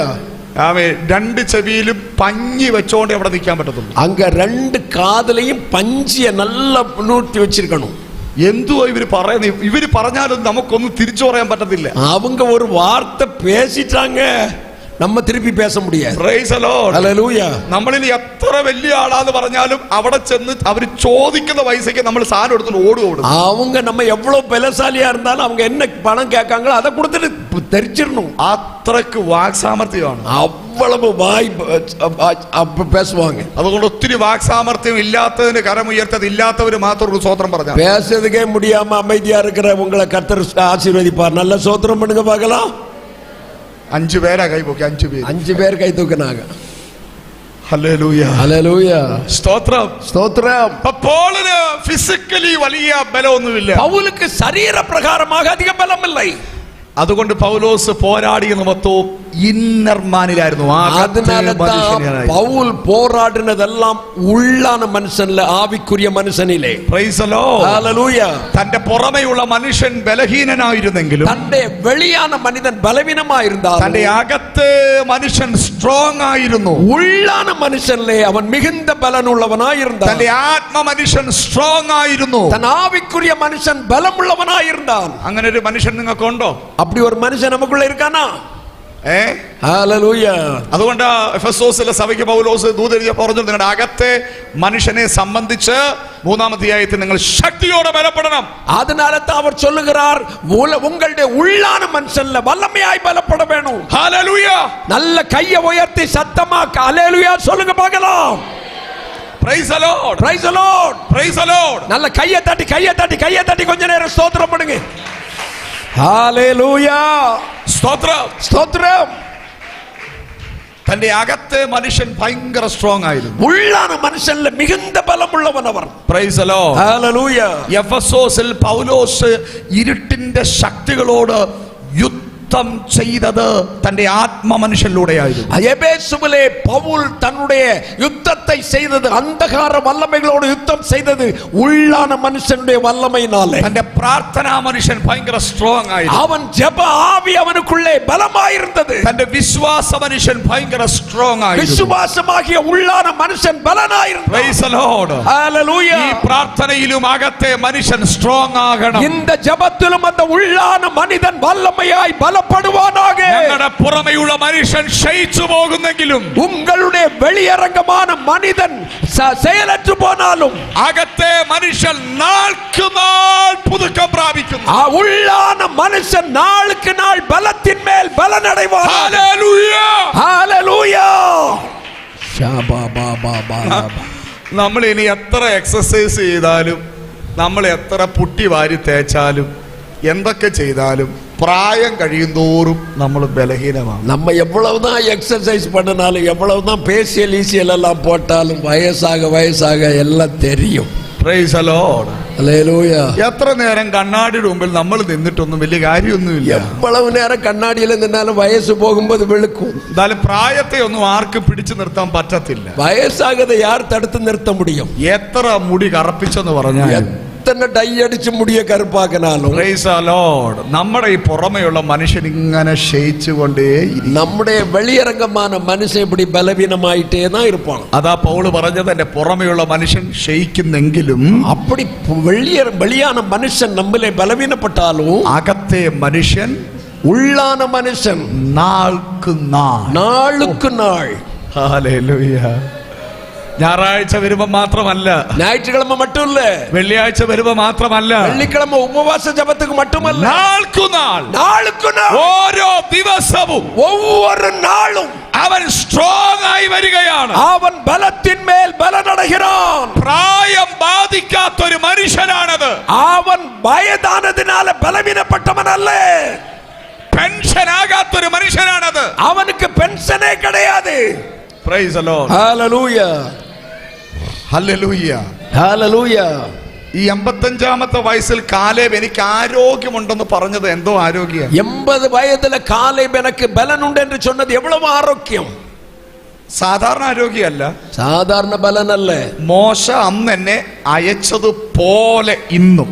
രണ്ട് ചെവിയിലും പഞ്ഞി വെച്ചോണ്ട് അവിടെ നിൽക്കാൻ പറ്റത്തുള്ളൂ. அங்க 2 காதுலயும் பஞ்சிய நல்லா நூட்டி வச்சிருக்கணும். എന്തുവാ ഇവര് പറയുന്നത്? ഇവര് പറഞ്ഞാലും നമുക്കൊന്നും തിരിച്ചു പറയാൻ പറ്റത്തില്ല. அவங்க ஒரு வார்த்தை பேசிட்டாங்க, நம்ம திருப்பி பேச முடியாது. Praise the Lord. Hallelujah. നമ്മളിൽ എത്ര വലിയ ആളാന്ന് പറഞ്ഞാലും അവിടെ ചെന്ന് അവര് ചോദിക്കുന്ന പൈസയ്ക്ക് നമ്മൾ സാധനം എടുത്ത് ഓടും. அவங்க நம்ம எவ்வளவு பலசாலியா இருந்தாலும் அவங்க என்ன பணம் கேட்காங்களோ அதை கொடுத்துட்டு தெரிச்சிடணும். അത്രക്ക് വാക്സാമർത്ഥ്യമാണ്. அவ்வளவு வாய் பேசுவாங்க. അതുകൊണ്ട് ഒത്തിരി വാക്സാമർത്ഥ്യം ഇല്ലാത്തതിന് കരമുയർത്തത് ഇല്ലാത്തവര് മാത്രം ഒരു സ്തോത്രം പറഞ്ഞാൽ. பேசுறதுக்கே முடியாம அமைதியா இருக்கிற உங்களை கர்த்தர் ஆசீர்வதிப்பார். நல்ல ஸ்தோத்திரம் பண்ணுங்க பார்க்கலாம். 5 പേരാ കൈ പൊക്കി. 5 பேர் கை தூக்குனாங்க. ഹല്ലേലൂയ. ഹല്ലേലൂയ. സ്തോത്രം. സ്തോത്രം. പൗലിന് ഫിസിക്കലി വലിയ ബലമൊന്നുമില്ല. പൗലുക്ക് ശരീരപ്രകാരமாக അധിക ബലമില്ല. അതുകൊണ്ട് പൗലോസ് പോരാടിയ നിമിത്തവും ഇന്നർ മാനിലായിരുന്നു. പൗൽ പോരാടുന്നതെല്ലാം ഉള്ളാന മനുഷ്യനിലെ ആവിക്കുரிய മനുഷ്യനിലെ. Praise the Lord. ഹല്ലേലൂയ. തന്റെ പുറമെയുള്ള മനുഷ്യൻ ബലഹീനനായിരുന്നെങ്കിലും തന്റെ വെളിயான മനുഷ്യൻ ബലഹീനമായിരുന്നാലും തന്റെ അകത്തെ മനുഷ്യൻ സ്ട്രോങ് ആയിരുന്നു. ഉള്ളാന മനുഷ്യനിലെ അവൻ മികുந்த ബലനുള്ളവനായിരുന്നു. തന്റെ ആത്മ മനുഷ്യൻ സ്ട്രോങ് ആയിരുന്നു. തൻ ആവിക്കുரிய മനുഷ്യൻ ബലമുള്ളവനായിരുന്നു. അങ്ങനെ ഒരു മനുഷ്യൻ നിങ്ങൾക്കുണ്ടോ? அப்படி ஒரு மனுஷன் நமக்குள்ள இருக்கானா? ഹല്ലേലൂയ. അതുകൊണ്ട് എഫെസോസിലെ സഭയ്ക്ക് പൗലോസ് ദൂതെഴുതിയ പറഞ്ഞു, നിങ്ങളുടെ അകത്തെ മനുഷ്യനെ സംബന്ധിച്ച് 3-ാം അധ്യായത്തിൽ നിങ്ങൾ ശക്തിയോടെ ബലപ്പെടണം. அதனாலதான் அவர் சொல்லுகிறார், உங்களுடைய உள்ளான மனுஷன்ல வல்லமையாய் பலப்பட வேணும். ஹல்லேலூயா. நல்ல கையை உயர்த்தி சத்தமா ஹல்லேலூயா சொல்லுங்க பார்க்கலாம். Praise the Lord. Praise the Lord. Praise the Lord. நல்ல கையை தட்டி கொஞ்ச நேரம் ஸ்தோத்திரம் பண்ணுங்க. ഹല്ലേലൂയ. സ്തോത്രം. തന്റെ അകത്തെ മനുഷ്യൻ ഭയങ്കര സ്ട്രോങ് ആയിരുന്നു. ഉള്ളാന മനുഷ്യനിൽ മികുந்த ബലമുള്ളവൻ അവർ. Praise the Lord. ഹല്ലേലൂയ. എഫെസോസിൽ പൗലോസ് ഇരുട്ടിന്റെ ശക്തികളോട് യുദ്ധം ചെയ്തത് തന്റെ ആത്മ മനുഷ്യനിലൂടെയായിരുന്നു. എഫെസോസിലെ പൗൽ തன்னுடைய യുദ്ധத்தை செய்தது, അന്ധകാര വല്ലമകളോട് യുദ്ധം ചെയ്തത് ഉള്ളാന മനുഷ്യന്റെ വല്ലമയിനാലെ. തന്റെ പ്രാർത്ഥനാ മനുഷ്യൻ ഭയങ്കര സ്ട്രോങ് ആയിരുന്നു. അവൻ ജപ ആവി അവനുക്കുള്ളേ ബലമായിരുന്നത്. തന്റെ വിശ്വാസ മനുഷ്യൻ ഭയങ്കര സ്ട്രോങ് ആയിരുന്നു. വിശ്വാസമാകിയ ഉള്ളാന മനുഷ്യൻ ബലനായിരുന്നു. Praise the Lord. ഹല്ലേലൂയ. ഈ പ്രാർത്ഥനയിലും അകത്തെ മനുഷ്യൻ സ്ട്രോങ് ആകണം. இந்த ஜெபத்திலும் அந்த உள்ளான மனிதன் வல்லமையாய் பலப்படுவானாக. ഞങ്ങളുടെ പുറമെയുള്ള മനുഷ്യൻ ക്ഷയിച്ചു പോകുന്നെങ്കിലും உங்களுடைய வெளியரங்கமான மனிதன் செயலற்று போனாலும் അകത്തെ മനുഷ്യൻ നാൾക്ക് നാൾ പുതുക്കം പ്രാപിക്കുന്നു. ആ உள்ளான மனுஷன் நாளுக்கு நாள் பலத்தின் மேல் பலனடைவான். ഹല്ലേലൂയ. ഹല്ലേലൂയ. ഷാബാബാബാബാ. നമ്മൾ ഇനി എത്ര എക്സസൈസ് ചെയ്താലും, നമ്മൾ എത്ര പുട്ടി വാരി തേച്ചാലും, എന്തൊക്കെ ചെയ്താലും പ്രായം കഴിയുന്തോറും നമ്മൾ ബലഹീനമാണ്. நம்ம எவ்வளவுதான் எக்ஸசைஸ் பண்ணனாலும், எவ்வளவுதான் பேசியல் ஈசியல் எல்லாம் போட்டாலும் வயசாக எல்லாம் தெரியும். Praise the Lord. ഹല്ലേലൂയ. എത്ര നേരം കണ്ണാടിയുടെ മുമ്പിൽ നമ്മൾ നിന്നിട്ടൊന്നും വലിയ കാര്യമൊന്നുമില്ല. എவ்வளவு നേരം കണ്ണാടിയിൽ നിന്നാലും വയസ്സ് പോകുമ്പോൾ വെളുക്കും. എന്നാലും പ്രായത്തെ ഒന്നും ആർക്കും പിടിച്ചു നിർത്താൻ പറ്റത്തില്ല. വയസ്സാകതെ യാർ തടുത്ത് നിർത്ത മുടിയും? എത്ര മുടി കറപ്പിച്ചെന്ന് പറഞ്ഞാൽ, എത്ര ഡൈ അടിച്ച് മുടിയെ കറുപ്പാക്കനാലും, Praise the Lord, നമ്മുടെ ഈ പുറമെയുള്ള മനുഷ്യൻ ഇങ്ങനെ ക്ഷയിച്ചുകൊണ്ടേ നമ്മുടെ വെളിയരംഗமான മനുഷ്യൻ இப்படி ബലഹീനമായിട്ടേ தான் இருப்பான். അതാ പൗൾ പറഞ്ഞത്, എന്റെ പുറമെയുള്ള മനുഷ്യൻ ക്ഷയിക്കുന്നെങ്കിലും அப்படி வெளியான மனுஷன் நம்மளே பலவீனப்பட்டாலும் അകത്തെ മനുഷ്യൻ உள்ளான மனுஷன் நாளுக்கு நாள். ഹല്ലേലൂയ. ഞായറാഴ്ച വരുമ്പോ മാത്രമല്ല, ஞாயிற்றுக்கிழமை மட்டும் இல்ல, വെള്ളിയാഴ്ച വരുമ്പോ മാത്രമല്ല, വെള്ളിക്കിഴமை ഉപവാസ ജപத்துக்கு மட்டுமല്ല, നാൾക്ക് നാൾ ഓരോ ദിവസവും ஒவ்வொரு நாளும் അവൻ സ്ട്രോങ് ആയി വരികയാണ്. അവൻ ബലത്തിന്മേൽ ബലനടகிறான். പ്രായം ബാധിക്കാത്തൊരു മനുഷ്യനാണത്. അവൻ വയതാനതിനാല ബലവീനപ്പെട്ടവനല്ല. പെൻഷൻ ആകാത്തൊരു മനുഷ്യനാണത്. അവനുക്ക് പെൻഷനേ കിടയാതെ. Praise the Lord. Hallelujah. Hallelujah. Hallelujah. ഈ 85-ാമത്തെ വയസ്സിൽ കാലേബ് എനിക്ക് ആരോഗ്യമുണ്ടെന്ന് പറഞ്ഞത് എന്തോ ആരോഗ്യം. 80 വയസ്സിലെ കാലേബ് എനിക്ക് ബലനുണ്ട് എന്ന് சொன்னது എவ்வளவு ആരോഗ്യം. സാധാരണ ആരോഗ്യമല്ല, സാധാരണ ബലനല്ല. മോശ അന്ന് എന്നെ അയച്ചതുപോലെ ഇന്നും,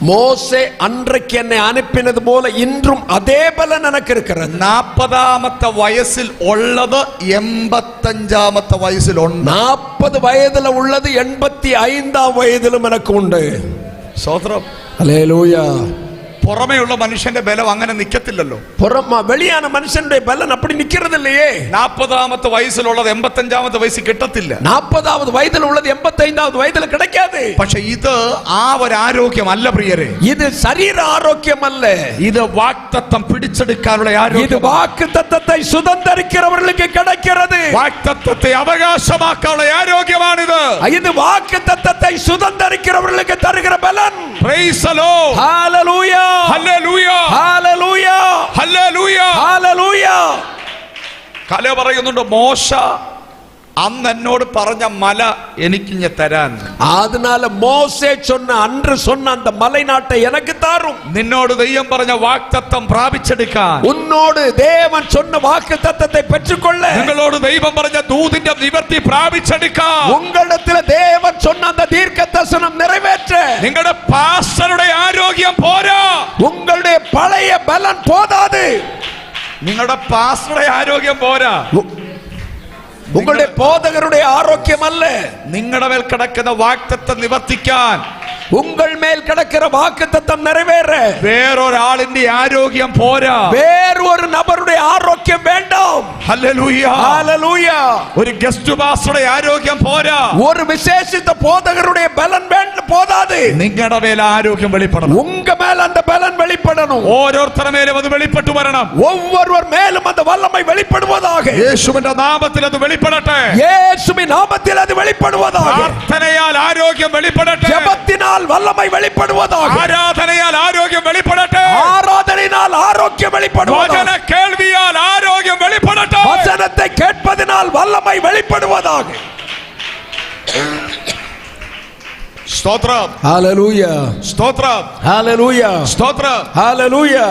മോശെ അன்றைக்கு എന്നെ അനുപ്പിനത് പോലെ ഇന്നും അതേ ബലൻ എനിക്ക് இருக்கிறது. 40-ാമത്തെ വയസ്സിൽ ഉള്ളത് 85-ാമത്തെ വയസ്സിലുണ്ട്. 40 വയസ്സിൽ ഉള്ളത് 85-ാം വയസ്സിലും എനിക്കുണ്ട്. സ്തോത്രം. ഹല്ലേലൂയ. പുറമെയുള്ള മനുഷ്യന്റെ ബലം അങ്ങനെ നിൽക്കത്തില്ലല്ലോ. വെളിயான മനുഷ്യന്റെ ബലൻ അപ്പടി നിൽക്കുന്നതില്ലേ. 40-ാമത്തെ വയസ്സിലുള്ളത് 85-ാമത്തെ വയസ്സിൽ കിട്ടത്തില്ല. 40-ാമത് വയസ്സിലുള്ളത് 85-ാമത് വയസ്സിൽ കിടക്കാതെ. പക്ഷെ ഇത് ആ ഒരു ആരോഗ്യമല്ല പ്രിയരെ. ഇത് ശരീര ആരോഗ്യമല്ല. ഇത് വാഗ്ദത്തം പിടിച്ചെടുക്കാനുള്ള ആരോഗ്യം. ഇത് വാഗ്ദത്തത്തെ സുതന്ത്രിക്കുന്നവർക്ക് കിടക്കുന്നത്. വാഗ്ദത്തത്തെ അവകാശമാക്കാനുള്ള ആരോഗ്യമാണിത്. ഇത് വാഗ്ദത്തത്തെ സുതന്ത്രിക്കുന്നവർക്ക് തരുന്ന ബലൻ. Praise the Lord. Hallelujah. Hallelujah. Hallelujah. Hallelujah. Hallelujah. Caleb പറയുന്നുണ്ട്, മോശ അന്ന് എന്നോട് പറഞ്ഞ മല എനിക്കിഞ്ഞ തരാൻ. அதனால மோசே சொன்ன அன்று சொன்ன அந்த மலை நாட்டை எனக்கு தாரும். നിന്നോട് ദൈവം പറഞ്ഞ വാഗ്ദത്തം പ്രാപിച്ചെടുക്കാൻ, ഉന്നോട് ദേവൻ சொன்ன വാഗ്ദത്തത്തെ പെற்றுകൊള്ള, നിങ്ങളോട് ദൈവം പറഞ്ഞ ദൂതിന്റെ നിവർത്തി പ്രാപിച്ചെടുക്കാൻ, ഉங்களிடத்தில் தேவன் சொன்ன அந்த தீர்க்கதரிசனம் நிறைவேற்ற നിങ്ങളുടെ പാസ്റ്ററുടെ ആരോഗ്യം പോരാ. ഉങ്ങളുടെ പഴയ ബലൻ പോതാது. നിങ്ങളുടെ പാസ്റ്ററുടെ ആരോഗ്യം പോരാ. ഉങ്ങളുടെ പോദകരുടെ ആരോഗ്യമല്ല. നിങ്ങളുടെ മേൽ കിടക്കുന്ന വാഗ്ദത്തം നിവർത്തിക്കാൻ, ഉങ്ങൾ മേൽ കിടക്കുന്ന വാഗ്ദത്തം നിറവേറ വേറൊരാളിന്റെ ആരോഗ്യം പോരാ. വേറൊരു வேறு ஒரு நபருடைய ஆரோக்கியம் வேண்டாம். ഹല്ലേലൂയ. ஹalleluya. ഒരു ഗസ്റ്റ് പാസ്റ്ററുടെ ആരോഗ്യം പോരാ. ஒரு விசேஷித்த போதகருடைய பலன் போதாது. നിങ്ങളുടെ മേൽ ആരോഗ്യം വെളിപ്പെടണം. உங்க மேல அந்த பலன் வெளிப்படணும். ഓരോരുത്തരുടെ മേലും അത് വെളിപ്പെട്ടു വരണം. ஒவ்வொருவர் மேலும் அந்த வல்லமை வெளிப்படுவதாக. യേശുവിന്റെ നാമത്തിൽ അത് വെളിപ്പെടട്ടെ. இயேசுவின் நாமத்தில் அது வெளிப்படுவதாக. പ്രാർത്ഥനയാൽ ആരോഗ്യം വെളിപ്പെടട്ടെ. ஜெபத்தினால் வல்லமை வெளிப்படுவதாக. ആരാധനയാൽ ആരോഗ്യം വെളിപ്പെടട്ടെ. ஆராதனையினால் ஆரோக்கியம் வெளிப்படுவதாக. വചന കേൾവിയാൽ ആരോഗ്യം വെളിപ്പെടട്ടെ. வசனத்தை கேட்பதினால் வல்லமை வெளிப்படுவதாக. സ്തോത്രം. ஹalleluya. സ്തോത്രം. ஹalleluya. സ്തോത്രം. ஹalleluya.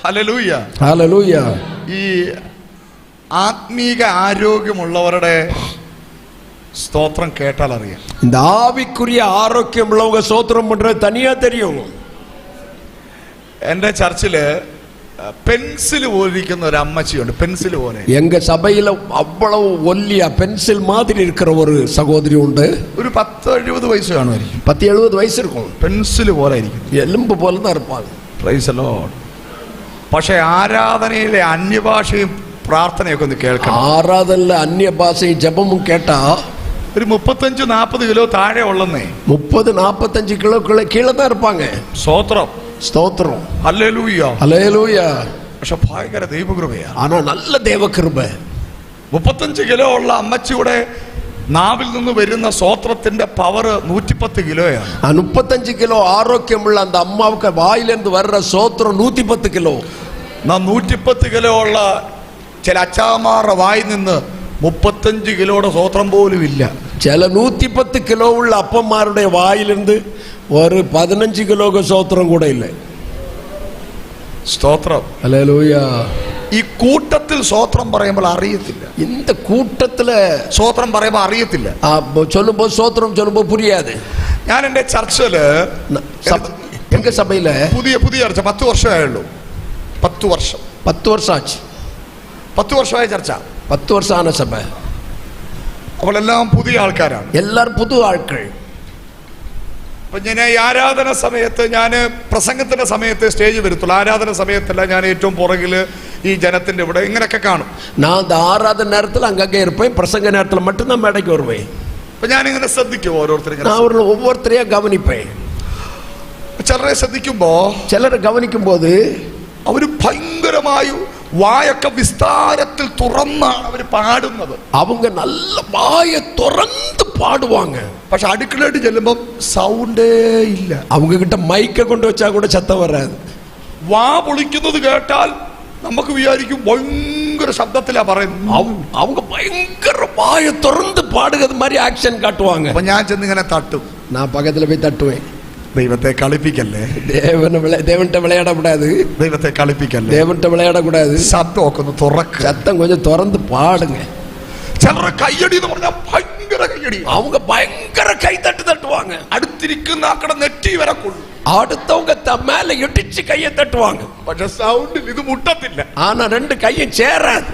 ഹല്ലേലൂയ. ஹalleluya. ഈ ആത്മീക ആരോഗ്യമുള്ളവരുടെ സ്തോത്രം കേട്ടാൽ അറിയാം. இந்த ஆவிக்குரிய ஆரோக்கியம் உள்ளவங்க ஸ்தோத்திரம் பண்றது தனியா தெரியும். എന്റെ ചർച്ചില് പെൻസിൽ പോലിരിക്കുന്ന ഒരു അമ്മച്ചിയുണ്ട്. പെൻസിൽ പോലെ. எங்க சபையில அவ்வளவு ஒல்லியா பென்சில் மாதிரி இருக்கிற ஒரு சகோதரி உண்டு. ഒരു 10-70 വയസ്സ് കാണുമായിരിക്കും. 10-70 வயசு இருக்கும். പെൻസിൽ പോലെ ഇരിക്കും. எலும்பு போல தான் இருப்பாங்க. Price the Lord. പക്ഷേ ആരാധനയിലെ അന്യഭാഷയും പ്രാർത്ഥനയൊക്കെ ഒന്ന് കേൾക്കണം. ஆராதனையில அந்நிய பாஷை ஜெபமும் கேட்டா ഒരു 35-40 കിലോ താഴെ ഉള്ളന്നേ. 30-45 கிலோக்குள்ள கீழே தான் இருப்பாங்க. സ്തോത്രം. ஸ்தோத்திரம். ഹല്ലേലൂയ. ஹalleluya. പക്ഷെ ഭയങ്കര ദൈവകൃപയാ. ஆனா நல்ல தேவ கிருபை. 35 കിലോ ഉള്ള അമ്മച്ചിയുടെ നാവിൽ നിന്ന് വരുന്ന സ്തോത്രത്തിന്റെ പവർ 110 കിലോയാണ്. 35 கிலோ ஆரோக்கியம் உள்ள அந்த அம்மாவுக்கு வாயிலிருந்து வர்ற சோத்திரம் 110 கிலோ. 110 കിലോ ഉള്ള ചില അച്ചാമാരുടെ വായിൽ നിന്ന് 35 കിലോയുടെ സ്തോത്രം പോലും ഇല്ല. ചില 110 കിലോ ഉള്ള അപ്പന്മാരുടെ വായിലിருந்து ഒരു 15 കിലോ സോത്രം കൂടെ ഇല്ല. സ്തോത്രം. ഹല്ലേലൂയ. ഈ കൂട്ടത്തിൽ സ്തോത്രം പറയുമ്പോൾ അറിയത്തില്ല. இந்த கூட்டத்துல സ്തോത്രം പറയുമ്പോൾ അറിയത്തില്ല. சொல்லும்போது சோத்திரம் சொல்லும்போது புரியாது. ഞാൻ എന്റെ ചർച്ചില് எங்க சபையில പുതിയ ചർച്ച 10 വർഷമായുള്ളൂ. 10 വർഷം 10 வருஷம் ആச்சு. 10 വർഷമായ ചർച്ച. 10 வருஷம் ஆன சபை. അപ്പോൾ എല്ലാം പുതിയ ആൾക്കാരാണ്. എല്ലാരും പുതു ആൾക്കാർ. അപ്പൊ ഞാൻ ഈ ആരാധന സമയത്ത്, ഞാൻ പ്രസംഗത്തിന്റെ സമയത്ത് സ്റ്റേജ് വരുത്തുള്ളൂ. ആരാധന സമയത്തല്ല, ഞാൻ ഏറ്റവും പുറകില് ഈ ജനത്തിന്റെ ഇവിടെ ഇങ്ങനെയൊക്കെ കാണും. நான் அந்த ஆராதனை நேரத்தில் அங்கங்கே இருப்பேன். பிரசங்க நேரத்தில் மட்டும் தான் மேடைக்கு வருவேன். അപ്പൊ ഞാനിങ്ങനെ ശ്രദ്ധിക്കും ഓരോരുത്തരും. நான் அவர்களை ஒவ்வொருத்தரையா கவனிப்பேன். ചിലരെ ശ്രദ്ധിക്കുമ്പോ ചിലരെ கவனிக்கும்போது അവര് ഭയങ്കരമായി വായൊക്കെ വിസ്താരത്തിൽ തുറന്നാണ് അവര് പാടുന്നത്. அவங்க நல்ல வாயை திறந்து பாடுவாங்க. പക്ഷെ അടുക്കളയിട്ട് ചെല്ലുമ്പോ സൗണ്ടേ ഇല്ല. அவங்க கிட்ட மைக்க கொண்டு வச்சா கூட சத்தம் வராது. വാ പൊളിക്കുന്നത് കേട്ടാൽ നമുക്ക് വിചാരിക്കും ഭയങ്കര ശബ്ദത്തിലാ പറയുന്നത്. அவங்க பயங்கர வாயை திறந்து பாடுகிறது மாதிரி ஆக்ஷன் காட்டுவாங்க. അപ്പൊ ഞാൻ ചെന്ന് ഇങ്ങനെ തട്ടും. நான் பக்கத்துல போய் தட்டுவேன். ദൈവത്തെ കളിപ്പിക്കല്ലേ, தேவன்ட்ட விளையாட கூடாது, ദൈവത്തെ കളിപ്പിക്കല്ലേ, தேவன்ட்ட விளையாட கூடாது. ശബ്ദമൊക്കെ ഒന്ന് തുറക്ക്, சத்தம் கொஞ்சம் திறந்து பாடுங்க. ചിലരുടെ കയ്യടി എന്ന് പറഞ്ഞാൽ ഭയങ്കര കയ്യടി. அவங்க பயங்கர கை தட்டுவாங்க. അടുത്തിരിക്കുന്ന ആക്കടെ നെറ്റി വരെ കൊള്ളും. அடுத்தவங்க மேல இடிச்சு கையை தட்டுவாங்க. പക്ഷെ സൗണ്ടിൽ ഇത് മുട്ടത്തില്ല. ஆனா ரெண்டு கையும் சேராது.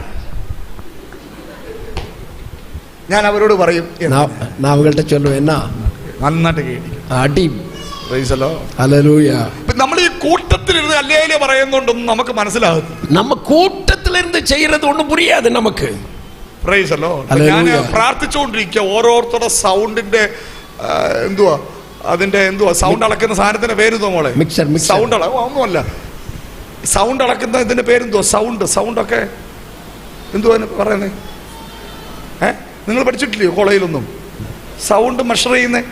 ഞാൻ അവരോട് പറയും, நான் அவங்கள்ட்ட சொல்லுவேன், என்ன നന്നായിട്ട് കേടി അടി. ഹല്ലേലൂയ. നമ്മൾ ഈ കൂട്ടത്തിലിരുന്ന് അല്ലേലേ പറയുന്നുണ്ടൊന്നും നമുക്ക് മനസ്സിലാകും. நம்ம കൂട്ടത്തിലിരുന്ന് ചെയ്യുന്നത് ഒന്നും പുരിയാതെ നമുക്ക്. ഞാൻ പ്രാർത്ഥിച്ചുകൊണ്ടിരിക്കുക, ഓരോരുത്തരുടെ സൗണ്ടിന്റെ എന്തുവാ, അതിന്റെ എന്തുവാ സൗണ്ട് അളക്കുന്ന സാധനത്തിന്റെ പേരെന്തോ മോളെ? സൗണ്ട് ഒന്നുമല്ല, സൗണ്ട് അളക്കുന്ന ഇതിന്റെ പേരെന്തോ? സൗണ്ടൊക്കെ എന്തുവാ പറയുന്നത്? നിങ്ങൾ പഠിച്ചിട്ടില്ലയോ കോളേജിലൊന്നും സൗണ്ട് മെഷർ ചെയ്യുന്നേ?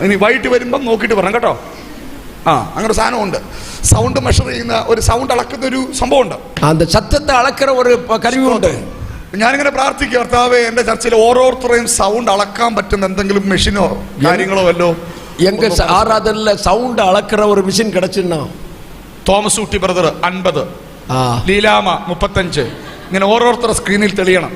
ഇനി വൈകിട്ട് വരുമ്പം നോക്കിയിട്ട് പറയാം കേട്ടോ. അങ്ങനെ സാധനമുണ്ട്, സൗണ്ട് മെഷർ ചെയ്യുന്ന ഒരു സൗണ്ട് അളക്കുന്ന ഒരു സംഭവം ഉണ്ട്. அந்த சத்தத்தை அளக்கிற ஒரு கருவியுണ്ട്. ഞാനിങ്ങനെ പ്രാർത്ഥിക്കുക, കർത്താവേ എന്റെ ചർച്ചയിൽ ഓരോരുത്തരെയും സൗണ്ട് അളക്കാൻ പറ്റുന്ന എന്തെങ്കിലും മെഷീനോ കാര്യങ്ങളോ വല്ലോ எங்க ஆராதனையில சவுண்ட் அளக்கிற ஒரு மிஷின் கிடைச்சுன்னா. തോമസ് ഊട്ടി ബ്രദർ 50, ലീലാമ 35, ഇങ്ങനെ ഓരോരുത്തരുടെ സ്ക്രീനിൽ തെളിയണം.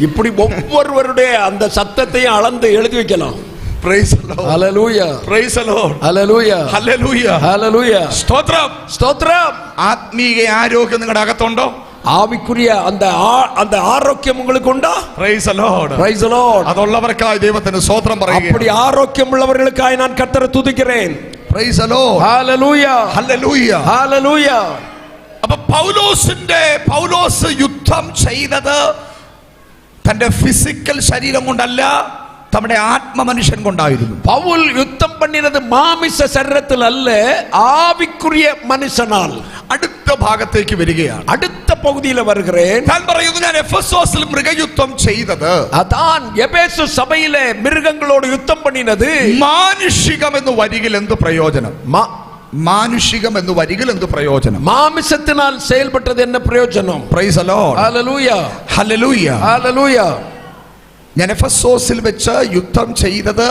இப்படி ஒவ்வொருவருடைய அந்த சத்தத்தையும் அளந்து எழுதி வைக்கலாம். Praise the Lord. Hallelujah. Praise the Lord. Hallelujah. Hallelujah. Hallelujah. സ്തോത്രം. സ്തോത്രം. ആത്മീയ ആരോഗ്യം നിങ്ങളുടെ അകത്തുണ്ടോ? ആവിക്കുரிய அந்த ആരോഗ്യം உங்களுக்கு ഉണ്ടോ? Praise the Lord. Praise the Lord. അതുള്ളവർക്കായി ദൈവത്തിന് സ്തോത്രം പറയുക. அப்படி ஆரோக்கியமுள்ளவர்களுக்காய் நான் கர்த்தரை துதிக்கிறேன். Praise the Lord. Hallelujah. Hallelujah. Hallelujah. അപ്പൊ പൗലോസ് യുദ്ധം ചെയ്തത് തന്റെ ഫിസിക്കൽ ശരീരം കൊണ്ടല്ല, തന്റെ ആത്മമനുഷ്യൻ കൊണ്ടായിരുന്നു. பவுல் யுத்தம் பண்ணினது மாமிச சரீரத்தில் அல்ல, ஆவிக்குரிய மனுஷனால். അടുത്ത ഭാഗത്തേക്ക് വരികയാണ്. അടുത്ത പകുതിയിൽ വരുகிறேன். താൻ പറയുന്നു, ഞാൻ എഫെസോസിൽ മൃഗയുദ്ധം ചെയ്തത്, അതാണ് എഫേസു സഭയിലെ മൃഗങ്ങളോട് യുദ്ധം பண்ணினது. മാനുഷികം എന്ന് വരികിൽ എന്ത് പ്രയോജനം? മാനുഷികം എന്ന് വരികിൽ എന്ത് പ്രയോജനം? മാംസത്തിനാൽ செயல்பட்டது என்ன പ്രയോജനം? Price the Lord. Hallelujah, hallelujah, hallelujah. ഞാൻ എഫെസോസിൽ വെച്ച് യുദ്ധം ചെയ്തത്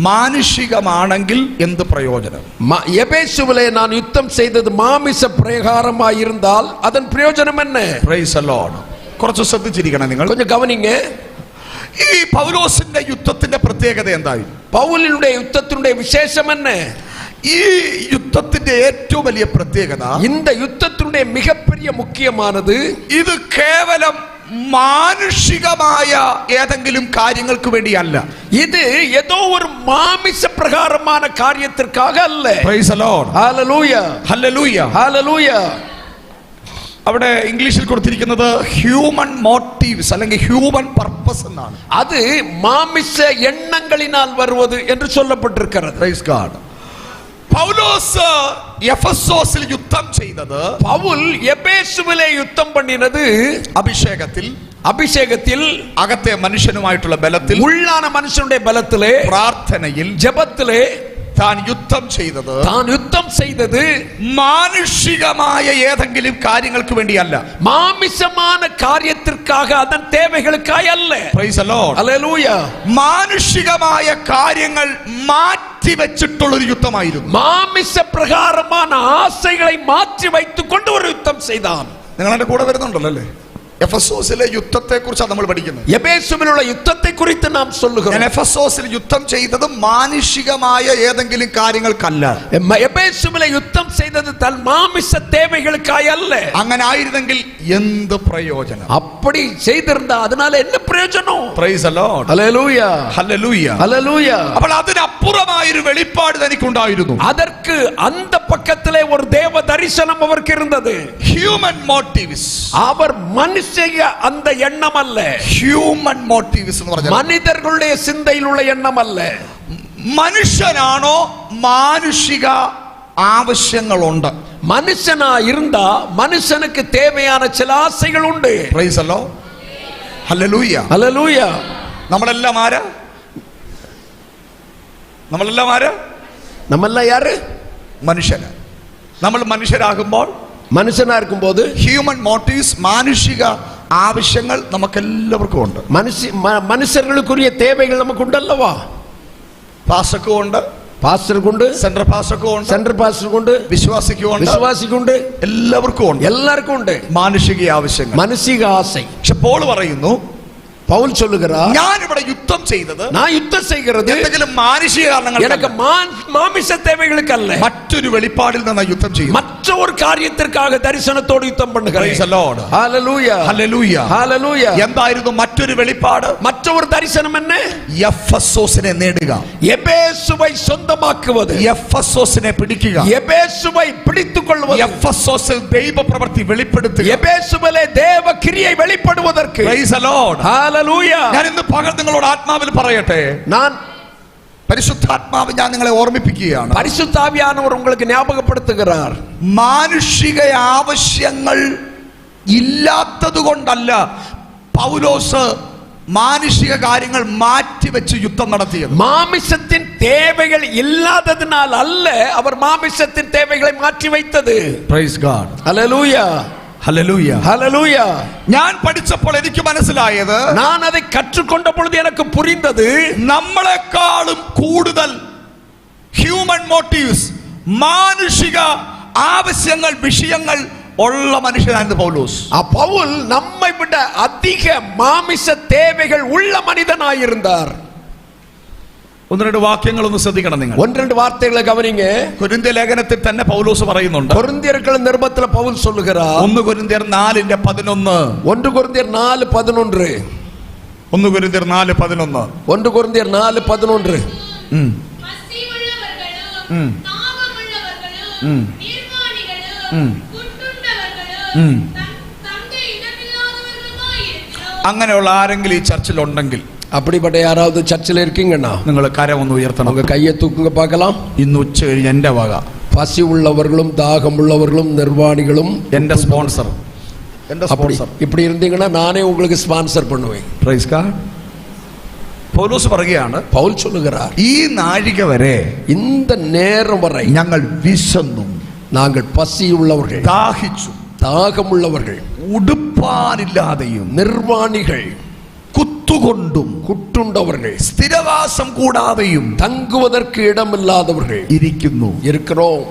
മാനുഷികമാണെങ്കിൽ എന്ത് പ്രയോജനം? എഫേസുവിലെ ഞാൻ യുദ്ധം ചെയ്തത് മാംസ പ്രകാരമായിരുന്നാൽ அதன் പ്രയോജനം என்ன? Price the Lord. കുറച്ച് ശ്രദ്ധിച്ചിരിക്കണം നിങ്ങൾ. கொஞ்சம் கவனிங்க. ഈ പൗലോസിന്റെ യുദ്ധത്തിന്റെ പ്രത്യേകത എന്തായി? പൗലിന്റെ യുദ്ധത്തിന്റെ വിശേഷം என்ன? ഈ യുദ്ധത്തിന്റെ ഏറ്റവും വലിയ പ്രത്യേകത, இந்த യുദ്ധത്തിന്റെ மிகப்பெரிய முக்கியமானது, ഇത് കേവലം മാനുഷികമായ ഏതെങ്കിലും കാര്യങ്ങൾക്ക് വേണ്ടിയല്ല. ഇത് ഏതോ ഒരു മാംസ പ്രകാരமான കാര്യത്തിற்காக அல்ல. Price the Lord. Hallelujah, hallelujah, hallelujah. അവിടെ ഇംഗ്ലീഷിൽ കൊടുത്തിരിക്കുന്നത് ഹ്യൂമൻ മോട്ടീവ്സ് അല്ലെങ്കിൽ ഹ്യൂമൻ പർപ്പസ് എന്നാണ്. അത് മാംസ എണ്ണങ്ങളിനാൽ വരുவது என்று சொல்லப்பட்டிருக்கிறது. Praise God. പൗലോസ് എഫെസോസിൽ യുദ്ധം ചെയ്തത്, പൗൽ എഫേസുവിലെ യുദ്ധം பண்ணினது അഭിഷേകത്തിൽ അകത്തെ മനുഷ്യനുമായിട്ടുള്ള ബലത്തിൽ, ഉള്ളാന മനുഷ്യന്റെ ബലത്തിലെ, പ്രാർത്ഥനയിൽ, ജപത്തിലെ താൻ യുദ്ധം ചെയ്തത് മാനുഷികമായ ഏതെങ്കിലും കാര്യങ്ങൾക്ക് വേണ്ടിയല്ല, മാംസமான കാര്യത്തിற்காக அதன் தேவைகளுக்காக அல்ல. Price the Lord. ഹല്ലേലൂയ. മാനുഷികമായ കാര്യങ്ങൾ മാറ്റി വെച്ചിട്ടുള്ള ഒരു യുദ്ധമായിരുന്നു. മാംസ പ്രകാരமான ആശയങ്ങളെ മാറ്റി வைத்துக்கொண்டு ഒരു യുദ്ധം ചെയ്தான். നിങ്ങൾ എന്റെ കൂടെ വരുന്നുണ്ടല്ലോ അല്ലേ? എഫെസോസിലെ യുദ്ധത്തെ കുറിച്ചാണ് നമ്മൾ പഠിക്കുന്നത്. എഫേസുവിലുള്ള യുദ്ധത്തെ കുറിച്ച് നാം சொல்லுகிறோம். ഞാൻ എഫെസോസിൽ യുദ്ധം ചെയ്തത് മാനുഷികമായ ഏതെങ്കിലും കാര്യങ്ങൾക്കല്ല. എഫേസുവിലെ യുദ്ധം ചെയ്തത് തൻ മാംസ தேவைகளுக்காக அல்ல. അങ്ങനെ ആയിരുന്നെങ്കിൽ എന്ത് പ്രയോജനം? அப்படி செய்திருந்தா அதனால என்ன பிரயோஜனம்? Price the Lord. Hallelujah, hallelujah, hallelujah. അപ്പോൾ അതിനപ്പുറമായ ഒരു വെളിപ്പാട് തനിക്കുണ്ടായിരുന്നു. அதற்கு அந்த பக்கத்திலே ஒரு தேவ தரிசனம் அவருக்கு இருந்தது. Human motifs. அவர் മനുഷ്യ அந்த எண்ணம் அல்ல. ഹ്യൂമൻ മോട്ടീവ്സ് എന്ന് പറഞ്ഞാൽ മനുഷ്യരുടെ ചിന്തയിലുള്ള എണ്ണമല്ല. മനുഷ്യനാണോ മാനുഷിക ആവശ്യങ്ങളുണ്ട്. മനുഷ്യനാ இருந்தா മനുഷ്യனுக்கு தேவையான ചില ആശകളുണ്ട്. Praise the Lord. Hallelujah, hallelujah. നമ്മളെല്ലാം ആരാ? നമ്മളെല്ലാം ആര്? മനുഷ്യന്. നമ്മൾ മനുഷ്യരാകുമ്പോൾ, മനുഷ്യനാ இருக்கும்போது ഹ്യൂമൻ മോട്ടീവ്സ്, മാനുഷിക ആവശ്യങ്ങൾ നമുക്കെല്ലാവർക്കും ഉണ്ട്. മനുഷ്യர்களுக்குரிய தேவைகள் நமக்கு ഉണ്ടല്ലവാ? പാസ്റ്റർക്കും ഉണ്ട്, പാസ്റ്റർക്കുണ്ട്, സെൻട്രൽ പാസ്റ്റർക്കും ഉണ്ട്, സെൻട്രൽ പാസ്റ്റർക്കുണ്ട്, വിശ്വാസിക്കുണ്ട്, എല്ലാവർക്കും ഉണ്ട് മാനുഷിക ആവശ്യങ്ങൾ, മാനസിക ആശை. പക്ഷെ പോൾ പറയുന്നു, പൗൽ சொல்லுகிறார், ഞാൻ ഇവിടെ യുദ്ധം ചെയ്തത്, நான் யுத்தம் செய்கிறது എന്തെങ്കിലും മാനുഷിക കാരണങ്ങൾ, எனக்கு மாமிச தேவைகளுக்கு அல்ல, മറ്റൊരു വെളിപ്പാടിൽ നിന്ന് യുദ്ധം ചെയ്യുന്നു, மற்ற ஒரு காரியத்திற்காக தரிசனத்தோடு யுத்தம் பண்ணுகிறேன். Praise the Lord. Hallelujah, Hallelujah, Hallelujah. എന്തായിരുന്നു മറ്റൊരു വെളിപ്പാട്? மற்ற ஒரு தரிசனம் என்ன? എഫെസോസിനെ നേടുക, എഫേസുவை സ്വന്തമാക്കുவது, എഫെസോസിനെ പിടിക്കുക, എഫേസുவை പിടിത്തുകൊള്ളുவது, എഫെസോസിൽ ദൈവപ്രവൃത്തി വെളിപ്പെടുത്തുക, എഫേസുവിലെ ദേവക്രിയ വെളിപ്പെടുവதற்கு. Praise the Lord. Hallelujah. ഞാൻ ഇന്ന് പകൽ നിങ്ങളോട് ആത്മാവിൽ പറയട്ടെ, പരിശുദ്ധാത്മാവ് ഞാൻ നിങ്ങളെ ഓർമ്മിപ്പിക്കുകയാണ്, പരിശുദ്ധാവിയാനവർ உங்களுக்கு ஞாபகப்படுத்துகிறார். മാനുഷിക ആവശ്യങ്ങൾ ഇല്ലാത്തത് കൊണ്ടല്ല പൗലോസ് മാനുഷിക കാര്യങ്ങൾ മാറ്റിവെച്ച് യുദ്ധം നടത്തിയത്. മാംസത്തിൻ தேவைகள் இல்லாததனால் அல்ல அவர் மாம்சத்தின் தேவைகளை மாற்றி வைத்தது. Praise God. Hallelujah. Hallelujah. Hallelujah. ഞാൻ പഠിച്ചപ്പോൾ എനിക്ക് മനസ്സിലായത്, ഞാൻ അത് കற்றுക്കൊണ്ട പൊഴുത് എനിക്ക് പുരിന്തത്, നമ്മളെക്കാളും കൂടുതൽ ഹ്യൂമൻ മോട്ടീവ്സ്, മാനുഷിക ആവശ്യങ്ങൾ, വിഷയങ്ങൾ ഉള്ള മനുഷ്യനായിരുന്നു പൗലോസ്. ആ പൗൽ നമ്മை விட அதிக மாமிச தேவைகள் உள்ள மனிதனாயிருந்தார். ഒന്ന് രണ്ട് വാക്യങ്ങൾ ഒന്ന് ശ്രദ്ധിക്കണം നിങ്ങൾ. ഒന്ന് രണ്ട് വാർത്തകളെ ഗവനിங்க. കൊരിന്ത്യർ ലേഖനത്തിൽ തന്നെ പൗലോസ് പറയുന്നുണ്ട്, കൊരിന്ത്യർക്കുള്ള നിരുപത്തിൽ പൗൽ சொல்லுகிறார், 1 കൊരിന്ത്യർ 4:11, 1 കൊരിന്ത്യർ 4:11, 1 കൊരിന്ത്യർ 4:11, 1 കൊരിന്ത്യർ 4:11. പസിയുള്ളവர்களுം താപമുള്ളവர்களுം നിർവാണികളും കുട്ടുള്ളവരും தங்கை இடமில்லாதவர்களுமாய் இருக்கிறோம். അങ്ങനെയുള്ള ആരെങ്കിലും ഈ ചർച്ചിൽ ഉണ്ടെങ്കിൽ அப்படிப்பட்ட யாராவது சர்ச்சில் இருக்கீங்கன்னா നിങ്ങൾ കരം ഒന്ന് ഉയർത്തണം. உங்க கையை தூக்குங்க பார்க்கலாம். ഇന്ന് ഉച്ച കഴിഞ്ഞ് എന്റെ വക, பசி உள்ளவர்களும் தாகம் உள்ளவர்களும் நிர்வாணிகளும் എന്റെ സ്പോൺസർ, എന്റെ அப்படி സ്പോൺസർ. இப்படி இருந்தீங்கன்னா நானே உங்களுக்கு ஸ்பான்சர் பண்ணுவேன். Praise God. പൗലോസ് പറയുകയാണ്, பவுல் சொல்லுகிறார், ഈ നാഴിക വരെ இந்த நேரம் வரை ഞങ്ങൾ വിശന്നും நாங்கள் பசி உள்ளவர்கள், ദാഹിച്ചു, தாகம் உள்ளவர்கள், ഉടുപ്പാനില്ലാതെയും நிர்வாணிகள், കുത്തുകൊണ്ടും குட்டுண்டவர்கள், സ്ഥിരവാസം കൂടാതെയും தங்குவதற்கு இடமில்லாதவர்கள் ഇരിക്കുന്നു. இருக்கிறோம்.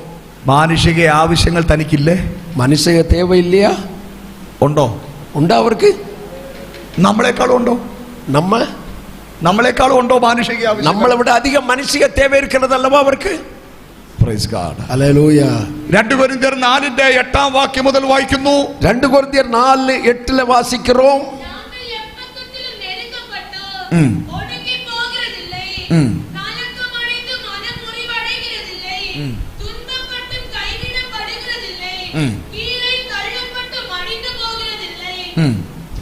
മാനുഷിക ആവശ്യങ്ങൾ തനിക്കില്ലേ? மனுஷங்க தேவை இல்லையா? ഉണ്ടോ? உண்டா அவருக்கு? നമ്മളെക്കാളും ഉണ്ടോ? നമ്മളെക്കാളും ഉണ്ടോ മാനുഷിക ആവശ്യം? நம்மளை விட அதிக மனுஷிக தேவை இருக்கிறது அல்லவா அவருக்கு? Price God. ഹല്ലേലൂയ. 2 കൊരിന്ത്യർ 4:8 വാക്യം മുതൽ വായിക്കുന്നു. 2 കൊരിന്ത്യർ 4:8 வாசிக்கிறோம். நாங்கள் எப்பக்கத்திலும் நெருக்கப்பட்டோம், ஒடுங்கி போகிறதில்லை, கலக்கம் அடைந்து மனமுறிவடைகிறதில்லை, துன்பப்பட்டும் கைவிடப்படுகிறதில்லை, கீழே தள்ளப்பட்டு மடிந்து போகிறதில்லை.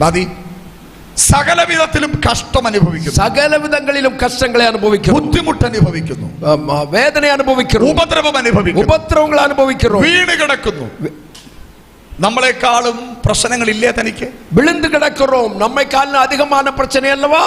മതി. സകലവിധത്തിലും കഷ്ടം അനുഭവിക്കുന്നു, സകല വിധങ്ങളിലും കഷ്ടങ്ങളെ അനുഭവിക്കുന്നു, ബുദ്ധിമുട്ട് അനുഭവിക്കുന്നു, വേദന അനുഭവിക്കുന്നു, ഉപദ്രവം അനുഭവിക്കുന്നു, ഉപദ്രവങ്ങൾ അനുഭവിക്കുന്നു, വീണ് കിടക്കുന്നു. നമ്മളെക്കാളും പ്രശ്നങ്ങളില്ലേ തനിക്ക്? വിழுந்து கிடக்கிறோம். நம்மைக்காலும் அதிகமான பிரச்சனை அல்லவா?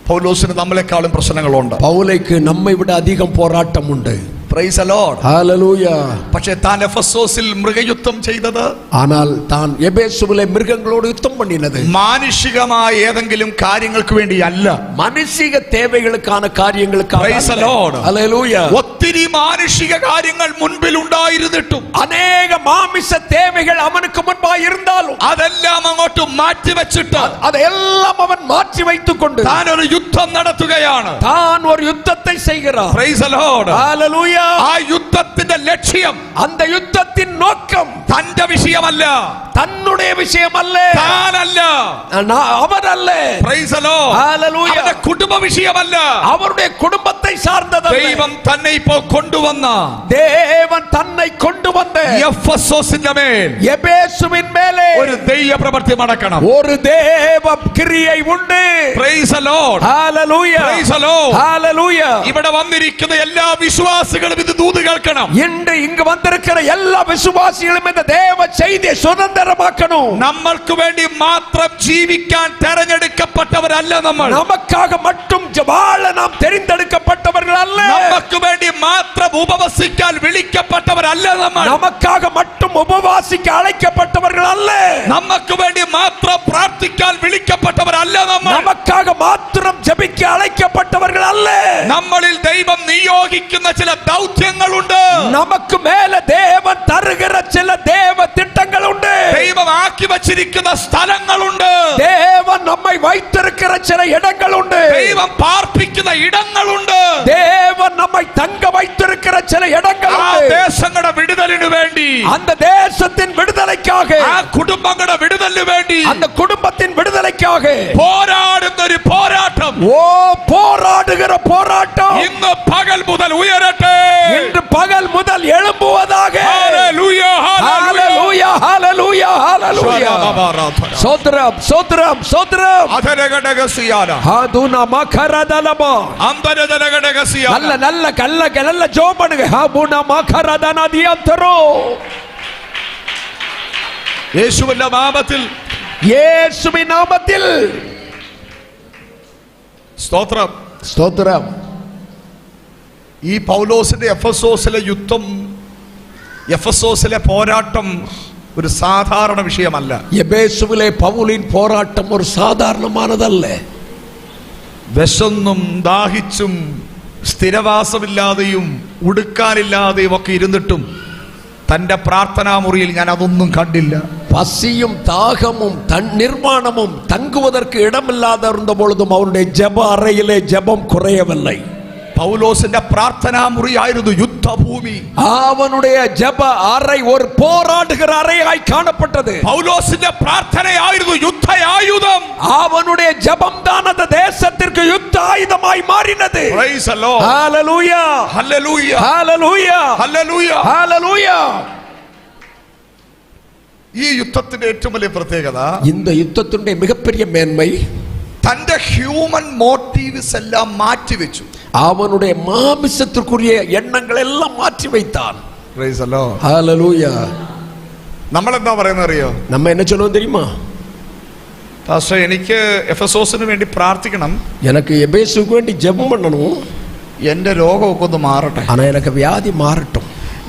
പൗലോസിന് നമ്മളെക്കാളും പ്രശ്നങ്ങളുണ്ട്. പൗലയ്ക്ക് നമ്മை വിட അധികം പോരാട്ടം ഉണ്ട്. Price the Lord. ഹല്ലേലൂയ. പക്ഷേ താൻ എഫെസോസിൽ മൃഗയുദ്ധം ചെയ്തത്, ஆனால் தான் எபேசுவிலே மிருகங்களோடு யுத்தம் பண்ணினது മാനുഷികമായ ഏതെങ്കിലും കാര്യങ്ങൾക്ക് വേണ്ടിയല്ല, மனுஷிக தேவைகளுக்கான காரியங்களுக்காக. Price the Lord. ഹല്ലേലൂയ. ഒത്തിരി മാനുഷിക കാര്യങ്ങൾ മുൻപിൽ ഉണ്ടായിരുന്നിട്ടും, അനേക മാംസ தேவைகள் அவனுக்கு முன்பாக இருந்தாலும் അതെല്ലാം അങ്ങോട്ട് മാറ്റി വെച്ചിട്ട് അതെല്ലാം അവൻ മാറ്റി வைத்துக்கொண்டு താൻ ഒരു യുദ്ധം നടത്തുകയാണ്. தான் ஒரு யுத்தத்தை செய்கிறார். Price the Lord. ഹല്ലേലൂയ. ആ യുദ്ധത്തിന്റെ ലക്ഷ്യം, அந்த யுத்தத்தின் நோக்கம் തന്റെ വിഷയമല്ല, தன்னுடைய விஷயம் அல்ல, താനല്ല, அவர் அல்ல. Price the Lord. ഹല്ലേലൂയ. അവന്റെ കുടുംബ വിഷയമല്ല, அவருடைய குடும்பத்தை சார்ந்தது. ദൈവം തന്നെ ഇപ്പോൾ കൊണ്ടുവന്ന, தேவன் தன்னை கொண்டு வந்த എഫെസോസിന്റെ മേൽ எபேசுவின் மேலே ഒരു ദൈവ പ്രവൃത്തി നടക്കണം. ஒரு தேவ கிரியை உண்டு. Price the Lord. Hallelujah. Praise the Lord. Hallelujah. ഇവിടെ വന്നിരിക്കുന്ന എല്ലാ വിശ്വാസികളും ഇത് ദൂത് കേൾക്കണം. இன்று இங்கு வந்திருக்கிற எல்லா விசுவாசிகளும் இந்த தேவ செய்தியை சுதந்திரமாக்கணும். നമ്മൾക്ക് വേണ്ടി മാത്രം ജീവിക്കാൻ തെരഞ്ഞെടുക്കപ്പെട്ടവരല്ല നമ്മൾ. நமக்காக மட்டும் வாழ நாம் தெரிந்தெடுக்கப்பட்டவர்கள் அல்ல. നമുക്ക് വേണ്ടി മാത്രം ഉപവസിക്കാൻ വിളിക്കപ്പെട്ടവരല്ല നമ്മൾ. நமக்காக மட்டும் உபவாசிக்க அழைக்கப்பட்டவர்கள் அல்ல. നമുക്ക് വേണ്ടി മാത്രം പ്രാർത്ഥിക്കാൻ വിളിക്കപ്പെട്ടവരല്ല നമ്മൾ. நமக்காக மாத்திரம் ஜெபிக்க அழைக்கப்பட்டவர்கள் அல்ல. നമ്മളിൽ ദൈവം നിയോഗിക്കുന്ന ചില ദൗത്യങ്ങളുണ്ട്. நமக்கு மேல தேவன் தருகிற சில தேவ திட்டங்கள் உண்டு. ദൈവം ആക്കി വച്ചിരിക്കുന്ന സ്ഥലങ്ങളുണ്ട്. தேவன் நம்மை வைத்திருக்கிற சில இடங்கள் உண்டு. ദൈവം പാർപ്പിക്കുന്ന ഇടങ്ങളുണ്ട്. தேவன் நம்மை தங்க வைத்திருக்கிற சில இடங்கள் ആ உண்டு. ദേശങ്ങളുടെ വിടുതലിനു വേണ്ടി, அந்த தேசத்தின் விடுதலைக்காக, ആ കുടുംബങ്ങളുടെ വിടുതലിനു വേണ്ടി, அந்த குடும்பத்தின் விடுதலைக்காக പോരാടുന്ന ഒരു പോരാട്ടം போராடுகிற போராட்டம் ഇന്ന് പകൽ മുതൽ ഉയരട്ടെ. இன்று பகல் முதல் எழும்புவதாக. Hallelujah, hallelujah. ஹalleluya, ஹalleluya, ஹalleluya. சோத்ரம், சோத்ரம், சோத்ரம். അധരഘടകസിയാന ஹதுனா மகரதலமா. അന്തരഘടകസിയാന. நல்ல நல்ல கல்ல நல்ல ஜெபம் பண்ணுங்க. ஹபுனா மகரதனா தியந்தரோ. യേശുവിന്റെ നാമത്തിൽ, இயேசுவின் நாமத்தில் സ്തോത്രം. ஸ்தோத்திரம். ഈ പൗലോസിന്റെ എഫെസോസിലെ യുദ്ധം, എഫെസോസിലെ പോരാട്ടം ഒരു സാധാരണ വിഷയമല്ല. எபேசுவிலே பவுலின் போராட்டம் ஒரு சாதாரணமானதல்ல. വിശന്നും ദാഹിച്ചും സ്ഥിരവാസമില്ലാതെയും ഉടുക്കാനില്ലാതെയും ഒക്കെ ഇരുന്നിട്ടും തന്റെ പ്രാർത്ഥനാ മുറിയിൽ ഞാൻ അതൊന്നും കണ്ടില്ല. பசியும் தாகமும் தன் நிர்மாணமும் தங்குவதற்கு இடமில்லாத இருந்த பொழுதும் அவருடைய ஜெப அறையிலே ஜெபம் குறையவில்லை. പൗലോസിന്റെ പ്രാർത്ഥനാ മുറിയായിരുന്നു യുദ്ധഭൂമി. அவனுடைய ஜெப அறை ஒரு போராடுகிற அறையாய் காணப்பட்டது. പൗലോസിന്റെ പ്രാർത്ഥനയായിരുന്നു യുദ്ധആയുധം. அவனுடைய ஜெபம் தான் அந்த தேசத்திற்கு யுத்த ஆயுதமாய் மாறினது. Praise the Lord. Hallelujah, Hallelujah. Hallelujah, Hallelujah. ஹalleluya. ഈ യുദ്ധത്തിന്റെ ഏറ്റവും വലിയ പ്രത്യേകത, இந்த யுத்தத்தினுடைய மிகப்பெரிய மேன்மை, തന്റെ ഹ്യൂമൻ മോട്ടീവ്സ് എല്ലാം മാറ്റിവെച്ചു. அவனுடைய மாமிசத்திற்குரிய எண்ணங்கள் எல்லாம் மாற்றி வைத்தான். Praise the Lord. ஹalleluya. നമ്മൾ എന്താ പറയുന്നത് അറിയോ? நம்ம என்ன சொல்லுவோம் தெரியுமா? പാസ്റ്റർ, എനിക്ക് എഫെസോസിന് വേണ്ടി പ്രാർത്ഥിക്കണം, எனக்கு எபேசுக்கு வேண்டி ஜெபம் பண்ணணும், എന്റെ രോഗമൊക്കെ ഒന്ന് മാറട്ടെ, ஆனா எனக்கு வியாதி மாறட்டும்,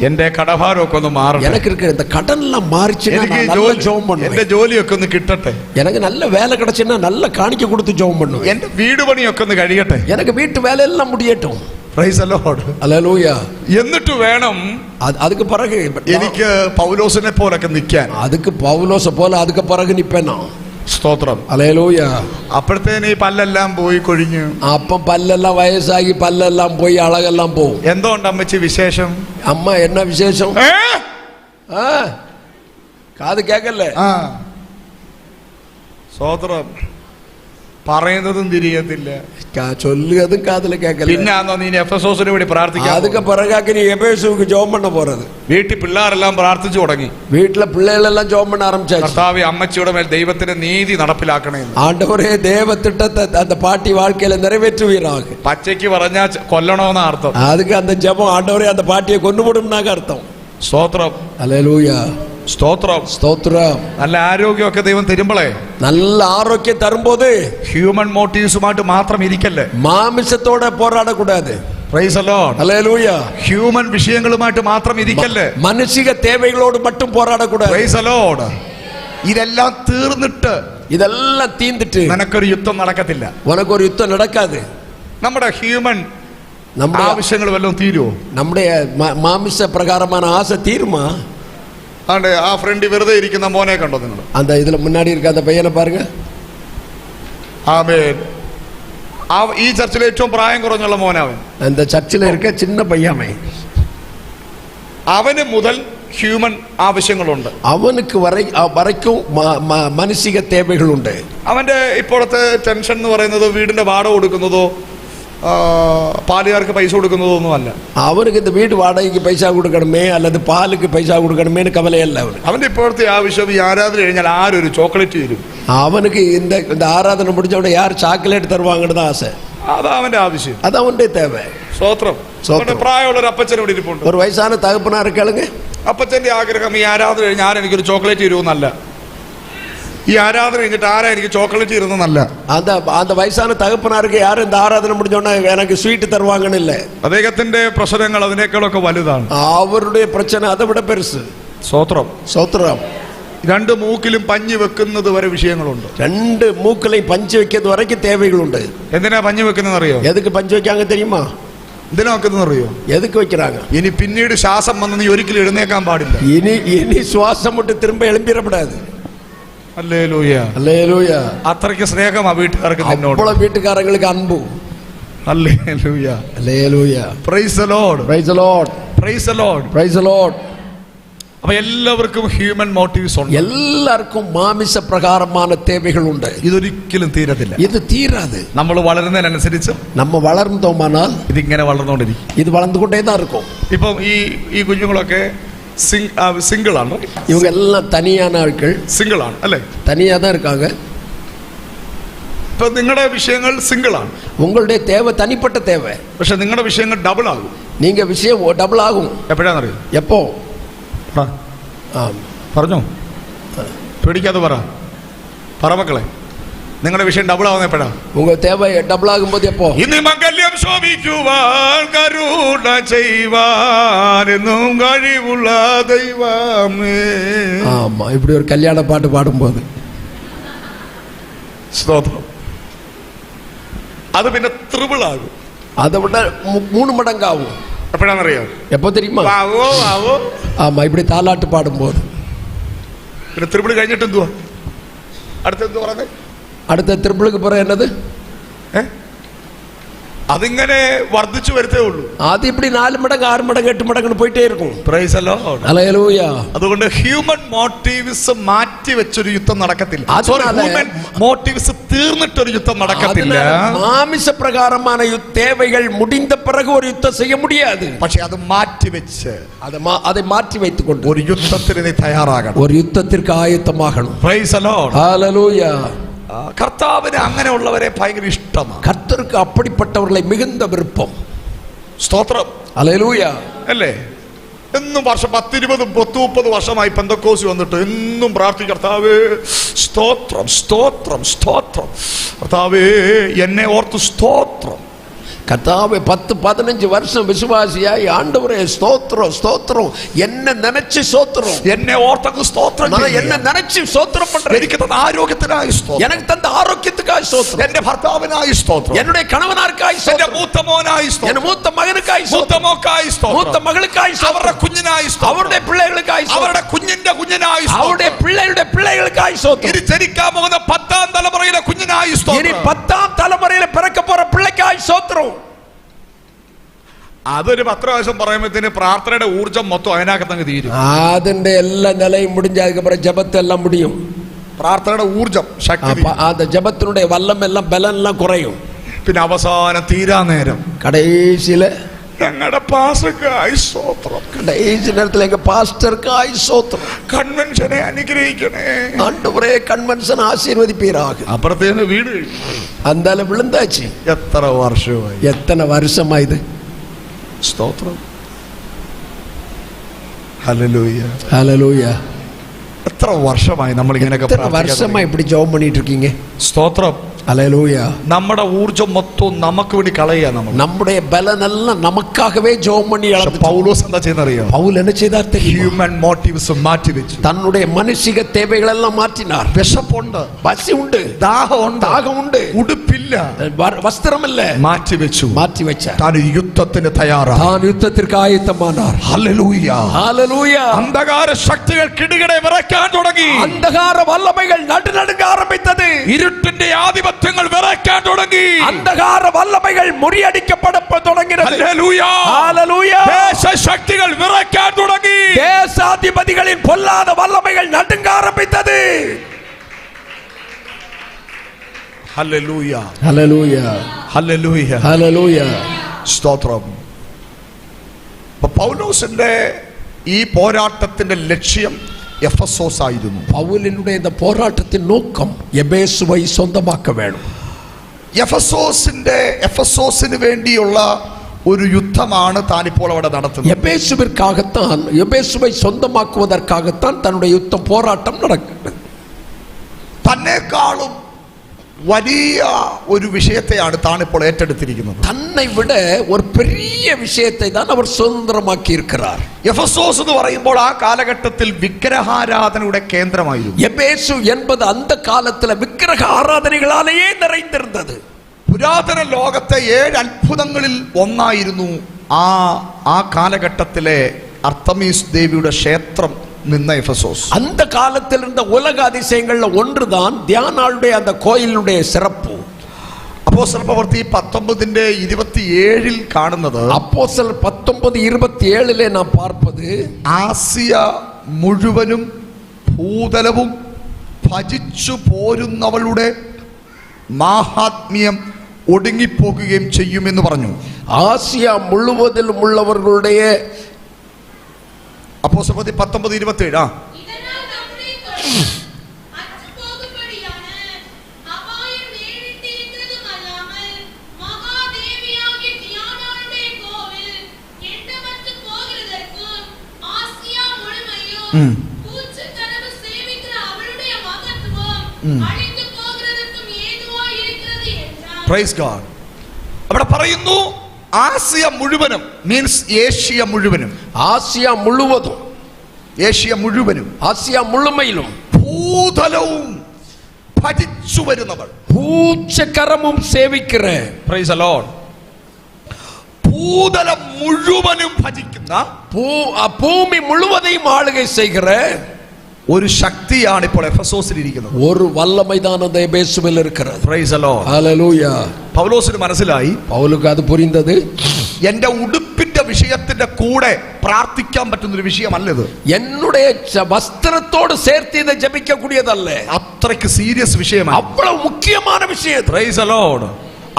എന്റെ കടഭാരമൊക്കെ ഒന്ന് മാറട്ടെ, எனக்கு இருக்கிற இந்த கடன் எல்லாம் மாறிச்சுன்னா എനിക്ക് நான் நல்ல ஜெபம் എന്റെ பண்ணுவேன், ജോലിയൊക്കെ ഒന്ന് കിട്ടട്ടെ, எனக்கு நல்ல வேலை கிடைச்சுன்னா நல்ல காணிக்கை கொடுத்து ஜெபம் பண்ணுவேன், എന്റെ വീട് പണിയൊക്കെ ഒന്ന് കഴിയട്ടെ, எனக்கு வீட்டு வேலை எல்லாம் முடியட்டும். Praise the Lord. ஹalleluya. എന്നിട്ട് വേണം அதுக்கு பிறகு എനിക്ക് പൗലോസിനെ പോലൊക്കെ നിൽക്കാൻ. அதுக்கு பவுலோச போல அதுக்கு பிறகு நிப்பேன் நான். സ്തോത്രം. ஹalleluya. അപ്പോഴത്തേന് ഈ പല്ലെല്ലാം പോയി കൊഴിഞ്ഞു. അപ്പം പല്ലെല്ലാം വയസ്സാകി പല്ലെല്ലാം പോയി അളകെല്ലാം പോവും. എന്തുകൊണ്ട് അമ്മച്ചി വിശേഷം? അമ്മ എന്നാ വിശേഷം? കാത് കേക്കല്ലേ? സ്തോത്രം. പറയുന്നതും തിരിയത്തില്ല, ചൊല്ലുകതും കാതില് കേക്കല്ല. പിന്നാന്നോ നീ എഫെസോസിന് വേണ്ടി പ്രാർത്ഥിക്കാം. அதுக்கு பிறகாக்கு நீ எபேசுவுக்கு ஜெபம் பண்ண போறது. വീട്ടിൽ പിള്ളേരെല്ലാം പ്രാർത്ഥിച്ചു തുടങ്ങി. வீட்டுல பிள்ளைகளெல்லாம் ஜெபம் பண்ண ஆரம்பிச்சாச்சு. കർത്താവേ, അമ്മച്ചിയുടെ മേൽ ദൈവത്തിന്റെ നീതി നടപ്പിലാക്കണേ. ஆண்டவரே, தேவ திட்டத்தை அந்த பாட்டி வாழ்க்கையில நிறைவேற்றுவீராக. പച്ചയ്ക്ക് പറഞ്ഞാ കൊല്ലണമെന്ന അർത്ഥം. அதுக்கு அந்த ஜெபம், ஆண்டவரே அந்த பாட்டியை கொண்டு போடும்னாக அர்த்தம். സ്തോത്രം. ஹalleluya. സ്തോത്രം. സ്തോത്രം. നല്ല ആരോഗ്യമൊക്കെ ദൈവം തരുമ്പോളേ, நல்ல ஆரோக்கியம் தரும்போது ഹ്യൂമൻ മോട്ടീവ്സുമായിട്ട് മാത്രം ഇരിക്കല്ലേ, மாமிசத்தோட போராடக்கூடாது. Praise the Lord. ஹalleluya. ഹ്യൂമൻ വിഷയങ്ങളുമായിട്ട് മാത്രം ഇരിക്കല്ലേ, மனுஷிக தேவைகளோடு மட்டும் போராடக்கூடாது. Praise the Lord. ഇതെല്ലാം തീർന്നിട്ട്, இதெல்லாம் தீந்துட்டு നിനക്കൊരു യുദ്ധം നടക്കത്തില്ല, உனக்கு ஒரு யுத்தம் நடக்காது. നമ്മുടെ ഹ്യൂമൻ നമ്മുടെ ആവശ്യങ്ങൾ വല്ലതും തീരുവോ? നമ്മുടെ മാംസ പ്രകാരமான ആശ തീരുமா? ആണ്ടെ, ആ ഫ്രണ്ട് വെറുതെ ഇരിക്കുന്ന മോനെ കണ്ടോ നിങ്ങൾ? அந்த இதுல முன்னாடி இருக்க அந்த பையனை பாருங்க. ആമേൻ. ഈ ചർച്ചിലെ ഏറ്റവും പ്രായം കുറഞ്ഞുള്ള മോനവൻ. அந்த சர்ச்சில் இருக்க சின்ன பையன், അവന് മുതൽ ഹ്യൂമൻ ആവശ്യങ്ങളുണ്ട്. അവനുക്ക് വരയ്ക്കും മാനസിക തേവകളുണ്ട്. അവന്റെ ഇപ്പോഴത്തെ ടെൻഷൻ എന്ന് പറയുന്നത് വീടിന്റെ വാടക കൊടുക്കുന്നതോ പാലുകാർക്ക് പൈസ കൊടുക്കുന്നതോ ഒന്നും അല്ല. അവർക്ക് இந்த വീട് വാടകയ്ക്ക് പൈസ കൊടുക്കണമേ അല്ലാതെ പാലുക്ക് പൈസ കൊടുക്കണമേ കവലയല്ല അവന്. അവന്റെ ഇപ്പോഴത്തെ ആവശ്യം, ഈ ആരാധന കഴിഞ്ഞാൽ ആരൊരു ചോക്ലേറ്റ് തരും, അവനുക്ക് இந்த ആരാധന முடிஞ்சവിടെ யார் சாக்லேட் தருவாங்கன்னு ஆசை. അതാ അവന്റെ ആവശ്യം, അത് അവന്റെ തേവ. സ്തോത്രം. പ്രായമുള്ള ഒരു അപ്പച്ചൻ ഇവിടെ ഇരിപ്പുണ്ട്. ഒരു വയസ്സാன തകപ്പനാറ് കേളുங்க. അപ്പച്ചന്റെ ആഗ്രഹം ഈ ആരാധന കഴിഞ്ഞ് ആരെനിക്കൊരു ചോക്ലേറ്റ് തരുമെന്നല്ല, ഈ ആരാധന കഴിഞ്ഞിട്ട് ആരാ എനിക്ക് ചോക്ലേറ്റ് തരുന്നല്ല. அந்த வயசான தகப்பனாருக்கு யாரும் இந்த ஆராதனை முடிஞ்சோன்னா எனக்கு ஸ்வீட் தருவாங்கன்னு இல்ல. അദ്ദേഹത്തിന്റെ പ്രശ്നങ്ങൾ അതിനേക്കാളൊക്കെ വലുതാണ്. അവരുടെ പ്രശ്നം அதை விட பெருசு. സ്തോത്രം. സ്തോത്രം. രണ്ട് മൂക്കിലും പഞ്ഞി വെക്കുന്നത് വരെ വിഷയങ്ങളുണ്ട്. രണ്ട് മൂക്കിലും പഞ്ച് വെക്കുന്നത് വരയ്ക്കും തേവകളുണ്ട്. എന്തിനാ പഞ്ഞി വെക്കുന്നത് അറിയോ? എതുക്ക് പഞ്ച് വെക്കാങ്ക தெரியுமா? എന്തിനാ വെക്കുന്നത് അറിയോ? എതുക്ക് വെക്கிறாங்க? ഇനി പിന്നീട് ശ്വാസം വന്ന് നീ ഒരിക്കലും എഴുന്നേക്കാൻ പാടില്ല. ഇനി ശ്വാസം വിട്ട് തിരുம்ப എളുമ്പിരപ്പെടാது. ഹല്ലേലൂയ. ഹല്ലേലൂയ. അത്രയ്ക്ക് സ്നേഹമാ വീട്ടുകാർക്ക് നിന്നോട്. അപ്പോൾ വീട്ടുകാരങ്ങൾക്ക് അൻപു. Hallelujah. Hallelujah. Praise the Lord. Praise the Lord. Praise the Lord. Praise the Lord. അപ്പൊ എല്ലാവർക്കും ഹ്യൂമൻ മോട്ടീവ്സ് ഉണ്ട്. എല്ലാവർക്കും മാംസ പ്രകാരமான தேவைകളുണ്ട്. ഇതൊരിക്കലും തീരത്തില്ല. ഇത് തീരാതെ. നമ്മൾ വളരുന്നതിനനുസരിച്ച് നമ്മ വളർന്നോമാനാൽ ഇതിങ്ങനെ വളർന്നുകൊണ്ടിരിക്കും. ഇത് വളർന്നുകൊണ്ടേதான் இருக்கும். ഇപ്പം ഈ കുഞ്ഞുങ്ങളൊക്കെ സിംഗിൾ ആണ്. ഇവங்க എല്ലാം തനിயான ആൾക്കാർ. സിംഗിൾ ആണ് അല്ലേ? തനിയാ தான் இருக்காங்க. ഇപ്പൊ നിങ്ങളുടെ വിഷയങ്ങൾ സിംഗിൾ ആണ്. ഉങ്ങളുടെ தேவை തനിപ്പെട്ട தேவை. പക്ഷെ നിങ്ങളുടെ വിഷയങ്ങൾ ഡബിൾ ആകും. நீங்க விஷயம் டபுள் ஆகும். എപ്പോഴാണെന്നറിയോ? எப்போ? പറഞ്ഞോ, പേടിക്കാതെ പറ മക്കളെ. നിങ്ങളുടെ വിഷയം ഡബിൾ ആവുന്ന എപ്പോഴാ? ഉങ്ക தேவை டபுள் ആകുമ്പോൾ எப்போ? ഇന്ന് മംഗല്യം ശോഭിക്കുവാൻ കരുണ ചെയ്യുവാൻ എന്നും കഴിവുള്ള ദൈവമേ. ஆமா, இப்படி ஒரு கல்யாண பாட்டு பாடும்போது സ്തോത്രം. അത് പിന്നെ ത്രിപിൾ ആകും. அதை விட 3 மடங்காகும். എപ്പോഴാണെന്നറിയോ? எப்போ தெரியுமா? ஆமா, இப்படி தாலாட்டு பாடும்போது. പിന്നെ ത്രിപിൾ കഴിഞ്ഞിട്ട് എന്തുവാ അടുത്തെന്തു പറഞ്ഞേ? അടുത്ത ത്രിപിൾക്ക് பிறகு என்னது? അതിങ്ങനെ വർദ്ധിച്ചു വരത്തേ ഉള്ളൂ. അത് இப்படி 4 മടങ്ങ് 6 മടങ്ങ് 8 മടങ്ങ് പോയിട്ടേ இருக்கும். Price the Lord. ഹല്ലേലൂയ. അതുകൊണ്ട് ഹ്യൂമൻ മോട്ടീവ്സ് മാറ്റി വെച്ചൊരു യുദ്ധം നടക്കത്തില്ല. ഹ്യൂമൻ മോട്ടീവ്സ് തീർന്നിട്ടൊരു യുദ്ധം നടക്കത്തില്ല. മാംസ പ്രകാരமான தேவைகள் முடிந்த பிறகு ஒரு யுத்தம் செய்ய முடியாது. പക്ഷെ അത് മാറ്റിവെച്ച് அதை மாற்றி வைத்துக் கொண்டு ഒരു യുദ്ധത്തിന് നീ തയ്യാറാകണം. ஒரு யுத்தத்திற்கு ஆயத்தமாகணும். Praise the Lord. ഹല്ലേലൂയ. കർത്താവിന് അങ്ങനെയുള്ളവരെ ഭയങ്കര ഇഷ്ടമാണ്. കർത്തർക്ക് அப்படிப்பட்டவர்களை மிகுந்த விருப்பம். സ്തോത്രം. ഹല്ലേലൂയ. അല്ലേ? എന്നും വർഷം 10, 20, 30 വർഷമായി പെന്തക്കോസ്തി വന്നിട്ട് എന്നും പ്രാർത്ഥിക്കും, കർത്താവേ സ്തോത്രം സ്തോത്രം സ്തോത്രം, കർത്താവേ എന്നെ ഓർത്ത് സ്തോത്രം. கர்த்தாவே 10-15 வருஷம் விசுவாசியாய் ஆண்டவரே ஸ்தோத்திரம் ஸ்தோத்திரம், என்ன நினைச்சு ஸ்தோத்திரம், എന്നെ ഓർത്തങ്ങ് സ്തോത്രം. நான் என்ன நினைச்சு ஸ்தோத்திரம் பண்றேன். എനിക്ക് തന്ന ആരോഗ്യത്തിനായി സ്തോത്രം, எனக்கு தந்த ஆரோக்கியத்துக்காய் ஸ்தோத்திரம், എന്റെ ഭർത്താവിനായി സ്തോത്രം, என்னுடைய கணவனார்க்காய் എന്റെ ஸ்தோத்திரம், മൂത്ത മോനായി സ്തോത്രം, என் மூத்த மகனுக்காய் മൂത്ത ஸ்தோத்திரம், മോക്കായി സ്തോത്രം, மூத்த மகளுக்காய் അവരുടെ ஸ்தோத்திரம், കുഞ്ഞിനായി സ്തോത്രം, அவருடைய பிள்ளைகளுக்காய் ஸ்தோத்திரம், അവരുടെ കുഞ്ഞിന്റെ കുഞ്ഞിനായി அவருடைய സ്തോത്രം, பிள்ளைகளுடைய பிள்ளைகளுக்காய் ஸ்தோத்திரம், ഇനി ജനിക്കാൻ പോകുന്ന 10ാം തലമുറയിലെ കുഞ്ഞിനായി இனி സ്തോത്രം, 10ஆம் தலைமுறையில பிறக்க போற பிள்ளைக்காய் ஸ்தோத்திரம். അതൊരു 10 പ്രാവശ്യം പറയുമ്പോഴത്തേന് പ്രാർത്ഥനയുടെ ഊർജം മൊത്തം അതിനകത്തങ്ങ് തീരും. അതിന്റെ എല്ലാ നിലയും முடிஞ்சதுக்கு அப்புறம் ஜெபத்தெல்லாம் முடியும். പ്രാർത്ഥനയുടെ ഊർജം ശക്തി, அந்த ஜெபத்தினுடைய வல்லம் எல்லாம் பலன் எல்லாம் குறையும். പിന്നെ അവസാനം തീരാ നേരം கடைசியில ഞങ്ങളുടെ പാസ്റ്റർക്കായി സ്തോത്രം, கடைசி நேரத்துல எங்க பாஸ்டர்க்காய் ஸ்தோத்திரம், കൺവെൻഷനെ അനുഗ്രഹിക്കണേ, ஆண்டவரே கன்வென்ஷன் ஆசீர்வதிப்பீராக. അപ്പുറത്തേന്ന് വീട് அந்தால விழுந்தாச்சு. എത്ര വർഷമായി, எத்தனை வருஷமா இது. സ്തോത്രം. ഹല്ലേലൂയ ஹல்லேலூயா. എത്ര വർഷമായി നമ്മൾ ഇങ്ങനെയൊക്കെ எத்தனை வருஷமா இப்படி ஜெபம் பண்ணிட்டு இருக்கீங்க. സ്തോത്രം. ஹல்லேலூயா. നമ്മുടെ ഊർജം മൊത്തം നമുക്ക് വേണ്ടി കളയാ. நம்முடைய பலன் எல்லாம் நமக்காகவே ஜெபம் பண்ணி இழந்து. പൗലോസ് എന്താ ചെയ്യുന്നറിയോ? பவுல் என்ன செய்தார் தெரியுமா? ഹ്യൂമൻ മോട്ടീവ്സ് മാറ്റി വെച്ചു. தன்னுடைய மனுஷிக தேவைகள் எல்லாம் மாற்றினார். വിശപ്പുണ്ട്, பசி உண்டு, ദാഹമുണ്ട്, தாகம் உண்டு, ഉടുപ്പില്ല, வஸ்திரம் இல்ல, മാറ്റി വെച്ചു, மாற்றி வச்சார். താൻ യുദ്ധത്തിന് തയ്യാറാ. தான் யுத்தத்திற்கு ஆயத்தமானார். ഹല്ലേലൂയ. ஹல்லேலூயா. അന്ധകാര ശക്തികൾ കിടുകിടെ വിറയ്ക്കാൻ തുടങ്ങി. அந்தகார வல்லமைகள் நடுநடுங்க ஆரம்பித்தது. ഇരുട്ടിന്റെ ആധിപത്യങ്ങൾ വിറയ്ക്കാൻ തുടങ്ങി. அந்தகார வல்லமைகள் முறியடிக்கப்பட தொடங்கினது. ഹല്ലേലൂയ. ஹல்லேலூயா. ദേശശക്തികൾ വിറയ്ക്കാൻ തുടങ്ങി. தேசாதிபதிகளின் பொல்லாத வல்லமைகள் நடுங்க ஆரம்பித்தது. ഹല്ലേലൂയ. ஹல்லேலூயா. ഹല്ലേലൂയ. ஹல்லேலூயா. സ്തോത്രം. പൗലോസിന്റെ ഈ പോരാട്ടത്തിന്റെ ലക്ഷ്യം എഫെസോസ് ആയിരുന്നു. പൗലിനുடைய இந்த போராட்டத்தின் நோக்கம் எபேசுவை சொந்தமாக்க வேணும். എഫെസോസിന് വേണ്ടിയുള്ള ഒരു യുദ്ധമാണ് താൻ ഇപ്പോൾ അവിടെ നടത്തുന്നത്. எபேசுவிற்காகத்தான், எபேசுவை சொந்தமாக்குவதற்காகத்தான் தன்னுடைய யுத்தம் போராட்டம் நடக்கிறது. തന്നെക്കാളും വലിയ ഒരു വിഷയത്തെയാണ് താൻ ഇപ്പോൾ ഏറ്റെടുത്തിരിക്കുന്നത്. தன்னை விட ஒரு பெரிய விஷயத்தை தான் அவர் சுதந்திரமாக்கி இருக்கிறார். എഫെസോസ് എന്ന് പറയുമ്പോൾ ആ കാലഘട്ടത്തിൽ വിഗ്രഹാരാധനയുടെ കേന്ദ്രമായിരുന്നു. எபேசு என்பது அந்த காலத்துல விக்கிரக ஆராதனைகளாலேயே நிறைந்திருந்தது. പുരാതന ലോകത്തെ 7 അത്ഭുതങ്ങളിൽ ഒന്നായിരുന്നു ആ കാലഘട്ടത്തിലെ അർത്തമീസ് ദേവിയുടെ ക്ഷേത്രം നിന്ന എഫെസോസ്. அந்த காலத்தில் இருந்த உலக அதிசயங்கள்ல ஒன்றுதான் தியானாளுடைய அந்த கோயிலுடைய சிறப்பு. അപ്പോസ്തല പ്രവൃത്തി 19:27 കാണുന്നത്, அப்போஸ்தலர் 19:27 நாம் பார்ப்பது, ആസിയ മുഴുവനും ഭൂതലവും ഭജിച്ചു പോരുന്നവളുടെ മാഹാത്മ്യം ഒടുങ്ങിപ്പോകുകയും ചെയ്യുമെന്ന് പറഞ്ഞു. ஆசியா முழுவதிலும் உள்ளவர்களுடைய, അപ്പോസ്തല പ്രവൃത്തി 19:27. இதனால் நம்முடைய தொழில் அற்றுப்போகும்படியான அபாயம் நேரிட்டிருக்கிறதும் அல்லாமல் மகாதேவியாகிய தியானாளுடைய கோவில் எண்ணமற்று போகிறதற்கும் ஆசியா முழுமையும் பூச்சக்கரவு சேவிக்கிற அவளுடைய மகத்துவம் அழிந்து போகிறதற்கும் ஏதுவாய் இருக்கிறது என்றார். Praise God. അവിടെ പറയുന്നു ആസിയ മുഴുവനും, മീൻസ് ഏഷ്യ മുഴുവനും, ஆசியா முழுவதும், ഏഷ്യ മുഴുവനും, ஆசியா முழுமையிலும் ഭൂതലവും ഭജിച്ചു വരുന്നവൾ, பூச்சக்கரமும் சேவிக்கிற, പ്രൈസ് ദി ലോർഡ്, ഭൂതലം മുഴുവനും ഭജിക്കുന്ന பூமி முழுவதையும் ஆளுகை செய்கிற ഒരു ശക്തിയാണ് ഇപ്പോൾ എഫെസോസിൽ ഇരിക്കുന്നത്. ஒரு வல்லமைதான் அந்த எபேசுவில் இருக்கிறது. Praise the Lord. ஹல்லேலூயா. പൗലോസിന് മനസ്സിലായി, பவுலுக்கு அது புரிந்தது. എന്റെ ഉടുപ്പിന്റെ വിഷയത്തിന്റെ കൂടെ പ്രാർത്ഥിക്കാൻ പറ്റുന്ന ഒരു വിഷയമല്ലത്. என்னுடைய வஸ்திரத்தோடு சேர்த்து இதை ஜெபிக்க கூடியதல்ல. അത്രയ്ക്ക് സീരിയസ് വിഷയമാണ്. அவ்வளவு முக்கியமான விஷயம். Praise the Lord.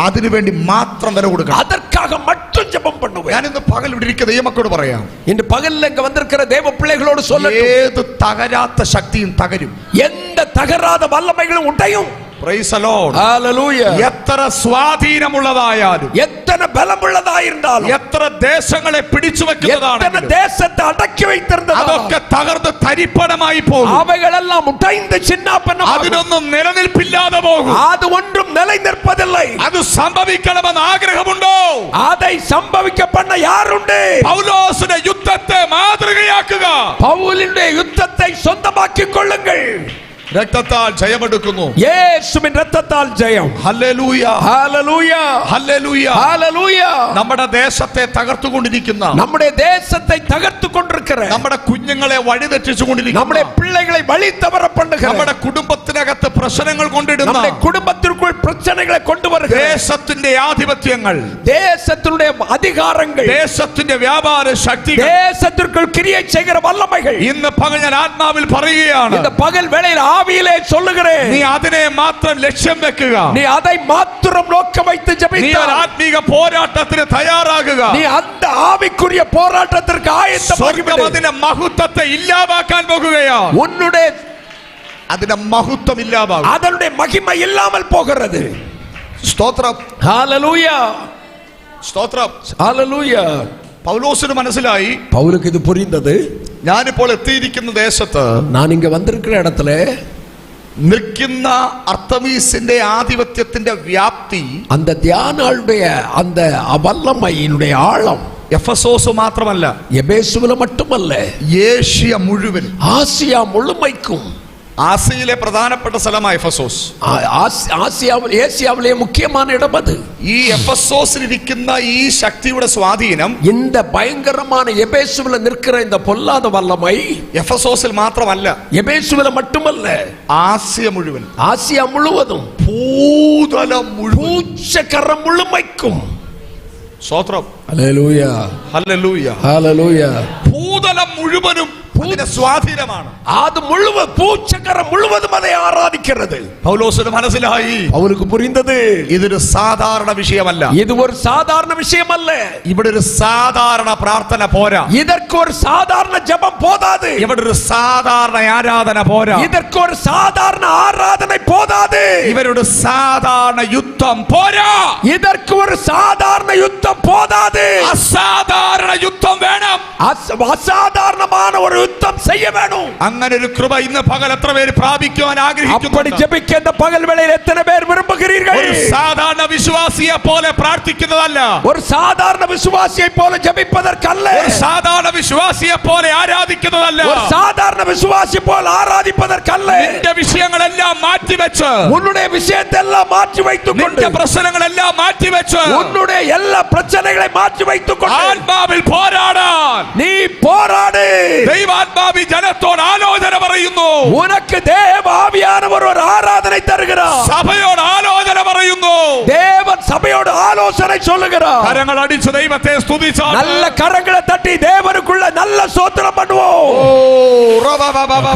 അതിനുവേണ്ടി മാത്രം വില കൊടുക്കണം. அதற்காக மட்டும் ஜெபம் பண்ணுவேன். ഞാൻ ഇന്ന് പകൽ ഇവിടെ ഇരിക്കുന്ന ദൈവമക്കളോട് പറയാം. இன்று பகல்ல இங்க வந்திருக்கிற தேவ பிள்ளைகளோடு சொல்லட்டும். ഏത് തകരാത്ത ശക്തിയും തകരും. எந்த தகராத வல்லமைகளும் உடையும். Praise the Lord. Hallelujah. എത്ര സ്വാധീനമുള്ളതായാലും, എത്ര ബലമുള്ളതായിരുന്നാലും, എത്ര ദേശങ്ങളെ പിടിച്ചു വെക്കുന്നതാണെങ്കിലും, ദേശത്തെ അടക്കി வைத்திருந்ததாലും, അതൊക്കെ തകർന്ന് തരിപ്പണമായി പോകും. അவைകളെല്ലാം ഉടൈந்து ചിന്നാപന്നമാകും. അതിനൊന്നും നിലനിൽപ്പില്ലാതെ പോകും. അത് ഒന്നും നിലനിൽപ്പതിல்லை. അത് സംഭവിക്കണമെന്ന് ആഗ്രഹമുണ്ടോ? அதை சம்பவிக்க பண்ண யாருண்டு? പൗലോസിന്റെ യുദ്ധത്തെ മാതൃകയാക്കുക. പൗലിന്റെ യുദ്ധത്തെ സ്വന്തമാക്കിக் കൊള്ളുங்கள். രക്തത്താൽ ജയമെടുക്കുന്നു. യേശുവിൻ രക്തത്താൽ ജയം. Hallelujah, hallelujah, hallelujah, hallelujah. നമ്മുടെ ദേശത്തെ തകർത്തുകൊണ്ടിരിക്കുന്ന, നമ്മുടെ ദേശത്തെ തകർത്തുകൊണ്ടിരിக்கிற, നമ്മുടെ കുഞ്ഞുങ്ങളെ വഴിതെറ്റിച്ചുകൊണ്ടിരിക്കുന്ന, നമ്മുടെ പിള്ളേകളെ വഴി തവറ பண்ணுகிற, നമ്മുടെ കുടുംബത്തിനകത്ത് പ്രശ്നങ്ങൾ കൊണ്ടിടുന്ന, നമ്മുടെ കുടുംബത്തിற்குள் பிரச்சனைகளை கொண்டு வருகிற, ദേശത്തിന്റെ ആധിപത്യങ്ങൾ, ദേശത്തിന്റെ അധികാരങ്ങൾ, ദേശത്തിന്റെ വ്യാപാര ശക്തികൾ, ദേശത്തിற்குள் கிரியை செய்கிற வல்லமைகள் ഇന്ന് പകൽ ഞാൻ ആത്മാവിൽ പറയുകയാണ്. இந்த பகல் வேளையில் ஆவியிலே சொல்லுகிறேன். നീ അതിനെ മാത്രം ലക്ഷ്യം വെക്കുക. நீ அதை மாத்திரம் நோக்கம் வைத்து നീ ഒരു ஜெபித்தால், ആത്മീക പോരാട്ടത്തിന് തയ്യാറാകുക. நீ அந்த ஆவிக்குரிய போராட்டத்திற்கு ஆயத்தமாகி സ്വർഗ്ഗം അതിന്റെ മഹത്വത്തെ ഇല്ലാതാക്കാൻ പോകുകയാണ്. உன்னுடைய അതിന്റെ മഹത്വം ഇല്ലാതാകും. அதனுடைய மகிமை இல்லாமல் போகிறது. സ്തോത്രം, ஹalleluya, സ്തോത്രം. ஹalleluya. പൗലോസിന് മനസ്സിലായി, பவுலுக்கு இது புரிந்தது. ഞാനിപ്പോൾ എത്തിയിരിക്കുന്ന ദേശത്ത് நான் இங்க வந்திருக்கிற இடத்துல നിൽക്കുന്ന അർത്തമീസിന്റെ ആധിപത്യത്തിന്റെ വ്യാപ്തി, அந்த தியானாளுடைய அந்த வல்லமையினுடைய ஆழம் എഫെസോസ് മാത്രമല്ല, எபேசுவில மட்டுமல்ல, ഏഷ്യ മുഴുവൻ, ஆசியா முழுமைக்கும். ആസിയയിലെ പ്രധാനപ്പെട്ട സ്ഥലമാണ് എഫെസോസ്. ஆசியாவில் ஏசியாவிலே முக்கியமான இடம் அது. ഈ എഫെസോസിലിരിക്കുന്ന ഈ ശക്തിയുടെ സ്വാധീനം இந்த பயங்கரமான எபேசுவில நிற்கிற இந்த பொல்லாத வல்லமை എഫെസോസിൽ മാത്രമല്ല, எபேசுவில மட்டுமல்ல, ആസിയ മുഴുവൻ, ஆசியா முழுவதும், ഭൂതലം മുഴുവൻ, பூச்சக்கரம் முழுமைக்கும். സ്തോത്രം, ഹല്ലേലൂയ, ഹല്ലേലൂയ. ഹല്ലേലൂയ. ഭൂതലം മുഴുവനും അതിന്റെ സ്വാധീനമാണ്. அது முழுவதும் பூச்சக்கரம் முழுவதும் அதை ஆராதிக்கிறது. പൗലോസിന് മനസ്സിലായി, அவருக்கு புரிந்தது, ഇതൊരു സാധാരണ വിഷയമല്ല. இது ஒரு சாதாரண விஷயம் அல்ல. ഇവിടെ ഒരു സാധാരണ പ്രാർത്ഥന പോരാ. இதற்கு ஒரு சாதாரண ஜெபம் போதாது. ഇവിടെ ഒരു സാധാരണ ആരാധന പോരാ. இதற்கு ஒரு சாதாரண ஆராதனை போதாது. ഇവരുടെ സാധാരണ യുദ്ധം പോരാ. இதற்கு ஒரு சாதாரண யுத்தம் போதாது. അസാധാരണ യുദ്ധം വേണം. அசாதாரணமான ஒரு யுத்தம் செய்ய வேணும். അങ്ങനെ ഒരു കൃപ ഇന്ന് പകൽ എത്ര പേര് പ്രാപിക്കുവാൻ அப்படி ആഗ്രഹിക്കുന്നു? ஜெபிக்க இந்த பகல் வேளையில் எத்தனை பேர் விரும்புகிறீர்கள்? ഒരു സാധാരണ വിശ്വാസിയെ പോലെ പ്രാർത്ഥിക്കുന്നതല്ല, ஒரு சாதாரண விசுவாசியை போல ஜெபிப்பதற்கல்ல, ഒരു സാധാരണ വിശ്വാസിയെ പോലെ ആരാധിക്കുന്നതല്ല, ஒரு சாதாரண விசுவாசி போல ஆராதிப்பதற்கல்ல. നിന്റെ വിഷയങ്ങളെല്ലാം മാറ്റിവെച്ച്, உன்னுடைய விஷயத்தை எல்லாம் மாற்றி வைத்துக் கொண்டு, നിന്റെ പ്രശ്നങ്ങളെല്ലാം മാറ്റിവെച്ച്, உன்னுடைய எல்லா பிரச்சனைகளை மாற்றி வைத்துக் கொண்டு ആത്മാവിൽ പോരാടാൻ நீ போராடு. ദൈവാത്മാവി ജനത്തോട് ആലോചന പറയുന്നു. உனக்கு தேவ ஆவியானவர் ஒரு ஆராதனை தருகிறார். സഭയോട് ആലോചന പറയുന്നു. தேவன் சபையோடு ஆலோசனை சொல்லுகிறார். കരങ്ങൾ അടിച്ച് ദൈവത്തെ സ്തുതിച്ചാൽ, நல்ல கரங்களை தட்டி தேவனுக்குள்ள நல்ல ஸ்தோத்திரம் பண்ணுவோம்.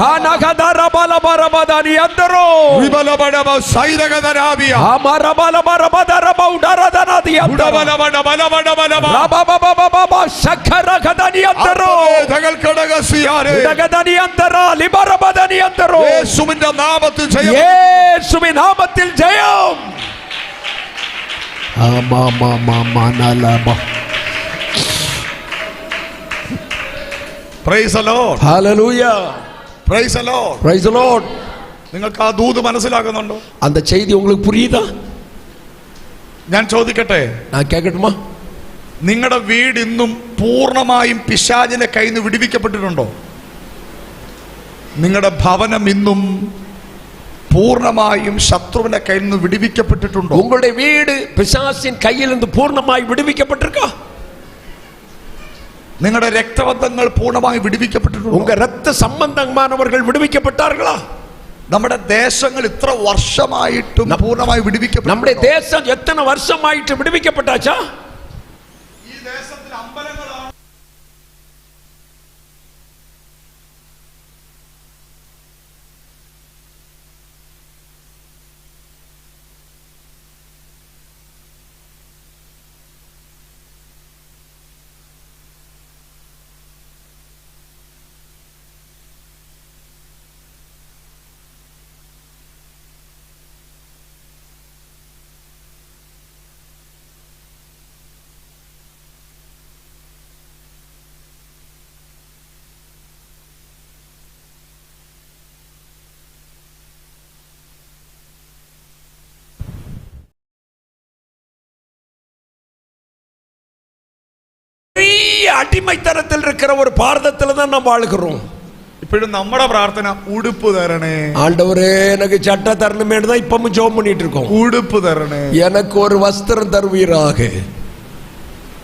கானகதரபலபரபதனி அந்தரோ വിബലബടബ സൈരഗദരാബിയ அமரபலபரபதரபௌடரதனதி அந்தரோ ഉടബലബടബലബടബലബ ரபபபபபப சக்கரகதனி அந்தரோ അർത്ഥവേദകൾ കടകസിയാരെ உடகதனி அந்தரா லிபரபதனி அந்தரோ. യേശുവിന്റെ നാമത്തിൽ ജയം. இயேசுவின் நாமத்தில் ஜெயம். Praise the Lord. Hallelujah. Praise the Lord. Praise the Lord. നിങ്ങൾക്ക് ആ ദൂത് മനസ്സിലാകുന്നുണ്ടോ? அந்த செய்தி உங்களுக்கு புரியுதா? ഞാൻ ചോദിക്കട്ടെ, நான் கேட்கட்டுமா? നിങ്ങളുടെ വീട് ഇന്നും പൂർണ്ണമായും പിശാചിന്റെ കയ്യിൽ നിന്ന് വിടുവിക്കപ്പെട്ടിട്ടുണ്ടോ? നിങ്ങളുടെ ഭവനം ഇന്നും പൂർണ്ണമായും ശത്രുവിന്റെ കയ്യിൽ നിന്ന് വിടുവിക്കപ്പെട്ടിട്ടുണ്ടോ? உங்களுடைய வீடு பிசாசின் கையிலிருந்து பூர்ணமாய் விடுவிக்கப்பட்டிருக்கா? നിങ്ങളുടെ രക്തബന്ധങ്ങൾ പൂർണ്ണമായി വിടുവിക്കപ്പെട്ടിട്ടുണ്ടോ? உங்க ரத்த சம்பந்தமானவர்கள் விடுவிக்கப்பட்டார்களா? നമ്മുടെ ദേശങ്ങൾ ഇത്ര വർഷമായിട്ടും പൂർണ്ണമായി വിടുവിക്കപ്പെട്ടു. நம்முடைய தேசம் எத்தனை வருஷமாயிட்டு விடுவிக்கப்பட்டாச்சா? ഈ ദേശത്തിൽ അമ്പലങ്ങളാണ് பெரிய அடிமைத்தனத்தில் இருக்கிற ஒரு பாரதத்துல தான் நாம் வாழ்கிறோம். ഇപ്പോഴും നമ്മുടെ പ്രാർത്ഥന ഉടുപ്പ് തരണേ, ஆண்டவரே எனக்கு சட்டை தரணுமேன்னு தான் இப்பவும் ஜெபம் பண்ணிட்டு இருக்கோம். ഉടുപ്പ് തരണേ, எனக்கு ஒரு வஸ்திரம் தருவீராக.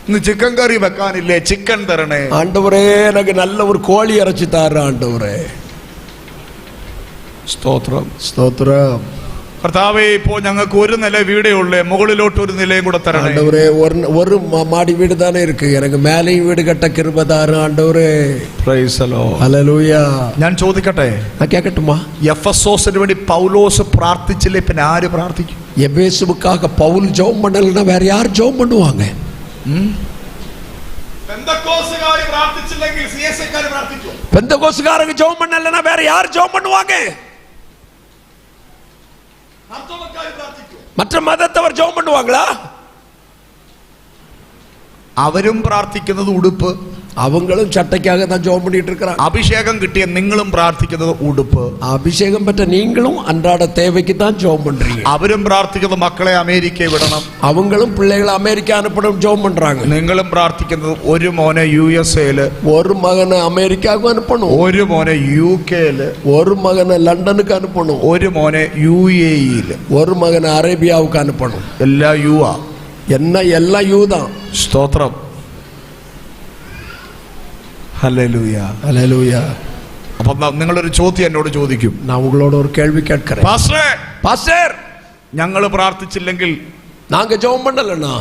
ഇന്ന് ചിക്കൻ കറി വെക്കാനില്ലേ, ചിക്കൻ തരണേ. ஆண்டவரே எனக்கு நல்ல ஒரு கோழி இறைச்சி தாரு ஆண்டவரே. സ്തോത്രം ஸ்தோத்திரம். കർത്താവേ, ഇപ്പോ ഞങ്ങൾക്ക് ഒരു നില വീടേ ഉള്ളേ, മുകളിലോട്ട് ഒരു നിലയും കൂടെ തരണേ. ஆண்டவரே ஒரு மாடி வீடு தானே இருக்கு, எனக்கு மேலேயும் வீடு கட்ட கிருபை தாரு ஆண்டவரே. Price the Lord. ഹല്ലേലൂയ. ഞാൻ ചോദിക്കട്ടെ, நான் கேட்கட்டுமா? എഫെസോസിന് വേണ്ടി പൗലോസ് പ്രാർത്ഥിച്ചില്ലേ, പിന്നെ ആര് പ്രാർത്ഥിക്കും? எபேசுவுக்காக பவுல் ஜெபம் பண்ணலன்னா வேற யார் ஜெபம் பண்ணுவாங்க? പെന്തക്കോസ്തുകാര് പ്രാർത്ഥിച്ചില്ലെങ്കിൽ സിഎസ്ഐക്കാര് പ്രാർത്ഥിക്കും. பெந்தகோஸ்துகாரங்க ஜெபம் பண்ணலன்னா வேற யார் ஜெபம் பண்ணுவாங்க? மற்ற மதத்தவர் ஜெபம் பண்ணுவாங்களா? അവരും പ്രാർത്ഥിക്കുന്നത് ഉടുപ്പ്, அவங்களும் சட்டைக்காக தான் ஜெபம் பண்ணிட்டு இருக்கிறாங்க. അഭിഷേകം കിട്ടിയ നിങ്ങളും പ്രാർത്ഥിക്കുന്നത് ഉടുപ്പ്. அபிஷேகம் பெற்ற நீங்களும் அன்றாட தேவைக்கு தான் ஜெபம் பண்றீங்க. അവരും പ്രാർത്ഥിക്കുന്നത് മക്കളെ അമേരിക്കയിൽ വിടണം, அவங்களும் பிள்ளைகளை அமெரிக்கா அனுப்பணும் ஜெபம் பண்றாங்க. നിങ്ങളും പ്രാർത്ഥിക്കുന്നത് ഒരു മോനെ യുഎസ്എയില്, ஒரு மகனை அமெரிக்காவுக்கு அனுப்பணும், ഒരു മോനെ യുകെയില്, ஒரு மகனை லண்டனுக்கு அனுப்பணும், ഒരു മോനെ യുഎഇയില്, ஒரு மகனை அரேபியாவுக்கு அனுப்பணும். എല്ലാ യുവാ. என்ன எல்லாம் யூ தான். സ്തോത്രം. ഹല്ലേലൂയ. ஹல்லேலூயா. അപ്പൊ നിങ്ങളൊരു ചോദ്യം എന്നോട് ചോദിക്കും. நான் உங்களோட ஒரு கேள்வி கேட்கிறேன். பாஸ்டர், ഞങ്ങൾ പ്രാർത്ഥിച്ചില്ലെങ്കിൽ, நாங்க ஜெபம் பண்ணலன்னா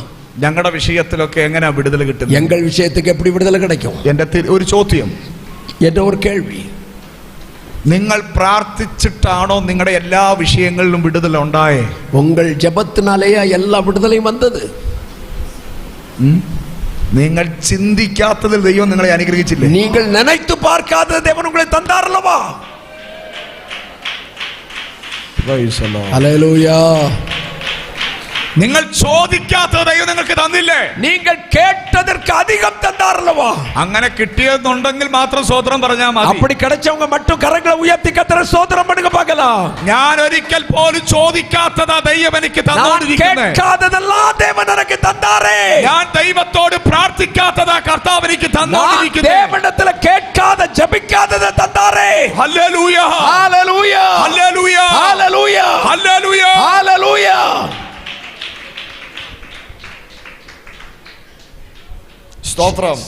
ഞങ്ങളുടെ വിഷയത്തിലൊക്കെ എങ്ങനെ വിടുതൽ കിട്ടും? எங்கள் விஷயத்துக்கு எப்படி விடுதலை கிடைக்கும்? എന്റെ ഒരു ചോദ്യം, என்ற ஒரு கேள்வி. നിങ്ങൾ പ്രാർത്ഥിച്ചിട്ടാണോ നിങ്ങളുടെ എല്ലാ വിഷയങ്ങളിലും വിടുതൽ ഉണ്ടായേ? உங்கள் ஜெபத்தினாலேயே எல்லா விடுதலையும் வந்தது. നിങ്ങൾ ചിന്തിക്കാത്തതിൽ ദൈവം നിങ്ങളെ അനുഗ്രഹിച്ചില്ലേ? நீங்கள் நினைத்து பார்க்காத தேவன் உங்களை தந்தார் அல்லவா? ஹல்லேலூயா. നിങ്ങൾ ചോദിക്കാത്ത ദൈവം നിങ്ങൾക്ക് തന്നില്ലേ? நீங்கள் கேட்டதற்கு அதிகம் தந்தார் அல்லவா? അങ്ങനെ കിട്ടിയെന്നുണ്ടെങ്കിൽ മാത്രം സ്തോത്രം പറഞ്ഞാൽ മതി. அப்படி கிடைச்சவங்க மட்டும் கரங்களை உயர்த்தி கர்த்தரை ஸ்தோத்திரம் பண்ணுங்க பார்க்கலாம். ഞാൻ ഒരിക്കൽ പോലും ചോദിക്കാത്തതാ ദൈവം എനിക്ക് തന്നോണ്ടിരിക്കുന്നത്. கேட்காததெல்லாம் தேவன் எனக்கு தந்தாரே. ഞാൻ ദൈവത്തോട് പ്രാർത്ഥിക്കാത്തതാ കർത്താവ് എനിക്ക് തന്നോണ്ടിരിക്കുന്നത്. தேவனிடத்துல கேட்காத ஜெபிக்காதத தந்தாரே. Hallelujah, hallelujah, hallelujah, hallelujah, hallelujah, hallelujah. സ്തോത്രം,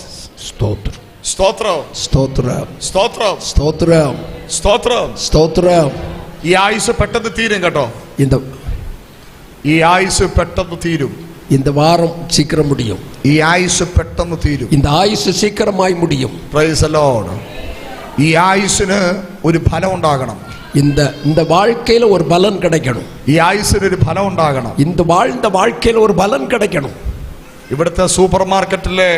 ஸ்தோத்திரம், സ്തോത്രം, ஸ்தோத்திரம், സ്തോത്രം, ஸ்தோத்திரம், സ്തോത്രം. ஸ்தோத்திரம். ഈ ആയുസ് പെട്ടെന്ന് തീരും കേട്ടോ. ഈ ആയുസ് പെട്ടെന്ന് തീരും. இந்த வாரம் சீக்கிரம் முடியும். ഈ ആയുസ് പെട്ടെന്ന് തീരും. இந்த ஆயுசு சீக்கிரமாய் முடியும். Price the Lord. ഈ ആയുസിന് ഒരു ഫലം ഉണ്ടാകണം. இந்த வாழ்க்கையில ஒரு பலன் கிடைக்கணும். ഈ ആയുസിന് ഒരു ഫലം ഉണ്ടാകണം. இந்த வாழ்ந்த வாழ்க்கையில ஒரு பலன் கிடைக்கணும். ഇവിടുത്തെ സൂപ്പർ മാർക്കറ്റിലെ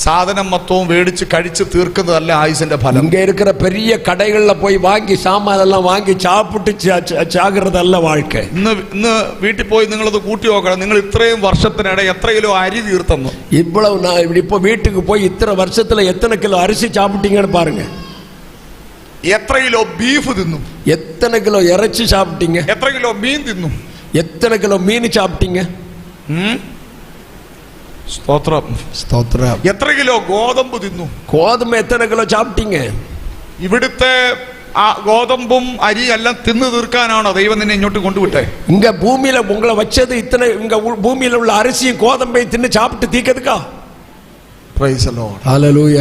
സാധനം മൊത്തവും മേടിച്ച് കഴിച്ച് തീർക്കുന്നതല്ല ആയുസിന്റെ ഫലം. இங்க இருக்கிற பெரிய கடைகள்ல போய் வாங்கி சாமானெல்லாம் வாங்கி சாப்பிட்டு சாகிறதல்ல வாழ்க்கை. ഇന്ന് വീട്ടിൽ പോയി നിങ്ങളത് കൂട്ടി നോക്കണം. നിങ്ങൾ ഇത്രയും വർഷത്തിനിടെ എത്ര കിലോ അരി തീർത്തെന്ന്. இவ்வளவு இப்போ வீட்டுக்கு போய் இத்தனை வருஷத்துல எத்தனை கிலோ அரிசி சாப்பிட்டீங்கன்னு பாருங்க. എത്ര കിലോ ബീഫ് തിന്നു, எத்தனை கிலோ இறைச்சி சாப்பிட்டீங்க, എത്ര കിലോ മീൻ തിന്നു, எத்தனை கிலோ மீன் சாப்பிட்டீங்க. സ്തോത്രം, സ്തോത്രം. എത്ര കിലോ ഗോതമ്പ് തിന്നു, கோதுமை எத்தனை கிலோ சாப்பிட்டீங்க. ഇവിടുത്തെ ആ ഗോതമ്പും അരി എല്ലാം തിന്നു തീർക്കാനാണോ ദൈവം നിന്നെ ഇങ്ങോട്ട് കൊണ്ടുവിട്ടേ? இங்க பூமியில உங்களை வச்சது இத்தனை, இங்க பூமியில உள்ள அரிசியும் கோதம்பையும் தின்னு சாப்பிட்டு தீக்கிறதுக்கா? Praise the Lord. ഹല്ലേലൂയ.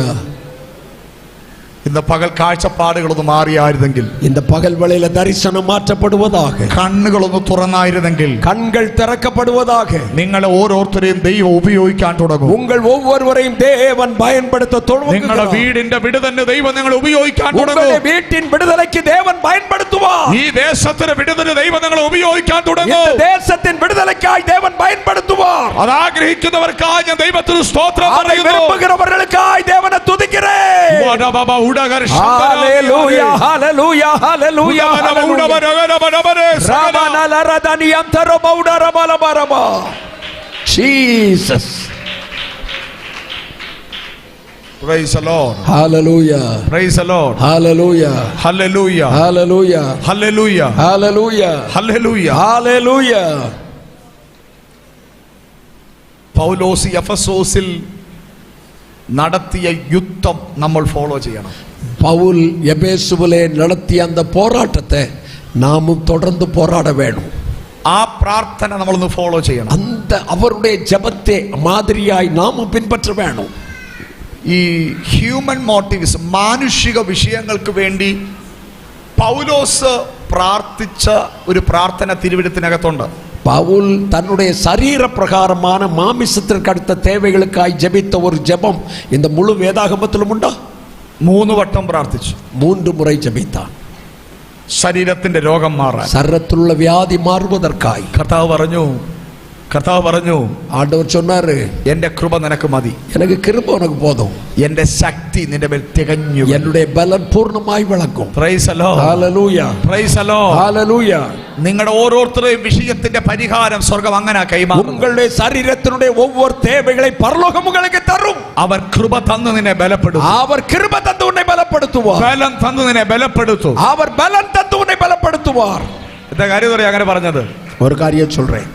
ഇന്ന് പകൽ കാഴ്ചപ്പാടുകളൊന്ന് മാറിയായിരുന്നെങ്കിൽ, இந்த பகல் வேளையில தரிசனம் மாற்றப்படுவதாக, കണ്ണുകളൊന്ന് തുറന്നായിരുന്നെങ്കിൽ, கண்கள் திறக்கப்படுவதாக, നിങ്ങളെ ഓരോരുത്തരെയും ദൈവം ഉപയോഗിക്കാൻ തുടങ്ങും. உங்கள் ஒவ்வொருவரையும் தேவன் பயன்படுத்த தொடங்குகிறார். നിങ്ങളുടെ വീടിന്റെ വിടുതലിന് ദൈവം നിങ്ങളെ ഉപയോഗിക്കാൻ തുടങ്ങും. உங்களுடைய வீட்டின் விடுதலைக்கு தேவன் பயன்படுத்துவார். ഈ ദേശത്തിന്റെ വിടുതലിന് ദൈവം നിങ്ങളെ ഉപയോഗിക്കാൻ തുടങ്ങും. இந்த தேசத்தின் விடுதலைக்காய் தேவன் பயன்படுத்துவார். അത് ആഗ്രഹിക്കുന്നവർക്കായി ഞാൻ ദൈവത്തിന് സ്തോത്രം പറയുന്നു. விரும்புகிறவர்களுக்காய் தேவனை துதிக்கிறேன். Hallelujah, hallelujah, hallelujah, hallelujah. Jesus. Praise the Lord. Hallelujah. Praise the Lord. Hallelujah. Hallelujah. Hallelujah. Hallelujah. Hallelujah. Hallelujah. Hallelujah. പൗലോസ് എഫെസോസിൽ നടത്തിയ യുദ്ധം നമ്മൾ ഫോളോ ചെയ്യണം. பவுல் எபேசுவிலே நடத்திய அந்த போராட்டத்தை நாமும் தொடர்ந்து போராட வேணும். ആ പ്രാർത്ഥന നമ്മളൊന്ന് ഫോളോ ചെയ്യണം. அந்த அவருடைய ஜெபத்தை மாதிரியாய் நாமும் பின்பற்ற வேணும். ഈ ഹ്യൂമൻ മോട്ടീവ്സ്, മാനുഷിക വിഷയങ്ങൾക്ക് വേണ്ടി പൗലോസ് പ്രാർത്ഥിച്ച ഒരു പ്രാർത്ഥന തിരുവെഴുത്തിനകത്തുണ്ട്. பவுல் தன்னுடைய சரீர பிரகாரமான மாமிசத்திற்கு அடுத்த தேவைகளுக்காய் ஜெபித்த ஒரு ஜெபம் இந்த முழு வேதாகமத்திலும் உண்டா? 3 വട്ടം പ്രാർത്ഥിച്ചു. 3 முறை ஜெபித்தான். ശരീരത്തിന്റെ രോഗം മാറാൻ, சரீரத்திலுள்ள வியாதி மாறுவதற்காய். കർത്താവ് പറഞ്ഞു ஆண்டவர் சொன்னாரு, എന്റെ കൃപ നിനക്ക് മതി, எனக்கு கிருபை உனக்கு போதும், എന്റെ ശക്തി നിന്റെ മേൽ തികഞ്ഞു, என்னுடைய பலன் பூர்ணமாய் விளங்கும். Price the Lord, hallelujah, praise the Lord, hallelujah. നിങ്ങളുടെ ഓരോരുത്തരുടെയും വിഷയത്തിന്റെ പരിഹാരം സ്വർഗ്ഗം അങ്ങനെ കൈമാറും. உங்களுடைய சரீரத்தினுடைய ஒவ்வொரு தேவைகளை பரலோகம் உங்களுக்கு தரும். അവർ കൃപ തന്നു നിന്നെ ബലപ്പെടുത്തും. அவர் கிருபை தந்து உன்னை பலப்படுத்துவார். ബലം തന്നു നിന്നെ ബലപ്പെടുത്തും. அவர் பலன் தந்து உன்னை பலப்படுத்துவார். എന്താ കാര്യം പറയാ അങ്ങനെ പറഞ്ഞത്? ஒரு காரியம் சொல்றேன்,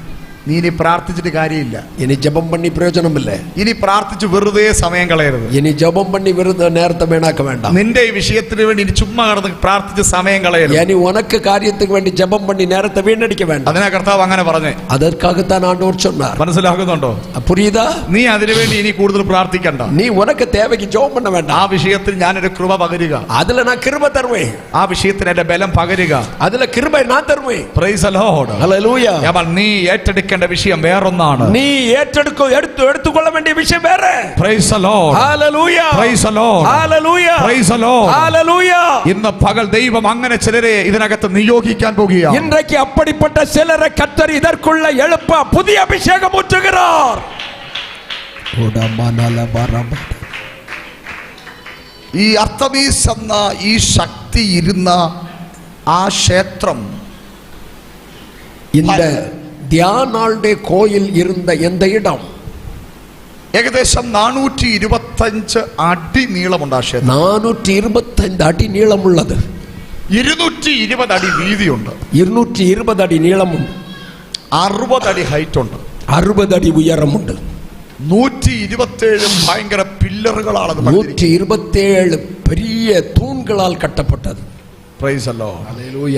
നീ ഇനി പ്രാർത്ഥിച്ചിട്ട് കാര്യമില്ല. இனி ஜெபம் பண்ணி பிரயோஜனம் இல்லை. ഇനി പ്രാർത്ഥിച്ച് വെറുതെ സമയം കളയരുത്. இனி ஜெபம் பண்ணி விருது நேரத்தை வீணாக்க வேண்டாம். നിന്റെ ഈ വിഷയത്തിന് വേണ്ടി ഇനി ചുമ്മാ കിടന്ന് പ്രാർത്ഥിച്ച് സമയം കളയരുത്. இனி உனக்கு காரியத்துக்கு வேண்டி ஜெபம் பண்ணி நேரத்தை வீணடிக்க வேண்டாம். അതിനാ കർത്താവ് അങ്ങനെ പറഞ്ഞേ. அதற்காகத்தான் ஆண்டவர் சொன்னார். മനസ്സിലാക്കുന്നുണ്ടോ? புரியுதா? നീ അതിനുവേണ്ടി ഇനി കൂടുതൽ പ്രാർത്ഥിക്കണ്ട. நீ உனக்கு தேவைக்கு ஜெபம் பண்ண வேண்டாம். ആ വിഷയത്തിൽ ഞാനൊരു കൃപ പകരുക, அதுல நான் கிருபை தருவேன். ആ വിഷയത്തിന് എന്റെ ബലം പകരുക. அதுல கிருபை நான் தருவேன். പ്രൈസ് ദി ലോർഡ്, ஹல்லேலூயா. നീ ഏറ്റെടുക്കേണ്ട വിഷയം വേറൊന്നാണ്. நீ எடுத்துக்கொள்ள வேண்டிய விஷயம் வேற. Price the Lord, hallelujah, praise the Lord, hallelujah, praise the Lord, hallelujah. ഇന്ന് പകൽ ദൈവം അങ്ങനെ ചിലരെ ഇതിനകത്ത് നിയോഗിക്കാൻ പോകുകയാണ്. இன்றைக்கு அப்படிப்பட்ட சிலரை கர்த்தர் இதற்குள்ள எழுப்ப புதிய அபிஷேகம் ஊற்றுகிறார். ഈ അർത്തമീസ് എന്ന ഈ ശക്തി ഇരുന്ന ആ ക്ഷേത്രം, இந்த தியானாளுடைய கோயில் இருந்த எந்த இடம் ഏകദേശം 425 അടി നീളമുണ്ട്. ആ ക്ഷേത്രം 425 അടി നീളമുള്ളത്, 220 അടി വീതിയുണ്ട്, 220 അടി നീളമുണ്ട്, 60 അടി ഹൈറ്റ് ഉണ്ട്, 60 അടി ഉയരമുണ്ട്, 127 ഭയങ്കര പില്ലറുകളാണ്. 127 பெரிய தூண்களால் கட்டப்பட்டது. Price the Lord, hallelujah.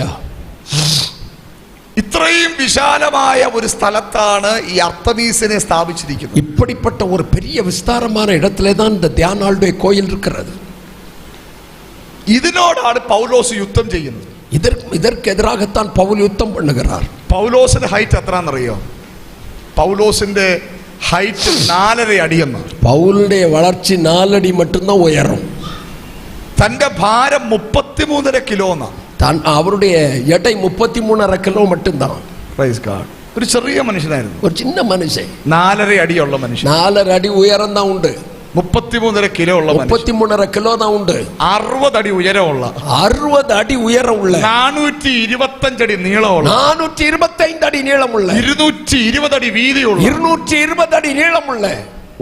ഇത്രയും വിശാലമായ ഒരു സ്ഥലത്താണ് ഈ അർത്തമീസിനെ സ്ഥാപിച്ചിരിക്കുന്നത്. இப்படிப்பட்ட ஒரு பெரிய விஸ்தாரமான இடத்திலே தான் இந்த தியானாளுடைய கோயில் இருக்கிறது. ഇതിനോടാണ് പൗലോസ് യുദ്ധം ചെയ്യുന്നത്. இதற்கு எதிராகத்தான் பவுல் யுத்தம் பண்ணுகிறார். പൗലോസിന്റെ ഹൈറ്റ് എത്രയാണെന്നറിയോ? പൗലോസിന്റെ ഹൈറ്റ് 4.5 അടിയെന്ന്. பவுலுடைய வளர்ச்சி 4 அடி மட்டும்தான் உயரம். തന്റെ ഭാരം 33.5 കിലോ എന്നാ. அவருடைய எடை 33.5 கிலோ மட்டும்தான். Praise God. ഒരു ചെറിയ മനുഷ്യനായിരുന്നു, ஒரு சின்ன மனுஷன். 4.5 അടിയുള്ള മനുഷ്യൻ, 4.5 അടി ഉയരം தான் ഉണ്ട്, 33.5 കിലോ ഉള്ള മനുഷ്യൻ, 33.5 കിലോ தான் ഉണ്ട്, 60 അടി ഉയരമുള്ള, 60 അടി ഉയരമുള്ള, 425 അടി നീളമുള്ള, 425 അടി നീളമുള്ള, 220 അടി വീതിയുള്ള, 220 അടി നീളമുള്ള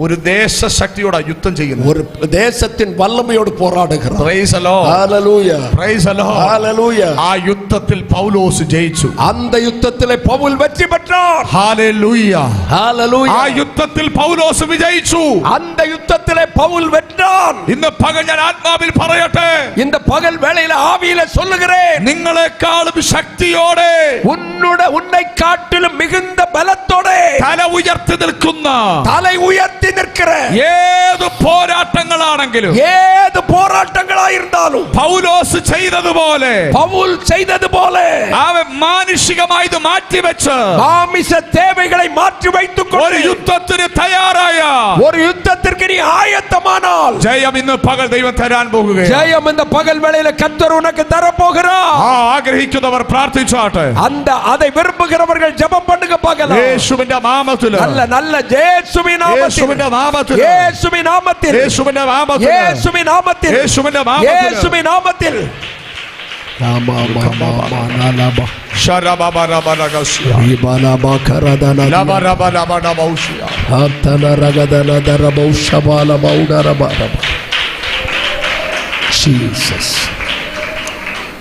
ഒരു ദേശശക്തിയോട് യുദ്ധം ചെയ്യുന്നു. ഒരു ദേശത്തിൻ വല്ലമയോട് പോരാടുகிறார். Praise the Lord, hallelujah, praise the Lord, hallelujah. ആ യുദ്ധത്തിൽ പൗലോസ് ജയിച്ചു. அந்த யுத்தத்திலே பவுல் வெற்றி பெற்றார். Hallelujah, hallelujah. ആ യുദ്ധത്തിൽ പൗലോസ് വിജയിച്ചു. அந்த யுத்தத்திலே பவுல் வென்றான். ഇന്ന് പകൽ ഞാൻ ആത്മാവിൽ പറയട്ടെ, இந்த பகல் வேளையில ஆவியில சொல்லுகிறேன், നിങ്ങളെക്കാളും ശക്തിയോടെ, உன்னை காட்டிலும் மிகுந்த பலத்தோടെ തല ഉയർത്തി നിൽക്കുന്ന, தலை உயர்த்தி நிற்கிற ഏത് പോരാട്ടങ്ങളാണെങ്കിലും, ஏது போராட்டங்களாயிருந்தாலும் പൗലോസ് ചെയ്തതുപോലെ, பவுல் செய்தது போல അവൻ മാനുഷികമായി ഇത് മാറ്റിവെച്ച് மாமிச தேவைகளை மாற்றி வைத்துக் ഒരു கொண்டு യുദ്ധത്തിന് തയ്യാറായ, ஒரு யுத்தத்திற்கு நீ ஆயத்தமானால் ജയം ഇന്ന് പകൽ ദൈവം തരാൻ പോകുകയാണ്. ஜெயம் இந்த பகல் வேளையில கர்த்தர் உனக்கு தரப்போகிறார். ആഗ്രഹിക്കുന്നവർ പ്രാർത്ഥിച്ചാട്ടെ. அதை விரும்புகிறவர்கள் ஜெபம் பண்ணுங்க பார்க்கலாம். യേശുവിന്റെ നാമത്തിൽ, நல்ல இயேசுவின் நாமத்தில், യേശുവിന്റെ നാമത്തിൽ, இயேசுவின் நாமத்தில், യേശുവിന്റെ നാമത്തിൽ, இயேசுவின் நாமத்தில், യേശുവിന്റെ നാമത്തിൽ, இயேசுவின் நாமத்தில்.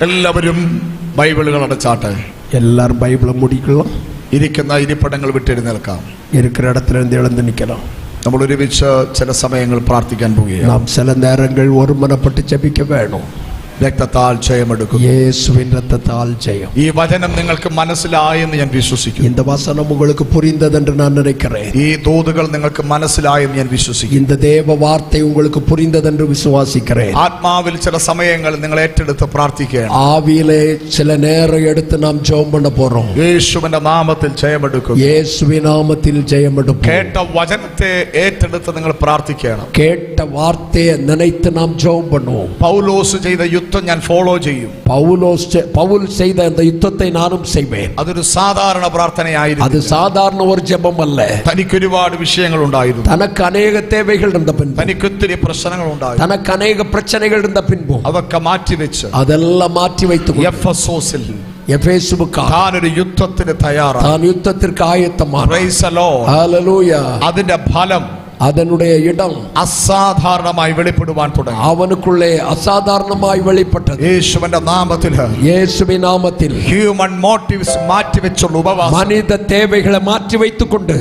എല്ലാവരും ബൈബിളുകൾ അടച്ചാട്ടെ. எல்லாரும் பைபிளை முடிக்கலாம். ഇരിക്കുന്ന ഇരിപ്പിടങ്ങൾ വിട്ടെഴുന്നേൽക്കാം. இருக்கிற இடத்துல இருந்து எழுந்து நிக்கலாம். നമ്മൾ ഒരുമിച്ച് ചില സമയങ്ങൾ പ്രാർത്ഥിക്കാൻ പോവുകയാണ്. നാം ചില നേരങ്ങൾ ഒരുമനപ്പെട്ട് ജപിക്ക വേണം. രക്തത്താൽ ജയമെടുക്കും. യേശുവിൻ രക്തത്താൽ ஜெயம். ഈ വചനം നിങ്ങൾക്ക് മനസ്സിലായെന്ന് ഞാൻ വിശ്വസിക്കുന്നു. இந்த வசனம் உங்களுக்கு புரிந்தது என்று நான் நினைக்கிறேன். ഈ ദൂതുകൾ നിങ്ങൾക്ക് മനസ്സിലായെന്ന് ഞാൻ വിശ്വസിക്കുന്നു. இந்த தேவ வார்த்தை உங்களுக்கு புரிந்தது என்று விசுவாசிக்கிறேன். ആത്മാവിൽ ചില സമയങ്ങൾ നിങ്ങൾ ഏറ്റെടുത്ത് പ്രാർത്ഥിക്കുകയാണ്. ஆவியிலே சில நேரம் எடுத்து நாம் ஜெபம் பண்ண போறோம். യേശുവിന്റെ നാമത്തിൽ ജയമെടുക്കും. இயேசுவின் நாமத்தில் ஜெயம் எடுப்போம். കേട്ട വചനത്തെ ഏറ്റെടുത്ത് നിങ്ങൾ പ്രാർത്ഥിക്കണം. கேட்ட வார்த்தையை நினைத்து நாம் ஜெபம் பண்ணுவோம். പൗലോസ് ചെയ്ത യുദ്ധം ഞാൻ ഫോളോ ചെയ്യും. பவுல் செய்த அந்த யுத்தத்தை நானும் செய்வேன். അതൊരു സാധാരണ പ്രാർത്ഥനയായിരുന്നു. அது சாதாரண ஒரு ஜெபம் அல்ல. തനിക്ക് ഒരുപാട് വിഷയങ്ങൾ ഉണ്ടായിരുന്നു. தனக்கு அநேக தேவைகள் இருந்த பின்பு, തനിക്ക് ഒത്തിരി പ്രശ്നങ്ങൾ ഉണ്ടായിരുന്നു. தனக்கு அநேக பிரச்சனைகள் இருந்த பின்பு അതൊക്കെ മാറ്റിവെച്ച് அதெல்லாம் மாற்றி வைத்து എഫെസോസിൽ எபேசுவுக்காக താനൊരു യുദ്ധത്തിന് തയ്യാറായി. தான் யுத்தத்திற்கு ஆயத்தமானார். Praise the Lord. ஹalleluya. അതിന്റെ ഫലം அதனுடைய இடம் അസാധാരണമായി വെളിപ്പെടുവാൻ തുടങ്ങി. அவனுக்குள்ளே அசாதாரணமாய் வெளிப்பட்டது. യേശുവിന്റെ നാമത്തിൽ இயேசுவின் நாமத்தில் ഹ്യൂമൻ മോട്ടീവ്സ് മാറ്റിവെച്ചുള്ള ഉപവാസം, மனித தேவைகளை மாற்றி வைத்துக்கொண்டு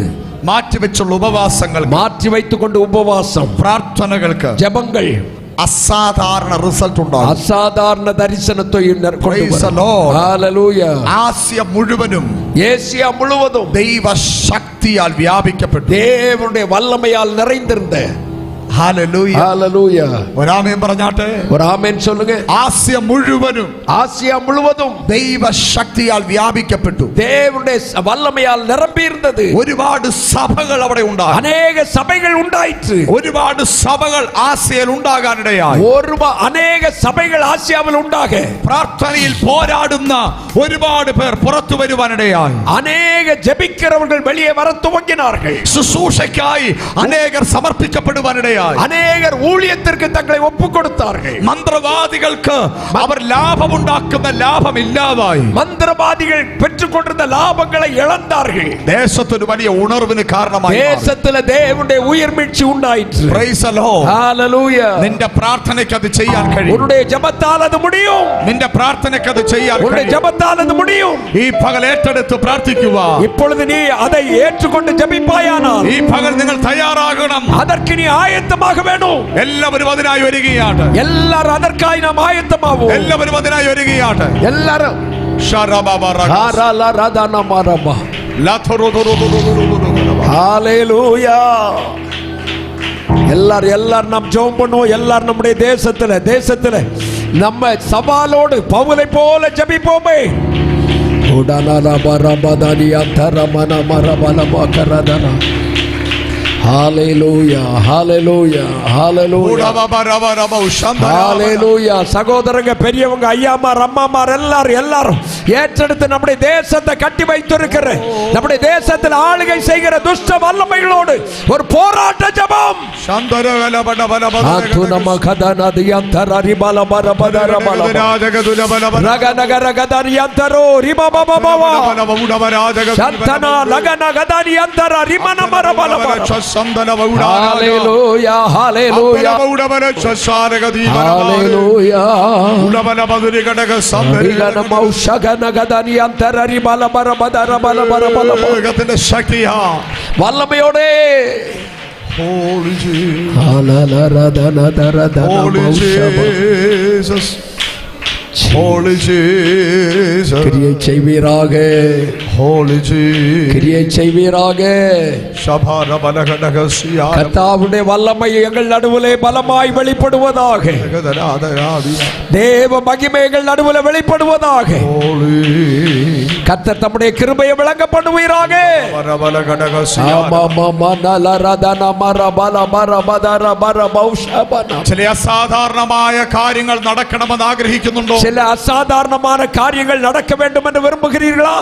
മാറ്റിവെച്ചുള്ള ഉപവാസങ്ങൾ, மாற்றி வைத்துக்கொண்டு உபவாசம், പ്രാർത്ഥനകൾക്ക് ஜெபங்கள் അസാധാരണ റിസൾട്ട് ഉണ്ടാകും. அசாதாரண தரிசனத்தை Praise the Lord. ஹalleluya. ആസിയ മുഴുവനും ஏசியா முழுவதும் ദൈവശക്തിയാൽ വ്യാപിക്കപ്പെട്ടു. தேவனுடைய வல்லமையால் நிறைந்திருந்த. ഹല്ലേലൂയ. ஹalleluya. ഒരാമേൻ പറഞ്ഞാട്ടെ. ஒரு ஆமென் சொல்லுங்க. ആസിയ മുഴുവനും ஆசியா முழுவதும் ദൈവശക്തിയാൽ വ്യാപിക്കപ്പെട്ടു. தேவனுடைய வல்லமையால் நிரம்பி இருந்தது. ഒരുപാട് സഭകൾ അവിടെ ഉണ്ടായി. அநேக சபைகள் உண்டாயிற்று. ഒരുപാട് സഭകൾ ആസിയയിൽ ഉണ്ടാകാനിടയായി. அநேக சபைகள் ஆசியாவில் உண்டாக പ്രാർത്ഥനയിൽ പോരാടുന്ന ഒരുപാട് പേർ പുറത്തു വരുവാനിടയായി. அநேக ஜெபிக்கிறவர்கள் வெளியே வர துவங்கினார்கள். ശുശ്രൂഷയ്ക്കായി അനേകർ സമർപ്പിക്കപ്പെടുവാനിടയായി. அநேகர் ஊழியத்திற்கு தங்களை ஒப்புக் கொடுத்தார்கள். മന്ത്രവാദികൾക്ക് അവർ ലാഭമുണ്ടാക്കുന്ന ലാഭം ഇല്ലാതായി. மந்திரவாதிகள் பெற்றுக்கொண்டிருந்த லாபங்களை இழந்தார்கள். ദേശത്തൊരു വലിയ ഉണർവിന് കാരണമായി. தேசத்துல தேவனுடைய உயிர் மீட்சி உண்டாயிற்று. Praise the Lord. ஹalleluya. നിന്റെ പ്രാർത്ഥനയ്ക്ക് അത് ചെയ്യാൻ കഴിയും. உன்னுடைய ஜெபத்தால் அது முடியும். നിന്റെ പ്രാർത്ഥനയ്ക്ക് അത് ചെയ്യാൻ உன்னுடைய കഴിയും. ஜெபத்தால் அது முடியும். ഈ പകൽ ഏറ്റെടുത്ത് പ്രാർത്ഥിക്കുക. இப்பொழுது நீ அதை ஏற்றுக்கொண்டு ஜெபிப்பாயானால் ഈ പകൽ നിങ്ങൾ തയ്യാറാകണം. அதற்கு நீ ஆயத்தமாக வேணும். എല്ലാവരും അതിനായി വരികയാണ്. எல்லாரும் அதற்காய் நாம் ஆயத்தமாவோம். എല്ലാവരും അതിനായി വരികയാണ്. எல்லாரும் ஹalleluya. எல்லாரும் நாம் ஜெபம் பண்ணுவோம். எல்லாரும் நம்முடைய தேசத்துல நம்ம சவாலோடு பவுலை போல ஜெபிப்போமே. உடனல பரபதனியா தரமன மரபலமகரதன. ஹalleluya, ஹalleluya, ஹalleluya, ஹalleluya. சகோதரங்க, பெரியவங்க, ஐயாமார், அம்மாமார் எல்லாரும் ஏற்றெடுத்து நம்முடைய தேசத்தை கட்டி வைத்திருக்கிற, நம்முடைய தேசத்தில் ஆளுகை செய்கிற துஷ்ட வல்லமைகளோடு ஒரு போராட்ட ஜெபம். Hallelujah, hallelujah, hallelujah. வல்லமையோடே Holy Jesus, Holy Jesus, கிரியை செய்வீராக, Holy Jesus, கிரியை செய்வீராக. Shabarabalagadagasya, கர்த்தாவுடைய வல்லமை எங்கள் நடுவிலே பலமாய் வெளிப்படுவதாக. தேவ மகிமைகள் நடுவில் வெளிப்படுவதாக. கர்த்தர் தம்முடைய கிருபையை விளங்க பண்ணுவீராக. ചില അസാധാരണമായ കാര്യങ്ങൾ നടക്കണമെന്ന് ആഗ്രഹിക്കുന്നുണ്ടോ? சில அசாதாரணமான காரியங்கள் நடக்க வேண்டும் என்று விரும்புகிறீர்களா?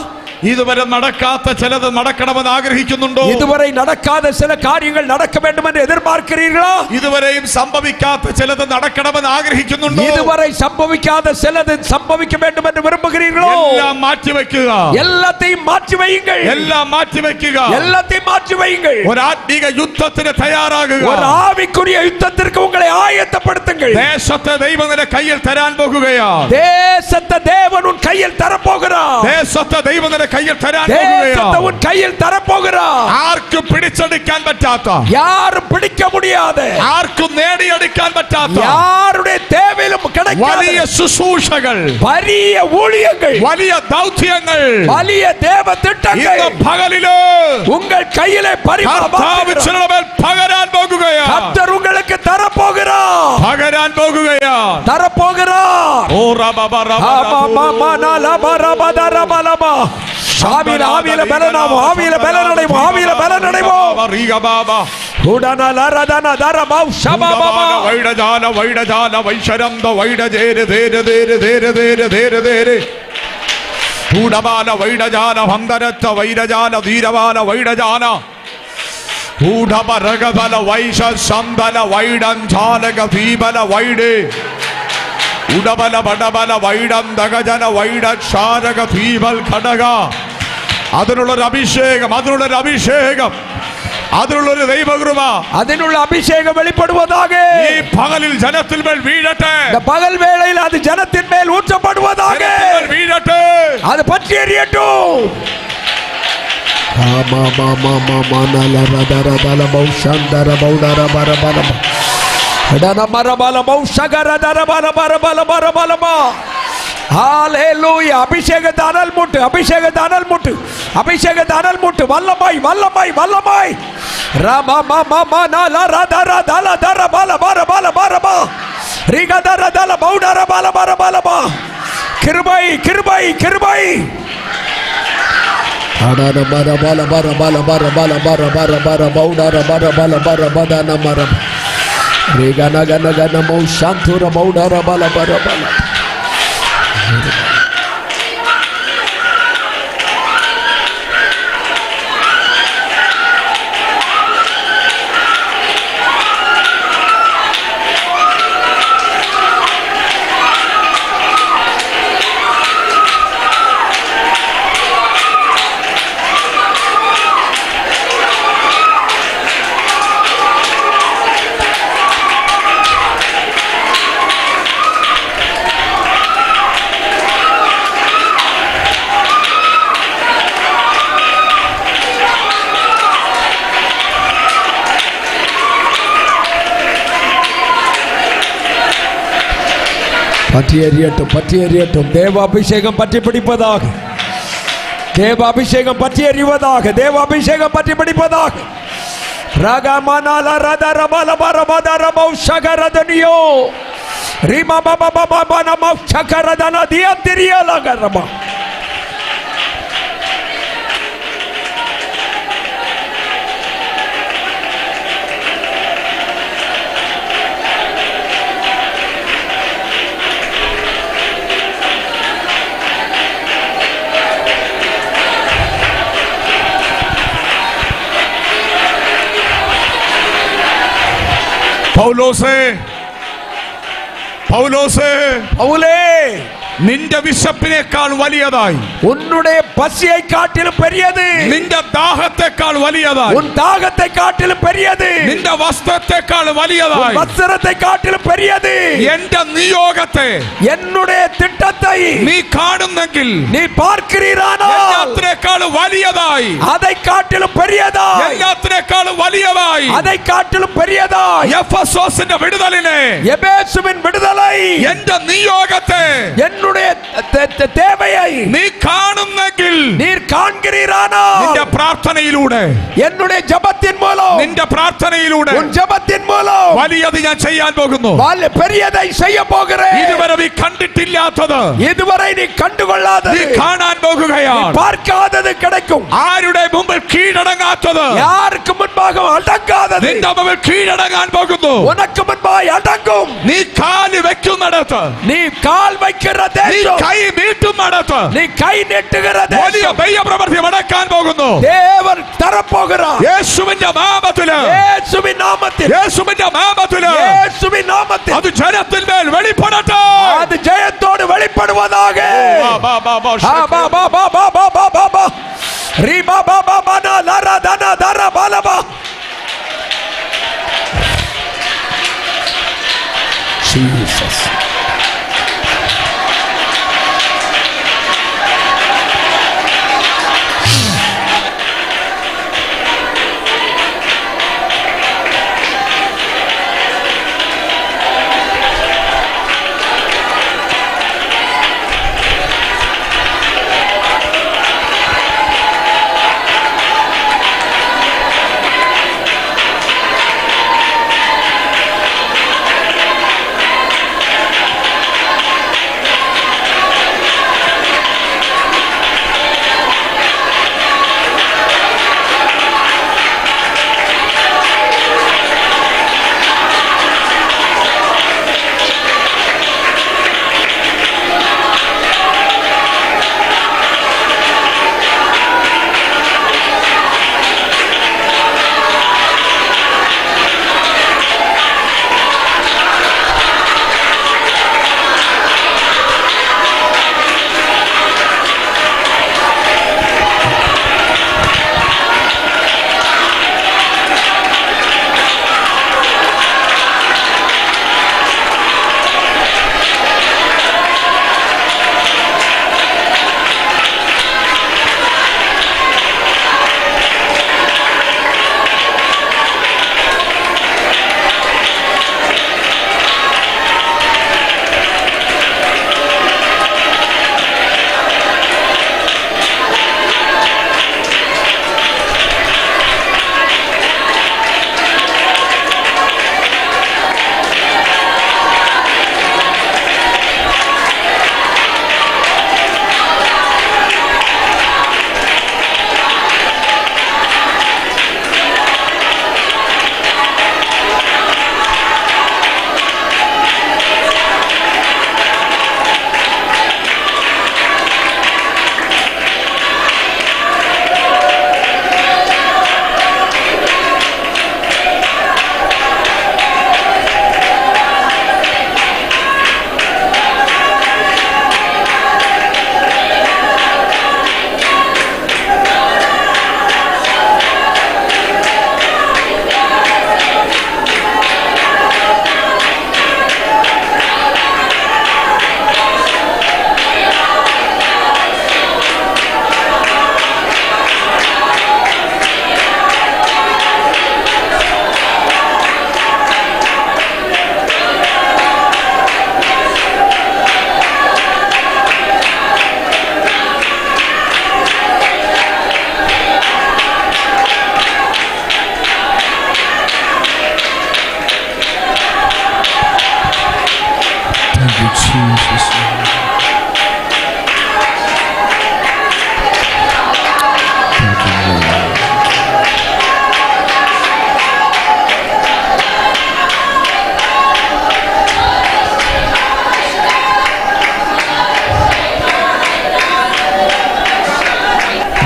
ഇതുവരെ നടക്കാത്ത ചിലത് നടക്കണമെന്ന് ആഗ്രഹിക്കുന്നുണ്ടോ? இதுவரை நடக்காத சில காரியங்கள் நடக்க வேண்டும் என்று எதிர்பார்க்கிறீர்களா? ഇതുവരെയും സംഭവിക്കാത്ത ചിലത് നടക്കണമെന്ന് ആഗ്രഹിക്കുന്നുണ്ടോ? இதுவரை சம்பவிக்காத சிலது சம்பவிக்க வேண்டும் என்று விரும்புகிறீர்களோ? എല്ലാം മാറ്റിവെക്കുക. எல்லாத்தையும் மாற்றி வையுங்கள். എല്ലാം മാറ്റിവെക്കുക. எல்லாத்தையும் மாற்றி வையுங்கள். ഒരു ആത്മീക യുദ്ധത്തിന് തയ്യാറാകുക. ஒரு ஆவிக்குரிய யுத்தத்திற்கு உங்களை ஆயத்தப்படுத்துங்கள். ദേശത്തെ ദൈവം നിന്റെ കയ്യിൽ തരാൻ പോകുകയാണ്. தேசத்தை தேவன் அவன் உன் கையில் தரப்போகிறான். ദേശത്തെ ദൈവം നിന്റെ കയ്യിൽ തരാൻ ദേശത്തെ പോകുകയാണ്. உன் கையில் தரப்போகிறான். ആർക്കും പിടിച്ചെടുക്കാൻ പറ്റാത്ത, யாரும் பிடிக்க முடியாத, ആർക്കും നേടിയെടുക്കാൻ പറ്റാത്ത யாருடைய தேவையிலும் கிடைக்காத വലിയ ശുശ്രൂഷകൾ, വലിയ ஊழியங்கள், വലിയ ദൗത്യങ്ങൾ വലിய தேவ திட்டங்கள் ഇന്ന് പകലില് உங்கள் கையிலே കർത്താവ് ചിലരുടെ മേൽ പകരാൻ പോകുകയാണ്. கர்த்தர் உங்களுக்கு தரப்போகிறார். പകരാൻ പോകുകയാണ്. தரப்போகிறார். ഓ റബബ റബബ ஆவியில பலனாமோ, ஆவியில பலனடைமோ, ஆவியில பலனடைமோ. വൈഡജാല വൈഡജാല വൈശരന്ത വൈഡജേര് ധേര ധേര ധേര ധേര ധേര ധേര ൂഢബാല വൈഡജാല ഭന്തരത്ത വൈരജാല ധീരബാല വൈഡജാല ൂഢപരഗബല വൈശ സന്തല വൈഡഞ്ചാലക ദീപല വൈഡേ ഉടബല ബടബല വൈഡന്തകജന വൈഡക്ഷാരക ദീപൽ ഘടക. അതിനുള്ളൊരു അഭിഷേകം, അതിനുള്ളൊരു അഭിഷേകം, അതിനുള്ളൊരു ദൈവകൃപ, അതിനുള്ള അഭിഷേകം വെളിപ്പെടുവதாக ഈ പകലിൽ ജനത്തിൽ മേൽ വീഴട്ടെ. இந்த பகல் வேளையில் அது ஜனத்தின் மேல் ஊற்றப்படுவதாக വീഴട്ടെ. அது பற்றி எரியட்டும். அபிஷேகத்தை அனல் மூட்டு, அபிஷேகத்தை அனல் மூட்டு, அபிஷேகத்தை அனல் மூட்டு. வல்லமாய் வல்லமாய் வல்லமாய் கிருபை கிருபை கிருபை. பற்றி எறியட்டும், பற்றி எறியட்டும். தேவ அபிஷேகம் பற்றி பிடிப்பதாக, தேவ அபிஷேகம் பற்றி எறிவதாக, தேவ அபிஷேகம் பற்றி பிடிப்பதாக. ரகமனால ரதரபல பரபதரபௌ ஷகரதனியோ ரிமபபபபபனமௌ ஷகரதன தியந்திரியலகரபா. പൗലോസേ, പൗലോസേ, പൗലേ, നിന്റെ വിശപ്പിനേക്കാൾ വലിയതായി, உன்னுடைய பசியை காட்டிலும் பெரியது, നിന്റെ ദാഹത്തെക്കാൾ വലിയതായി, உன் தாகத்தை காட்டிலும் பெரியது, നിന്റെ വസ്ത്രത്തെക്കാൾ വലിയതായി, വസ്ത്രത്തെ കാട്ടിലും பெரியது, എന്റെ നിയോഗത്തെ, என்னுடைய திட்டத்தை നീ കാണുന്നെങ്കിൽ, நீ பார்க்கிறீரானால் എല്ലാത്തിനേക്കാൾ വലിയതായി, அதை காட்டிலும் பெரியதாய், എല്ലാത്തിനേക്കാൾ വലിയതായി, அதை காட்டிலும் பெரியதாய் എഫെസോസിന്റെ വിടുതലിനെ, எபேசுவின் விடுதலை, എന്റെ നിയോഗത്തെ, என்னுடைய தேவையை നീ കാണുന്നെങ്കിൽ, நீர் காண்கிறீரானால் നിന്റെ പ്രാർത്ഥനയിലൂടെ, என்னுடைய ஜெபத்தின் மூலம், നിന്റെ പ്രാർത്ഥനയിലൂടെ உன் ஜெபத்தின் மூலம் വലിയത് ഞാൻ ചെയ്യാൻ പോകുന്നു. பெரியதை செய்ய போகிறேன். ഇതുവരെ നീ കണ്ടിട്ടില്ലാത്തത്, இதுவரை நீ கண்டுகொள்ளாதது നീ കാണാൻ പോകുകയാണ്. பார்க்காதது கிடைக்கும். ആരുടെ മുമ്പിൽ കീഴടങ്ങാത്തത്, யாருக்கு முன்பாக அடங்காதது നിന്റെ മുമ്പിൽ കീഴടങ്ങാൻ പോകുന്നു. உனக்கு முன்பாக அடங்கும். നീ കാല് വെക്കുന്നിടത്ത്, நீ கால் வைக்கிற നീ தேசம், കൈ നീട്ടുന്നിടത്ത് நீ கை நீட்டுகிற വലിയ தேசம் ദൈവപ്രവൃത്തി നടക്കാൻ പോകുന്നു. தேவன் தரப்போகிறார். യേശുവിന്റെ നാമത്തില്, இயேசுவின் நாமத்தில், യേശുവിന്റെ നാമത്തില് இயேசுவின் நாமத்தில் അത് ജനത്തിൽ മേൽ വെളിപ്പെടട്ടെ. அது ஜெயத்தோடு வெளிப்படுவதாக. Jesus.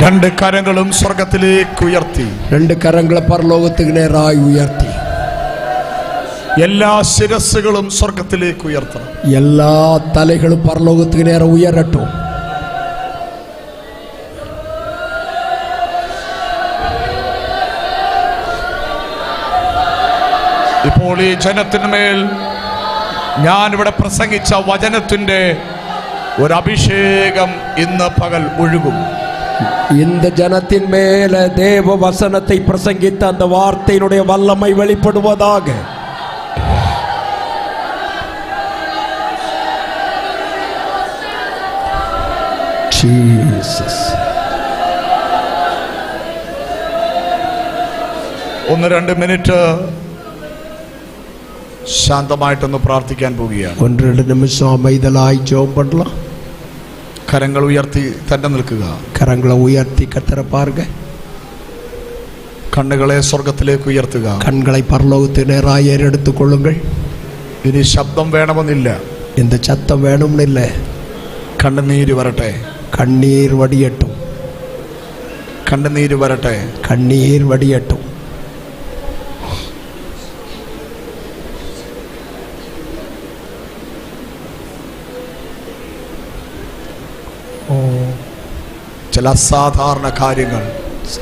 രണ്ട് കരങ്ങളും സ്വർഗത്തിലേക്ക് ഉയർത്തി. രണ്ട് കരങ്ങളെ പരലോകത്തിന് നേരായി ഉയർത്തി. എല്ലാ ശിരസ്സുകളും സ്വർഗത്തിലേക്ക് ഉയർത്തണം. എല്ലാ തലകളും പരലോകത്തിന് നേരെ ഉയരട്ടെ. ഇപ്പോൾ ഈ ജനത്തിന്മേൽ ഞാനിവിടെ പ്രസംഗിച്ച വചനത്തിന്റെ ഒരു അഭിഷേകം ഇന്ന് പകൽ ഒഴുകും. இந்த ஜனத்தின் மேல தேவ வசனத்தை பிரசங்கித்த அந்த வார்த்தையினுடைய வல்லமை வெளிப்படுவதாக. Jesus. ഒന്ന് രണ്ട് മിനിറ്റ് ശാന്തമായിട്ടൊന്ന് പ്രാർത്ഥിക്കാൻ പോവുകയാണ്. ഒന്ന് രണ്ട് നിമിഷം அமைதலாய் ஜெபம் பண்ணலாம். കരങ്ങൾ ഉയർത്തി തന്നെ നിൽക്കുക. കരങ്ങളെ ഉയർത്തി കർത്തരെ പാരുക. കണ്ണുകളെ സ്വർഗത്തിലേക്ക് ഉയർത്തുക. കണ്ണുകളെ പരലോകത്തിന് നേരായി ഏറെടുത്തുകൊള്ളുങ്ങൾ. ഇനി ശബ്ദം വേണമെന്നില്ല. എന്ത് ശബ്ദം വേണമെന്നില്ല. കണ്ണുനീര് വരട്ടെ. കണ്ണീർ വടിയട്ടും. കണ്ണുനീര് വരട്ടെ. കണ്ണീർ വടിയട്ടും. ചില അസാധാരണ കാര്യങ്ങൾ,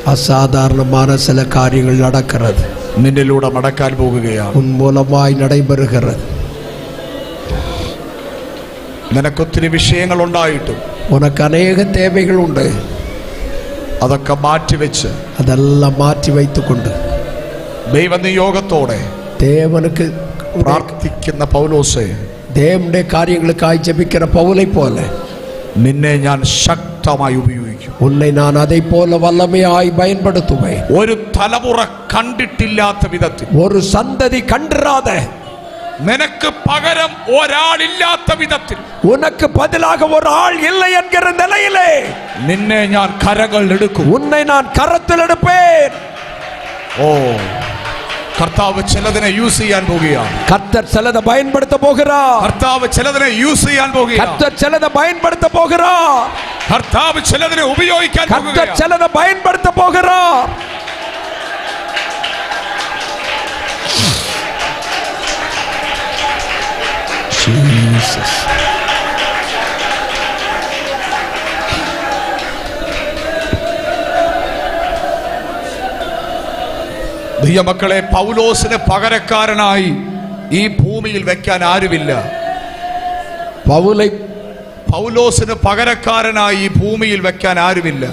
അസാധാരണമായ ചില കാര്യങ്ങൾ നടക്കുന്നത് നിന്നിലൂടെ നടക്കാൻ പോകുകയാണ്. ഉന്മൂലമായി നடைபெறுகிறது. നിനക്കൊത്തിരി വിഷയങ്ങൾ ഉണ്ടായിട്ടും ഉനക്ക് അനേക തേവകളുണ്ട്. അതൊക്കെ മാറ്റിവെച്ച്, അതെല്ലാം മാറ്റി വയ്ത്തുകൊണ്ട് ദൈവനിയോഗത്തോടെ ദേവനുക്ക് പ്രാർത്ഥിക്കുന്ന പൗലോസേ, ദേവന്റെ കാര്യങ്ങൾക്കായി ജപിക്കുന്ന പൗലെ പോലെ നിന്നെ ഞാൻ ശക്തമായി ഉപയോഗിക്കും. ഉന്നെ ഞാൻ അതേ പോലെ വല്ലമയായി பயன்படுத்துவேன். ഒരു തലമുറ കണ്ടിട്ടില്ലാത്ത വിധത്തിൽ, ഒരു സന്തതി കണ്ടിരാതെ, നിനക്ക് പകരം ഒരാളില്ലാത്ത വിധത്തിൽ, ഉനക്ക് പതിലാക ഒരാൾ இல்லை എன்கிற നിലയിലെ നിന്നെ ഞാൻ കരങ്ങൾ എടുക്കും. ഉന്നെ ഞാൻ കരത്തിൽ എടുപ്പേൻ. ഓ, കർത്താവ് ചിലതിനെ യൂസ് ചെയ്യാൻ പോകുകയാണ്. കർത്തർ ചിലത് பயன்படுத்த போகிறார். കർത്താവ് ചിലതിനെ യൂസ് ചെയ്യാൻ പോകുകയാണ്. കർത്തർ ചിലത് பயன்படுத்த போகிறார். കർത്താവ് ചിലതിനെ ഉപയോഗിക്കാൻ പോകുകയാണ്. കർത്തർ ചിലത് பயன்படுத்த போகிறார். ജീസസ്. ദൈവമക്കളെ, പൗലോസിന് പകരക്കാരനായി ഈ ഭൂമിയിൽ വെക്കാൻ ആരുമില്ല. പൗലോസിന് പകരക്കാരനായി ഈ ഭൂമിയിൽ വെക്കാൻ ആരുമില്ല.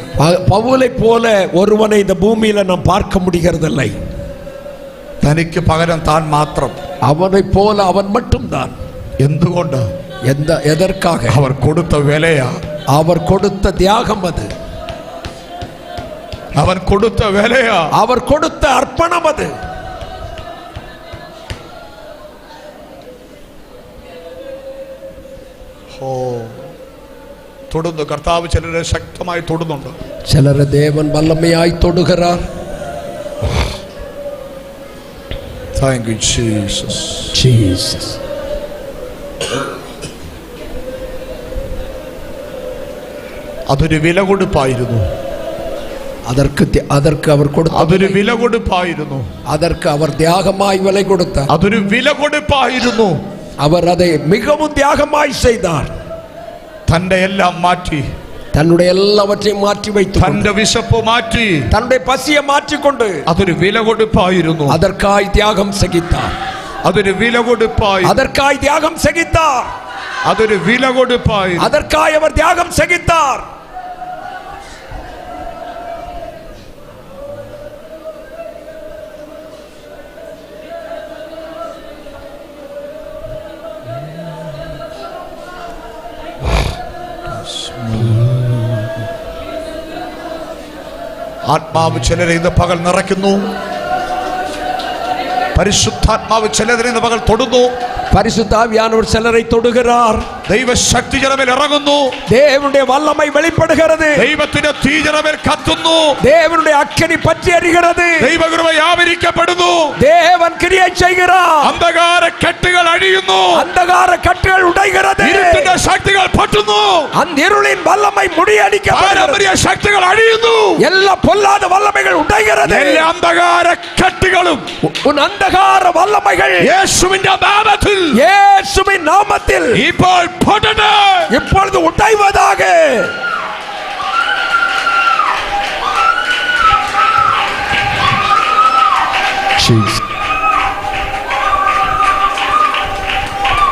പൗലെ പോലെ ഒരുവനെ இந்த பூமியில நாம் பார்க்க முடிகிறதில்லை. തനിക്ക് പകരം താൻ മാത്രം. അവനെ പോലെ അവൻ மட்டும்தான். എന്തുകൊണ്ട്? എதற்காக? അവർ കൊടുത്ത വിലയാ. അവർ കൊടുത്ത ത്യാഗം അത്. അവൻ കൊടുത്ത വിലയാ. അവർ കൊടുത്ത അർപ്പണം അത്. ഓ, തൊടുന്നു. കർത്താവ് ചിലരെ ശക്തമായി തൊടുന്നുണ്ട്. ചിലരെ ദേവൻ വല്ലമയായി തൊടുகிறாർ. Thank you, Jesus. Jesus. അതൊരു വില കൊടുപ്പായിരുന്നു. അതർക്ക് അവർ കൊടുത്ത അതൊരു വില കൊടുപ്പായിരുന്നു. അതற்கு അവർ ത്യാഗമായി വില കൊടുത്ത അതൊരു വില കൊടുപ്പായിരുന്നു. അവർ அதை மிகவும் தியாகமாய் செய்தார். തന്റെ എല്ലാം മാറ്റി, തന്റെ എല്ലാവற்றைയും മാറ്റി வைத்து, തന്റെ വിശപ്പ് മാറ്റി, തന്റെ പസിയെ മാറ്റിക്കൊണ്ട് അതൊരു വില കൊടുപ്പായിരുന്നു. അതற்காய் தியாகம் சகித்தார். അതൊരു വില കൊടുപ്പായി. அதற்காய் தியாகம் சகித்தார். അതൊരു വില കൊടുപ്പായി. அதற்காய் அவர் தியாகம் சகித்தார். ആത്മാവ് ചിലരെ ഇന്ന് പകൽ നിറയ്ക്കുന്നു. പരിശുദ്ധാത്മാവ് ചിലരെ ഇന്ന് പകൽ തൊടുന്നു. പരിശുദ്ധാവിയാനവർ ചിലരെ തൊടുகிறார். ദൈവ ശക്തി ജനമേൽ ഇറങ്ങുന്നു. தேவனுடைய வல்லமை வெளிப்படுகிறது. ദൈവത്തിന്റെ തീ ജനമേൽ കത്തുന്നു. தேவனுடைய அக்கினி பற்றி எரிகிறது. ദൈവകൃപ വ്യാപരിക്കപ്പെടുന്നു. தேவன் கிரியை செய்கிறார். അന്ധകാര കെട്ടുകൾ അഴിയുന്നു. அந்தகார கட்டுகள் உடைகிறது. ഇരുട്ടിന്റെ ശക്തികൾ പൊട്ടുന്നു. அந்த இருளின் வல்லமை முறியடிக்கப்படுகிறது. പാരമ്പര്യ ശക്തികൾ അഴിയുന്നു. எல்லா பொல்லாத வல்லமைகள் உடைகிறது. എല്ലാ അന്ധകാര കെട്ടുകളും உன் அந்தகார வல்லமைகள் യേശുവിന്റെ നാമത്തിൽ இயேசுவின் நாமத்தில் ഇപ്പോൾ പൊട്ടട്ടെ. இப்பொழுது உடைவதாக. Jesus.